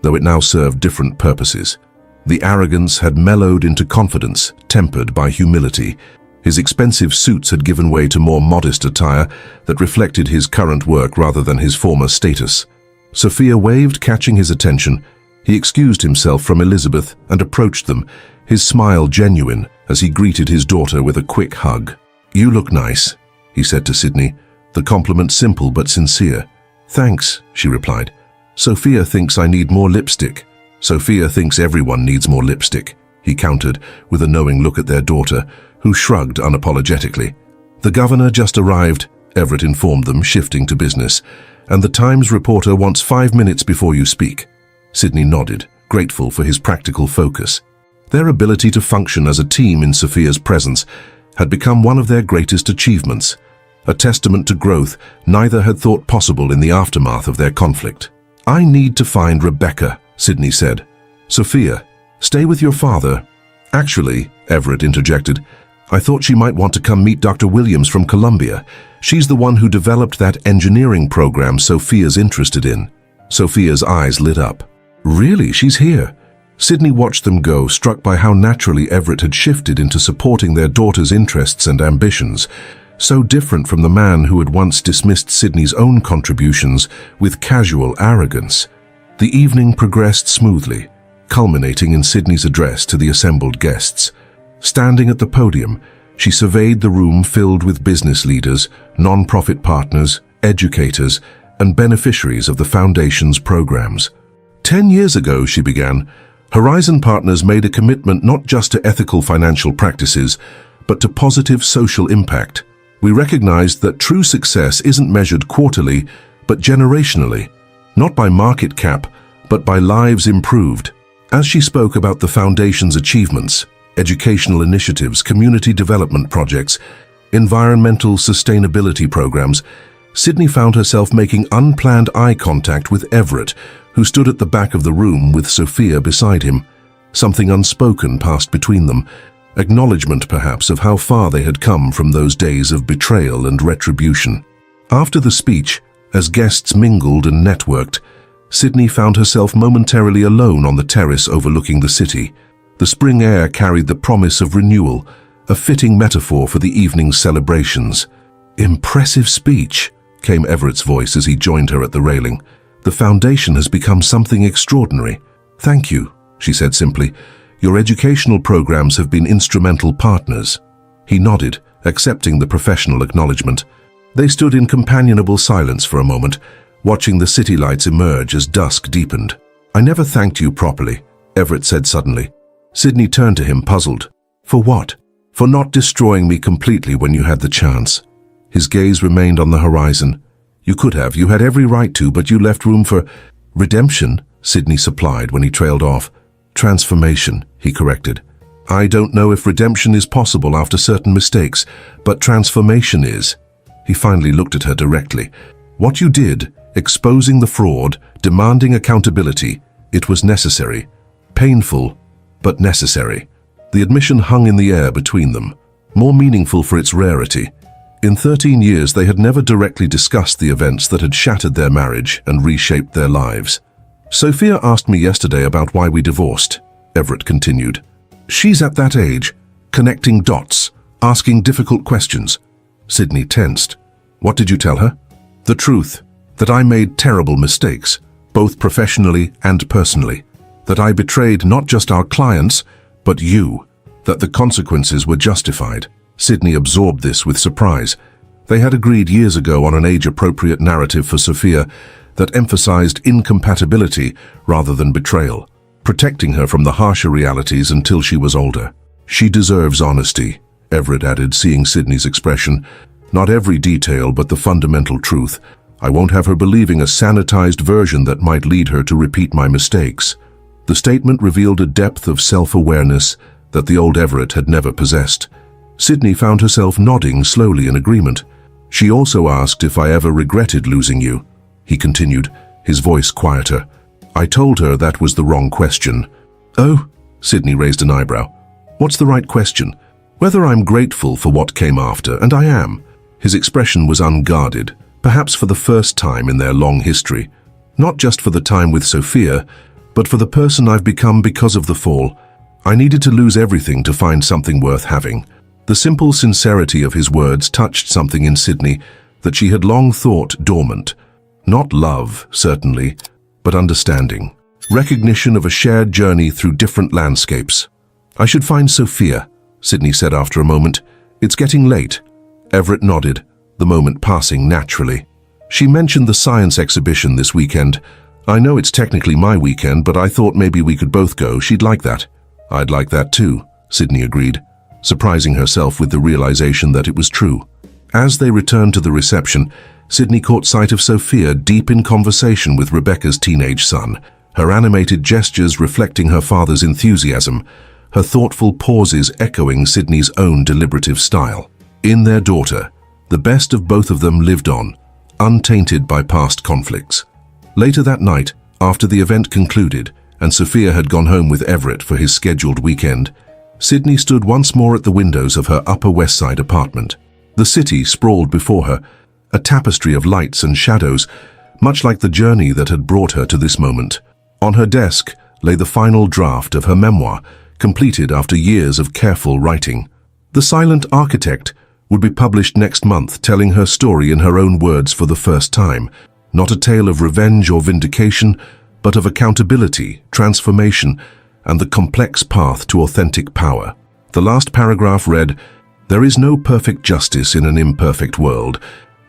though it now served different purposes. The arrogance had mellowed into confidence, tempered by humility. His expensive suits had given way to more modest attire that reflected his current work rather than his former status. Sophia waved, catching his attention. He excused himself from Elizabeth and approached them, his smile genuine as he greeted his daughter with a quick hug. "You look nice," he said to Sydney, the compliment simple but sincere. "Thanks," she replied. "Sophia thinks I need more lipstick." "Sophia thinks everyone needs more lipstick," he countered with a knowing look at their daughter, who shrugged unapologetically. "The governor just arrived," Everett informed them, shifting to business, "and the Times reporter wants 5 minutes before you speak." Sydney nodded, grateful for his practical focus. Their ability to function as a team in Sophia's presence had become one of their greatest achievements, a testament to growth neither had thought possible in the aftermath of their conflict. "I need to find Rebecca," Sydney said. "Sophia, stay with your father." "Actually," Everett interjected, "I thought she might want to come meet Dr. Williams from Columbia. She's the one who developed that engineering program Sophia's interested in." Sophia's eyes lit up. "Really? She's here?" Sydney watched them go, struck by how naturally Everett had shifted into supporting their daughter's interests and ambitions, so different from the man who had once dismissed Sydney's own contributions with casual arrogance. The evening progressed smoothly, culminating in Sydney's address to the assembled guests. Standing at the podium, she surveyed the room filled with business leaders, non-profit partners, educators, and beneficiaries of the Foundation's programs. 10 years ago, she began, Horizon Partners made a commitment not just to ethical financial practices, but to positive social impact. We recognized that true success isn't measured quarterly, but generationally, not by market cap, but by lives improved. As she spoke about the Foundation's achievements, educational initiatives, community development projects, environmental sustainability programs, Sydney found herself making unplanned eye contact with Everett, who stood at the back of the room with Sophia beside him. Something unspoken passed between them, acknowledgement perhaps of how far they had come from those days of betrayal and retribution. After the speech, as guests mingled and networked, Sydney found herself momentarily alone on the terrace overlooking the city. The spring air carried the promise of renewal, a fitting metaphor for the evening's celebrations. "Impressive speech," came Everett's voice as he joined her at the railing. "The Foundation has become something extraordinary." "Thank you," she said simply. "Your educational programs have been instrumental partners." He nodded, accepting the professional acknowledgement. They stood in companionable silence for a moment, watching the city lights emerge as dusk deepened. "I never thanked you properly," Everett said suddenly. Sydney turned to him, puzzled. "For what?" "For not destroying me completely when you had the chance." His gaze remained on the horizon. "You could have. You had every right to, but you left room for—" "Redemption," Sydney supplied when he trailed off. "Transformation," he corrected. "I don't know if redemption is possible after certain mistakes, but transformation is." He finally looked at her directly. "What you did, exposing the fraud, demanding accountability, it was necessary. Painful, but necessary." The admission hung in the air between them, more meaningful for its rarity. In 13 years, they had never directly discussed the events that had shattered their marriage and reshaped their lives. "Sophia asked me yesterday about why we divorced," Everett continued. "She's at that age, connecting dots, asking difficult questions." Sydney tensed. "What did you tell her?" "The truth, that I made terrible mistakes, both professionally and personally." that I betrayed not just our clients, but you, that the consequences were justified. Sydney absorbed this with surprise. They had agreed years ago on an age-appropriate narrative for Sophia that emphasized incompatibility rather than betrayal, protecting her from the harsher realities until she was older. She deserves honesty, Everett added, seeing Sydney's expression. Not every detail, but the fundamental truth. I won't have her believing a sanitized version that might lead her to repeat my mistakes. The statement revealed a depth of self-awareness that the old Everett had never possessed. Sydney found herself nodding slowly in agreement. She also asked if I ever regretted losing you. He continued, his voice quieter. I told her that was the wrong question. Oh, Sydney raised an eyebrow. What's the right question? Whether I'm grateful for what came after, and I am. His expression was unguarded, perhaps for the first time in their long history. Not just for the time with Sophia, but for the person I've become because of the fall. I needed to lose everything to find something worth having. The simple sincerity of his words touched something in Sydney that she had long thought dormant. Not love, certainly, but understanding. Recognition of a shared journey through different landscapes. I should find Sophia, Sydney said after a moment. It's getting late. Everett nodded, the moment passing naturally. She mentioned the science exhibition this weekend. I know it's technically my weekend, but I thought maybe we could both go. She'd like that. I'd like that too, Sydney agreed, surprising herself with the realization that it was true. As they returned to the reception, Sydney caught sight of Sophia deep in conversation with Rebecca's teenage son, her animated gestures reflecting her father's enthusiasm, her thoughtful pauses echoing Sydney's own deliberative style. In their daughter, the best of both of them lived on, untainted by past conflicts. Later that night, after the event concluded and Sophia had gone home with Everett for his scheduled weekend, Sydney stood once more at the windows of her Upper West Side apartment. The city sprawled before her, a tapestry of lights and shadows, much like the journey that had brought her to this moment. On her desk lay the final draft of her memoir, completed after years of careful writing. The Silent Architect would be published next month, telling her story in her own words for the first time. Not a tale of revenge or vindication, but of accountability, transformation, and the complex path to authentic power. The last paragraph read, "There is no perfect justice in an imperfect world.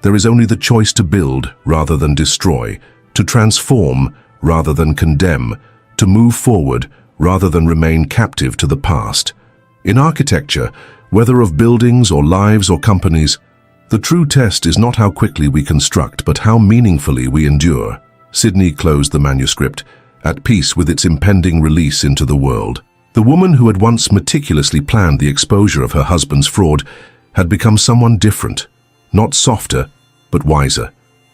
There is only the choice to build rather than destroy, to transform rather than condemn, to move forward rather than remain captive to the past." In architecture, whether of buildings or lives or companies, the true test is not how quickly we construct, but how meaningfully we endure. Sydney closed the manuscript, at peace with its impending release into the world. The woman who had once meticulously planned the exposure of her husband's fraud had become someone different, not softer, but wiser,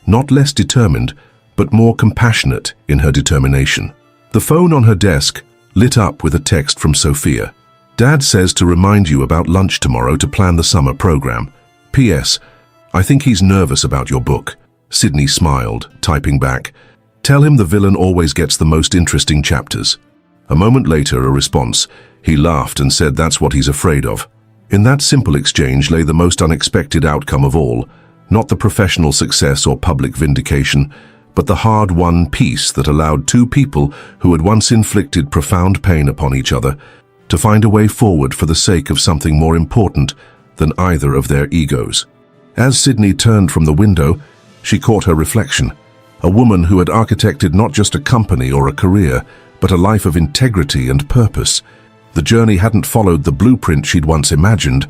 not less determined, but more compassionate in her determination. The phone on her desk lit up with a text from Sophia. "Dad says to remind you about lunch tomorrow to plan the summer program. P.S. I think he's nervous about your book." Sydney smiled, typing back, "Tell him the villain always gets the most interesting chapters." A moment later, a response. He laughed and said that's what he's afraid of. In that simple exchange lay the most unexpected outcome of all, not the professional success or public vindication, but the hard-won peace that allowed two people who had once inflicted profound pain upon each other to find a way forward for the sake of something more important than either of their egos. As Sydney turned from the window, she caught her reflection. A woman who had architected not just a company or a career, but a life of integrity and purpose. The journey hadn't followed the blueprint she'd once imagined,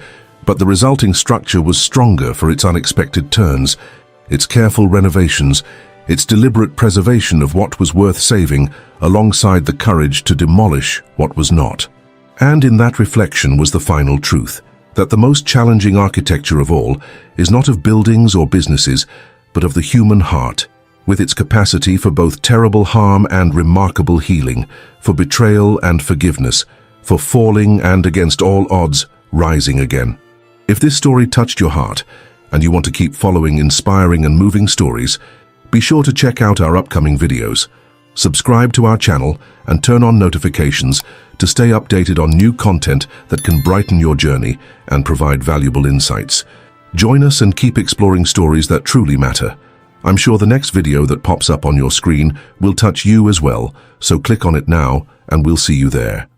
but the resulting structure was stronger for its unexpected turns, its careful renovations, its deliberate preservation of what was worth saving, alongside the courage to demolish what was not. And in that reflection was the final truth, that the most challenging architecture of all is not of buildings or businesses, but of the human heart, with its capacity for both terrible harm and remarkable healing, for betrayal and forgiveness, for falling and, against all odds, rising again. If this story touched your heart, and you want to keep following inspiring and moving stories, be sure to check out our upcoming videos. Subscribe to our channel and turn on notifications to stay updated on new content that can brighten your journey and provide valuable insights. Join us and keep exploring stories that truly matter. I'm sure the next video that pops up on your screen will touch you as well, so click on it now and we'll see you there.